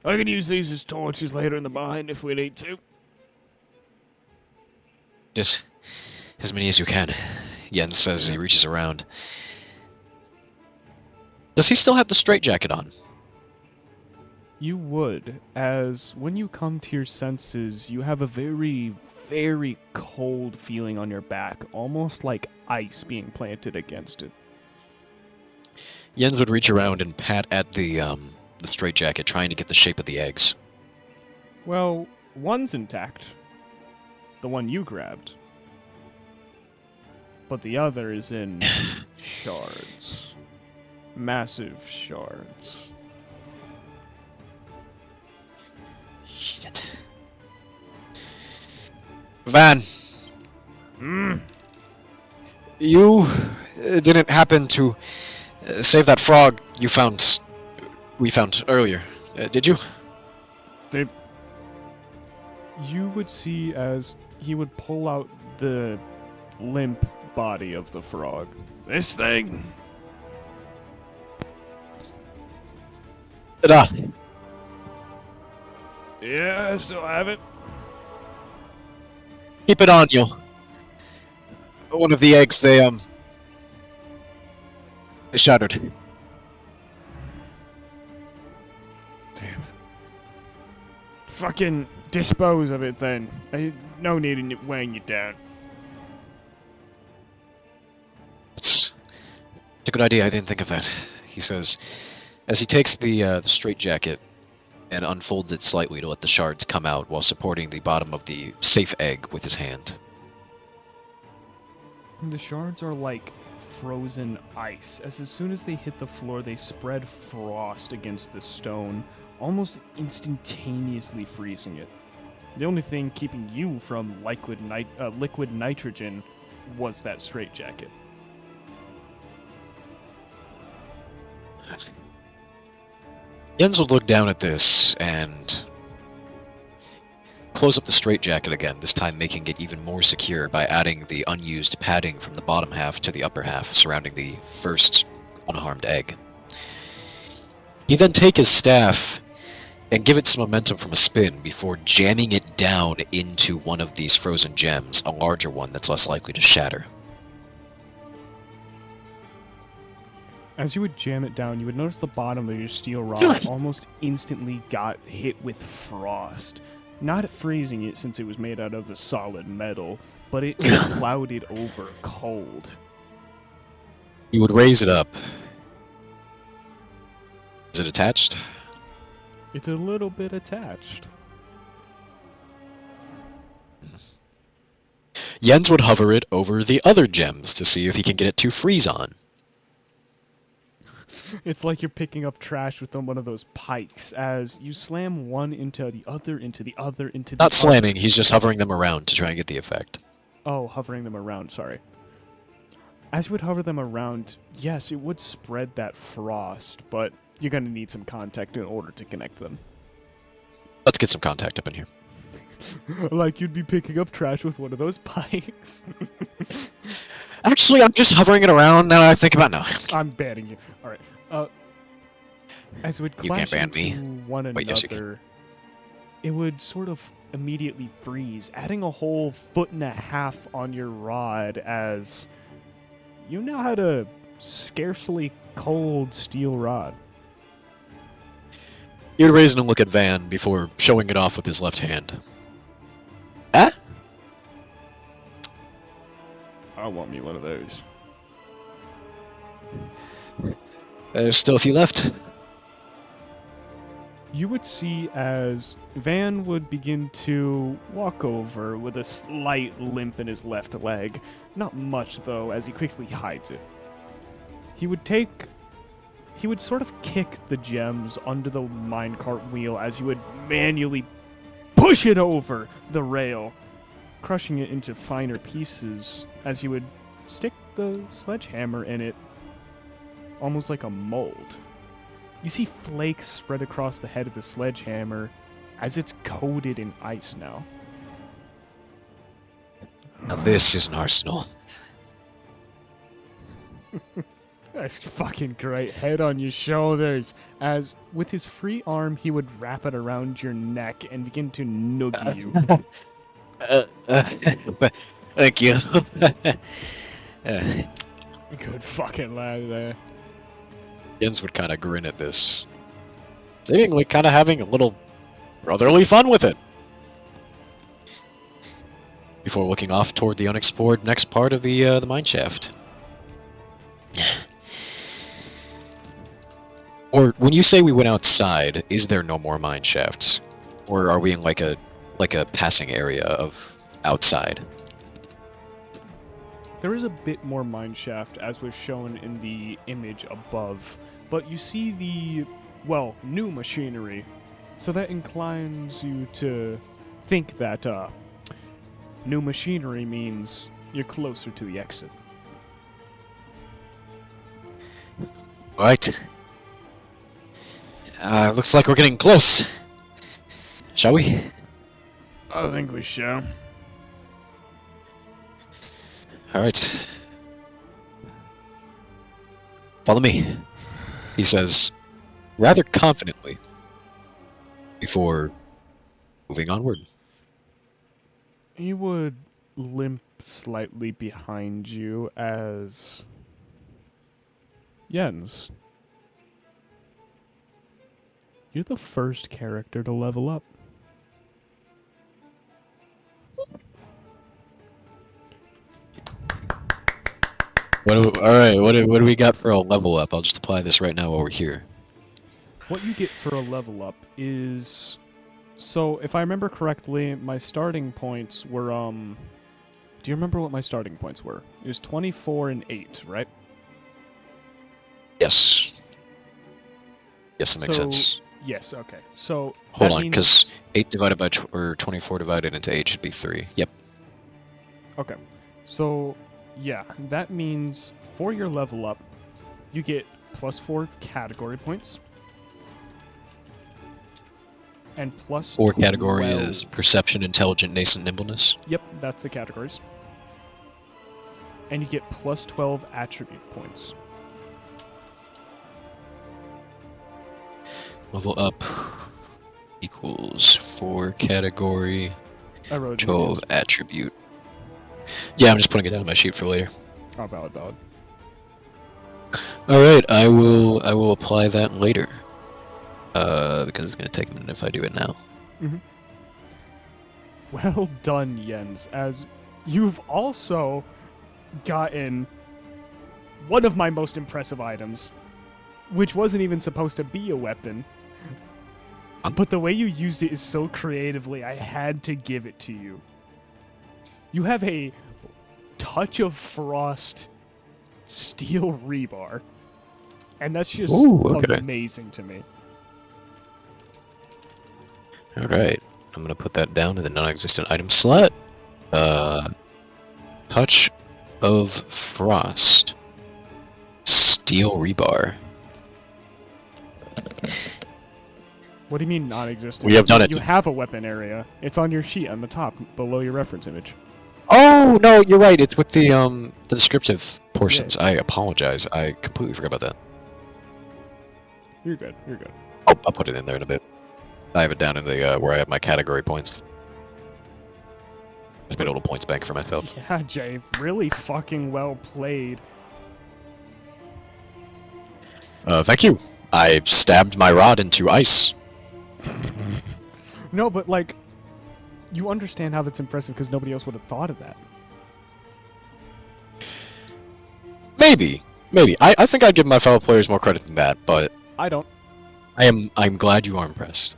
I can use these as torches later in the mine if we need to. Just as many as you can, Jens says as he reaches around. Does he still have the straitjacket on? You would, as when you come to your senses, you have a very, very cold feeling on your back, almost like ice being planted against it. Jens would reach around and pat at the straitjacket, trying to get the shape of the eggs. Well, one's intact. The one you grabbed. But the other is in shards. Massive shards. Shit. Van. You didn't happen to save that frog we found earlier, did you? You would see as he would pull out the limp body of the frog. This thing! Ta-da. Yeah, I still have it. Keep it on you. One of the eggs, they shattered. Damn it. Fucking dispose of it then. No need in weighing you down. It's a good idea, I didn't think of that, he says, as he takes the straitjacket and unfolds it slightly to let the shards come out while supporting the bottom of the safe egg with his hand. The shards are like frozen ice. As soon as they hit the floor, they spread frost against the stone, almost instantaneously freezing it. The only thing keeping you from liquid nitrogen was that straitjacket. Jens would look down at this and close up the straitjacket again, this time making it even more secure by adding the unused padding from the bottom half to the upper half surrounding the first unharmed egg. He then take his staff and give it some momentum from a spin before jamming it down into one of these frozen gems, a larger one that's less likely to shatter. As you would jam it down, you would notice the bottom of your steel rod almost instantly got hit with frost. Not freezing it since it was made out of the solid metal, but it clouded over cold. He would raise it up. Is it attached? It's a little bit attached. Jens would hover it over the other gems to see if he can get it to freeze on. It's like you're picking up trash with one of those pikes as you slam one into the other, into the other, into the Not other. slamming, he's just hovering them around to try and get the effect. Oh, hovering them around, sorry. As you would hover them around, yes, it would spread that frost, but you're going to need some contact in order to connect them. Let's get some contact up in here. Like you'd be picking up trash with one of those pikes. Actually, I'm just hovering it around now that I think about it. No. I'm banning you. All right. As it would You can't clash ban me. into one Wait, yes, you can. another, it would sort of immediately freeze, adding a whole 1.5 feet on your rod as you now had a scarcely cold steel rod. He would raise it and look at Van before showing it off with his left hand. Ah? I want me one of those. There's still a few left. You would see as Van would begin to walk over with a slight limp in his left leg. Not much, though, as he quickly hides it. He would sort of kick the gems under the minecart wheel as he would manually push it over the rail, crushing it into finer pieces as he would stick the sledgehammer in it, almost like a mold. You see flakes spread across the head of the sledgehammer as it's coated in ice now. Now this is an arsenal. That's fucking great. Head on your shoulders. As with his free arm, he would wrap it around your neck and begin to noogie you. Thank you. Good fucking lad there. Jens would kind of grin at this, seemingly kind of having a little brotherly fun with it. Before looking off toward the unexplored next part of the mine shaft. Or when you say we went outside, is there no more mine shafts, or are we in like a passing area of outside? There is a bit more mine shaft as was shown in the image above, but you see the, well, new machinery. So that inclines you to think that new machinery means you're closer to the exit. Right. Looks like we're getting close. Shall we? I think we shall. Alright. Follow me, he says, rather confidently, before moving onward. He would limp slightly behind you as Jens. You're the first character to level up. Alright, what do we got for a level up? I'll just apply this right now while we're here. What you get for a level up is... So, if I remember correctly, my starting points were, Do you remember what my starting points were? It was 24 and 8, right? Yes. Yes, that makes So- sense. Yes, okay. So, Hold that on, means- because 8 divided by 24 divided into 8 should be 3. Yep. Okay. So, yeah, that means for your level up, you get plus 4 category points. And plus 4 category 12 is perception, intelligent, nascent, nimbleness. Yep, that's the categories. And you get plus 12 attribute points. Level up equals 4 category, I wrote 12 attribute. Yeah, I'm just putting it down on my sheet for later. Oh, valid. Alright, I will apply that later. Because it's gonna take a minute if I do it now. Well done, Jens, as you've also gotten one of my most impressive items, which wasn't even supposed to be a weapon. But the way you used it is so creatively, I had to give it to you. You have a touch of frost steel rebar. And that's just Ooh, okay. amazing to me. Alright, I'm gonna put that down in the non-existent item slot. Touch of Frost. Steel rebar. What do you mean non-existent? We have done it. You have a weapon area. It's on your sheet on the top, below your reference image. Oh, no, you're right. It's with the descriptive portions. I apologize. I completely forgot about that. You're good. I'll put it in there in a bit. I have it down in the where I have my category points. Just made a little points bank for myself. Yeah, Jay, really fucking well played. Thank you. I stabbed my rod into ice. No, but like, you understand how that's impressive because nobody else would have thought of that. Maybe. I think I'd give my fellow players more credit than that, but I don't. I'm glad you are impressed.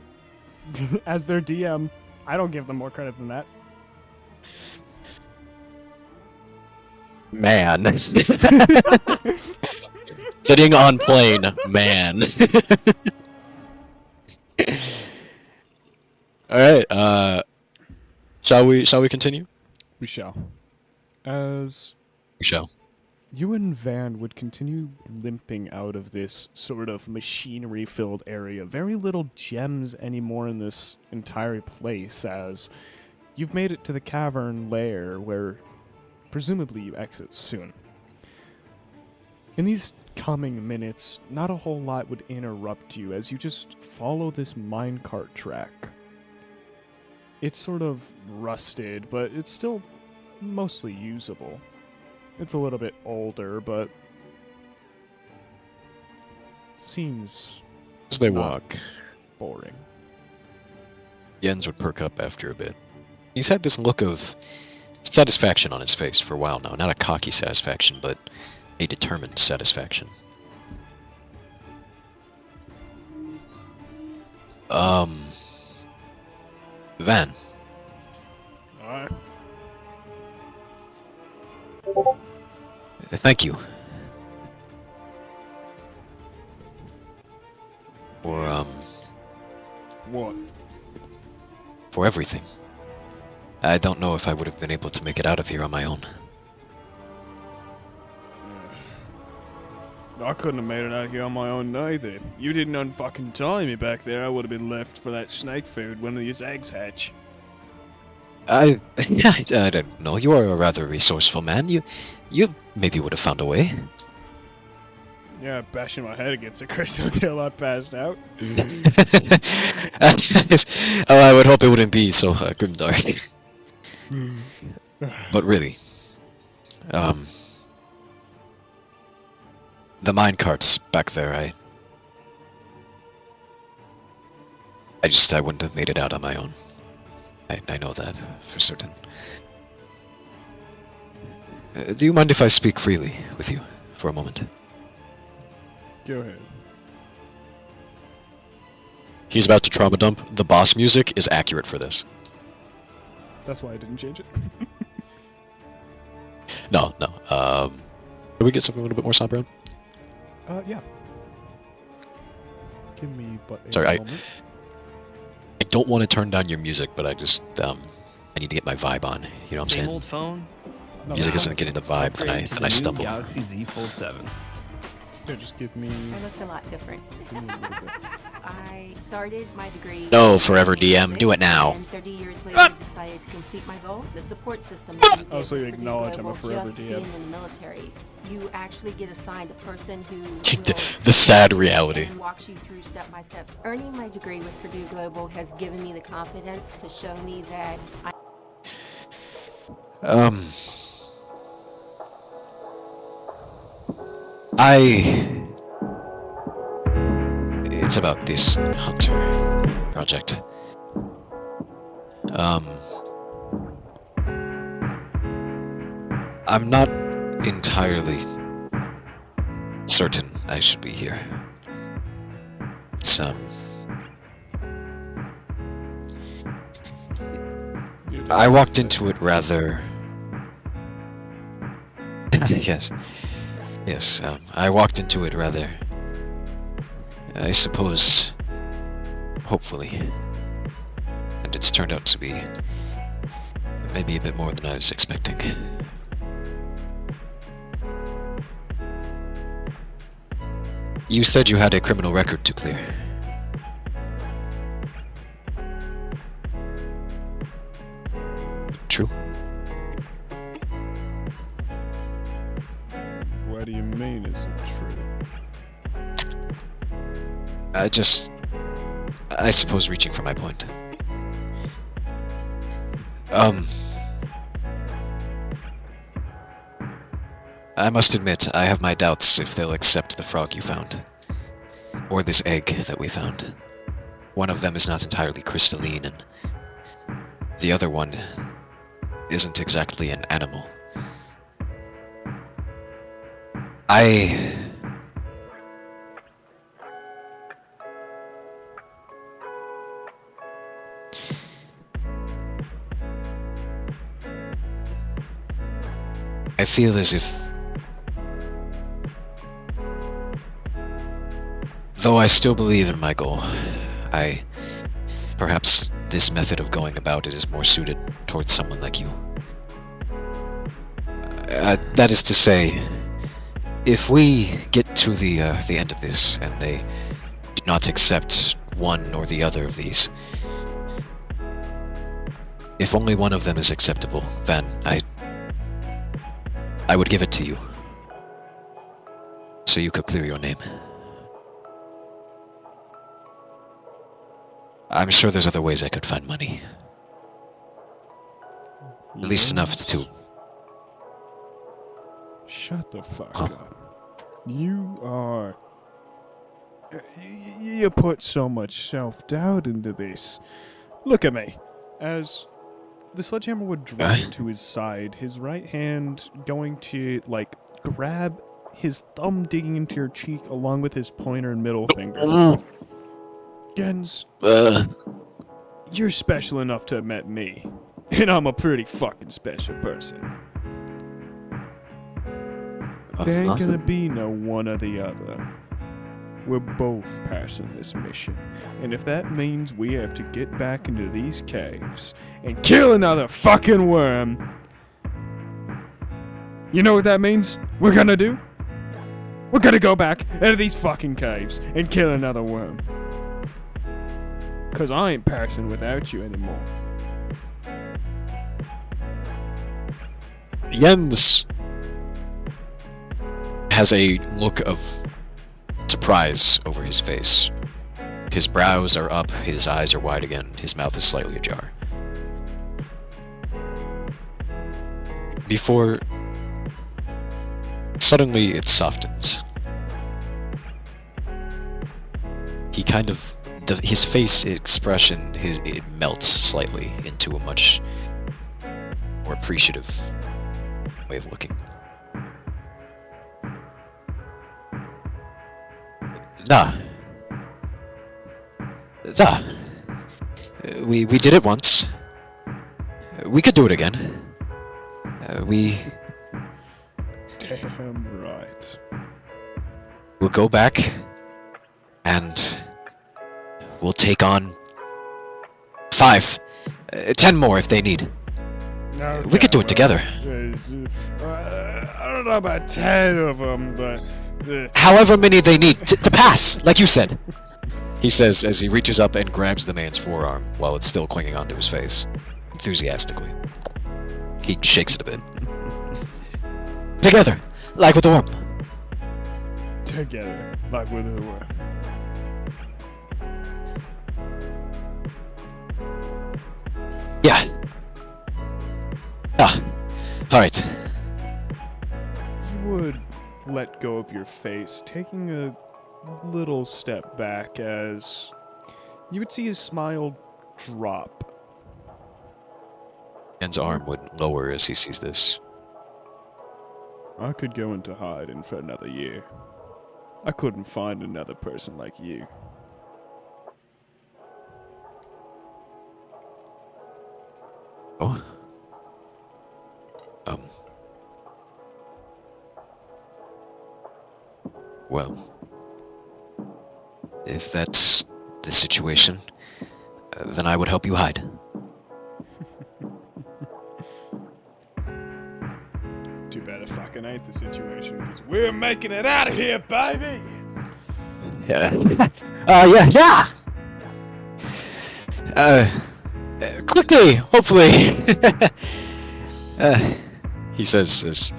As their DM, I don't give them more credit than that. Man. Sitting on plane, man. Alright, shall we continue? We shall. As We shall. you and Van would continue limping out of this sort of machinery-filled area. Very little gems anymore in this entire place, as you've made it to the cavern lair where presumably you exit soon. In these coming minutes, not a whole lot would interrupt you as you just follow this minecart track. It's sort of rusted, but it's still mostly usable. It's a little bit older, but seems As they not walk, boring. Jens would perk up after a bit. He's had this look of satisfaction on his face for a while now. Not a cocky satisfaction, but a determined satisfaction. Van. Alright. Thank you. What? For everything. I don't know if I would have been able to make it out of here on my own. I couldn't have made it out here on my own either. You didn't unfucking tie me back there. I would have been left for that snake food when these eggs hatch. I don't know. You are a rather resourceful man. You maybe would have found a way. Yeah, bashing my head against a crystal till I passed out. Oh, I would hope it wouldn't be so grimdark. But really, the minecarts back there, I wouldn't have made it out on my own. I know that for certain. Do you mind if I speak freely with you for a moment? Go ahead. He's about to trauma dump. The boss music is accurate for this. That's why I didn't change it. No. Can we get something a little bit more somber? Yeah. Give me but a Sorry, moment. I don't want to turn down your music, but I just I need to get my vibe on. You know what I'm Same saying? old phone. No, Music no, isn't getting the vibe, Upgrade then to I the new stumble. Galaxy Z Fold 7. yeah, just give me. I looked a lot different. Give me a little bit. I started my degree. No, in Forever DM, do it 1996, now. And 30 years later, decided to complete my goals. The support system. that you Oh, get so you with Purdue acknowledge I'm a Global, Forever just DM. being in the military, you actually get assigned a person who The sad reality. and walks you through step by step. Earning my degree with Purdue Global has given me the confidence to show me that It's about this Hunter project. I'm not entirely certain I should be here. It's, I walked into it rather... yes. Yes, I walked into it rather... I suppose... hopefully. And it's turned out to be... maybe a bit more than I was expecting. You said you had a criminal record to clear. True. What do you mean, is it true? I suppose reaching for my point. I must admit, I have my doubts if they'll accept the frog you found. Or this egg that we found. One of them is not entirely crystalline, and the other one isn't exactly an animal. I feel as if... though I still believe in my goal, perhaps this method of going about it is more suited towards someone like you. That is to say, if we get to the end of this, and they do not accept one or the other of these, if only one of them is acceptable, then I would give it to you. So you could clear your name. I'm sure there's other ways I could find money. At least enough to shut the fuck up. You are... You put so much self-doubt into this. Look at me. As the sledgehammer would drop to his side, his right hand going to, like, grab his thumb digging into your cheek along with his pointer and middle finger. Gens, you're special enough to have met me. And I'm a pretty fucking special person. There ain't gonna be no one or the other. We're both passing this mission. And if that means we have to get back into these caves and kill another fucking worm, you know what that means? We're gonna do? We're gonna go back into these fucking caves and kill another worm. 'Cause I ain't passing without you anymore. Jens has a look of surprise over his face. His brows are up, his eyes are wide again, his mouth is slightly ajar. Before suddenly it softens. He kind of, his face expression, it melts slightly into a much more appreciative way of looking. We did it once. We could do it again. Damn right. We'll go back and we'll take on 5, 10 more if they need. Okay, We could do it together. I don't know about 10 of them, but... However many they need to pass, like you said. He says as he reaches up and grabs the man's forearm while it's still clinging onto his face, enthusiastically. He shakes it a bit. Together, like with the worm. Together, like with the worm. Yeah. Alright. You would let go of your face, taking a little step back as you would see his smile drop. Jen's arm would lower as he sees this. I could go into hiding for another year. I couldn't find another person like you. Oh? Well, if that's the situation, then I would help you hide. Too bad it fucking ain't the situation, because we're making it out of here, baby! Yeah. Quickly, hopefully. He says as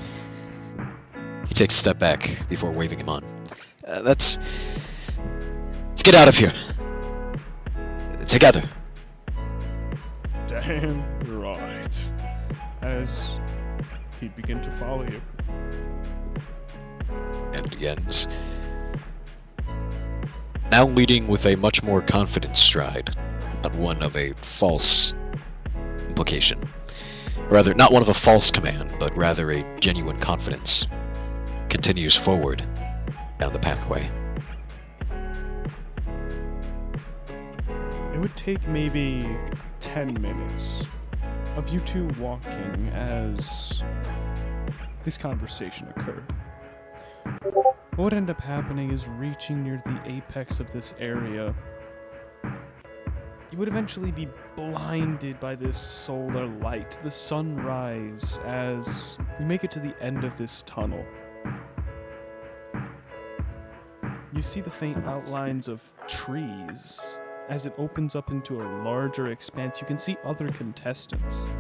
he takes a step back before waving him on. Let's get out of here. Together. Damn right. As he'd begin to follow you. And Jens, now leading with a much more confident stride, not one of a false implication. Rather, not one of a false command, but rather a genuine confidence, continues forward down the pathway. It would take maybe 10 minutes of you two walking as this conversation occurred. What would end up happening is reaching near the apex of this area, you would eventually be blinded by this solar light, the sunrise, as you make it to the end of this tunnel. You see the faint outlines of trees. As it opens up into a larger expanse, you can see other contestants.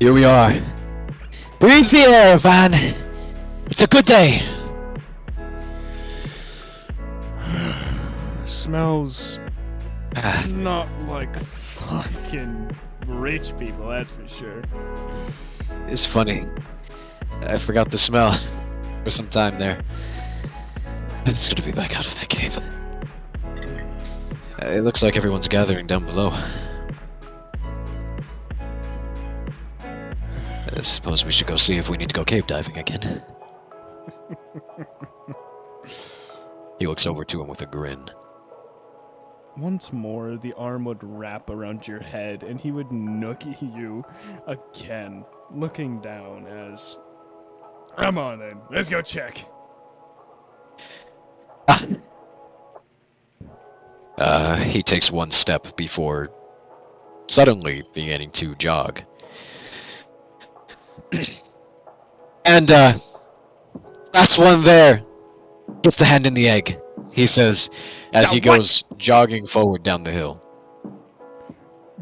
Here we are. Breathe the air, Van. It's a good day. Smells not like fucking rich people, that's for sure. It's funny. I forgot the smell for some time there. It's good to be back out of that cave. It looks like everyone's gathering down below. I suppose we should go see if we need to go cave diving again. He looks over to him with a grin. Once more, the arm would wrap around your head, and he would noogie you again, looking down as... Come on then, let's go check. He takes one step before suddenly beginning to jog. And, that's one there. Gets the hand in the egg, he says, as he goes jogging forward down the hill.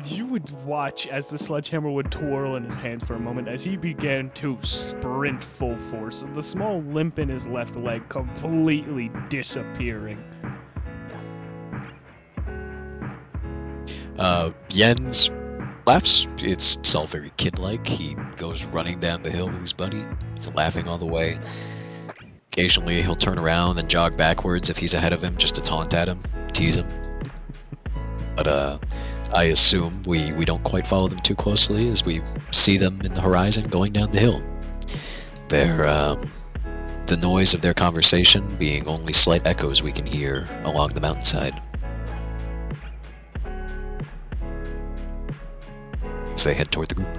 You would watch as the sledgehammer would twirl in his hand for a moment as he began to sprint full force, the small limp in his left leg completely disappearing. Jens laughs. It's all very kid-like. He goes running down the hill with his buddy. He's laughing all the way. Occasionally, he'll turn around and jog backwards if he's ahead of him, just to taunt at him, tease him. But, I assume we don't quite follow them too closely as we see them in the horizon going down the hill. They're, the noise of their conversation being only slight echoes we can hear along the mountainside. As they head toward the group.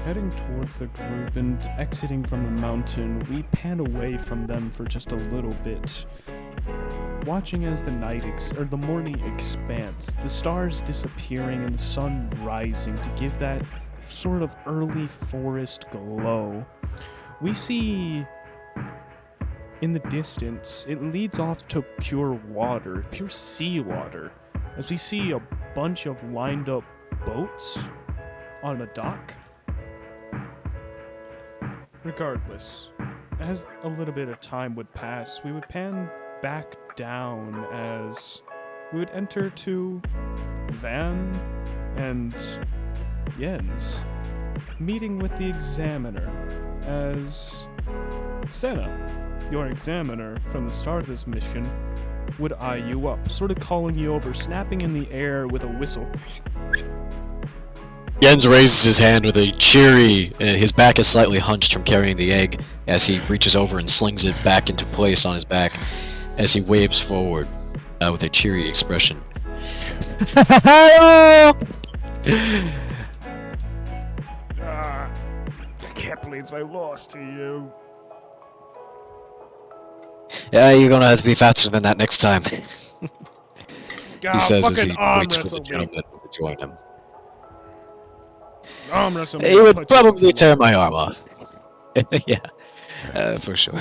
Heading towards the group and exiting from the mountain, we pan away from them for just a little bit. Watching as the morning expands, the stars disappearing and the sun rising to give that sort of early forest glow. We see in the distance, it leads off to pure water, pure seawater, as we see a bunch of lined up boats on a dock. Regardless, as a little bit of time would pass, we would pan back down as we would enter to Van and Jens, meeting with the examiner, as Senna, your examiner from the start of this mission, would eye you up, sort of calling you over, snapping in the air with a whistle. Jens raises his hand with a cheery, his back is slightly hunched from carrying the egg as he reaches over and slings it back into place on his back as he waves forward with a cheery expression. I can't believe I lost to you. Yeah, you're gonna have to be faster than that next time. He says as he waits for the gentleman to join him. He would probably tear my arm off. Yeah, for sure.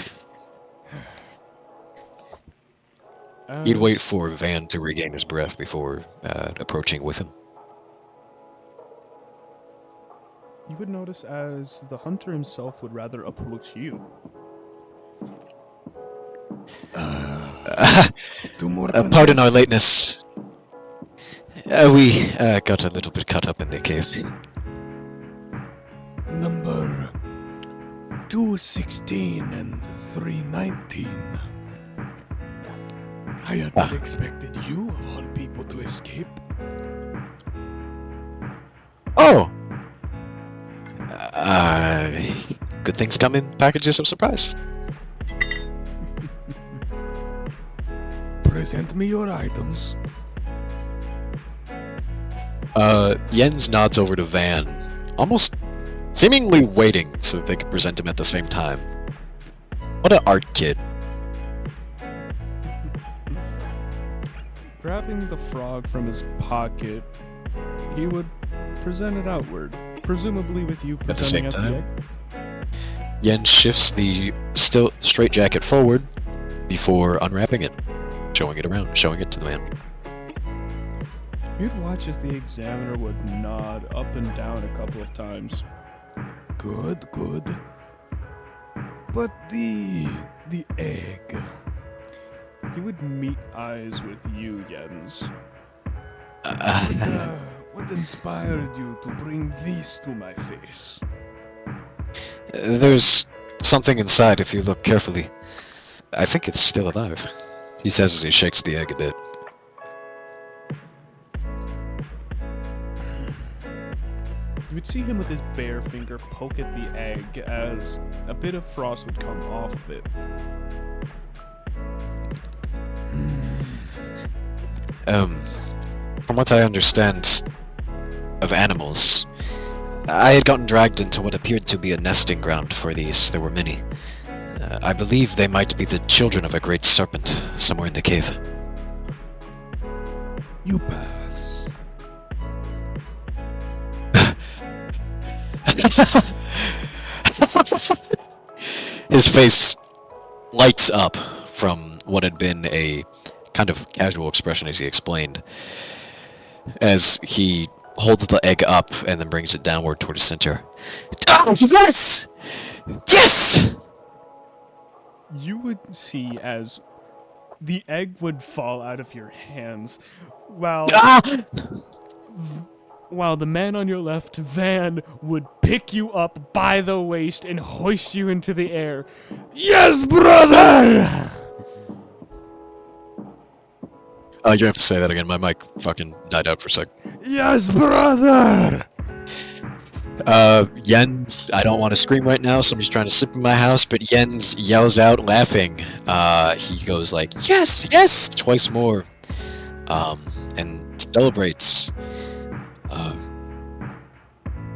He'd wait for Van to regain his breath before approaching with him. You would notice as the hunter himself would rather approach you. Pardon our lateness. We got a little bit caught up in the cave. Number 216 and 319. I had not expected you, of all people, to escape. Oh! Good things come in packages of surprise. Present me your items. Jens nods over to Van, almost seemingly waiting so that they could present him at the same time. What an art kid. Grabbing the frog from his pocket, he would present it outward, presumably with you At the same presenting at time? the egg. Jens shifts the still straight jacket forward before unwrapping it, showing it around, showing it to the man. You'd watch as the examiner would nod up and down a couple of times. Good, good. But the egg. He would meet eyes with you, Jens. What inspired you to bring this to my face? There's something inside if you look carefully. I think it's still alive, he says as he shakes the egg a bit. You would see him with his bare finger poke at the egg as a bit of frost would come off of it. From what I understand of animals, I had gotten dragged into what appeared to be a nesting ground for these. There were many. I believe they might be the children of a great serpent somewhere in the cave. You pass. His face lights up from what had been a kind of casual expression as he explained, as he holds the egg up and then brings it downward toward the center. Oh, yes! Yes! You would see as the egg would fall out of your hands while while the man on your left, Van, would pick you up by the waist and hoist you into the air. Yes, brother! You have to say that again. My mic fucking died out for a sec. Yes, brother! Jens, I don't want to scream right now. Somebody's trying to slip in my house, but Jens yells out laughing. He goes like, yes, yes, twice more. And celebrates.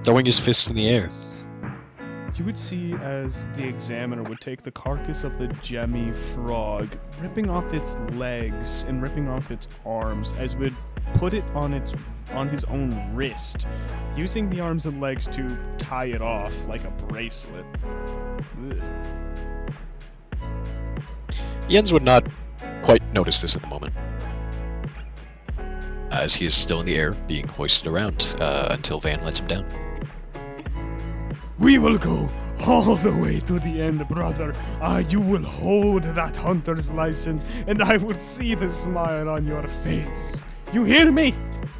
Throwing his fists in the air. You would see as the examiner would take the carcass of the gemmy frog, ripping off its legs and ripping off its arms, as would put it on his own wrist, using the arms and legs to tie it off like a bracelet. Ugh. Jens would not quite notice this at the moment, as he is still in the air, being hoisted around until Van lets him down. We will go all the way to the end, brother. You will hold that hunter's license, and I will see the smile on your face. You hear me?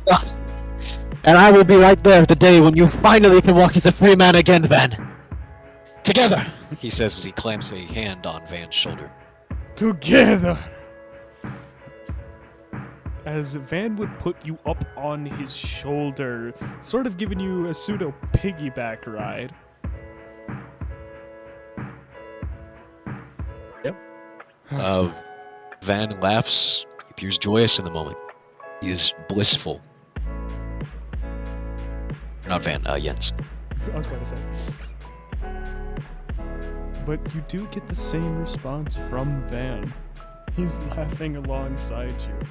Yes. And I will be right there the day when you finally can walk as a free man again, Van. Together, he says as he clamps a hand on Van's shoulder. Together. As Van would put you up on his shoulder, sort of giving you a pseudo piggyback ride. Van laughs. He appears joyous in the moment. He is blissful. Not Van, Jens. I was about to say. But you do get the same response from Van. He's laughing alongside you.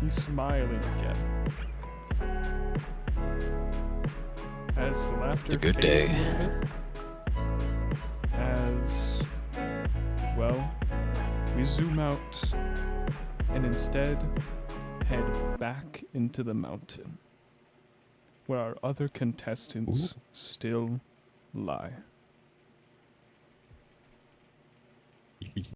He's smiling again. As the laughter A good fades day. a little bit, as, well, we zoom out and instead head back into the mountain, where our other contestants still lie.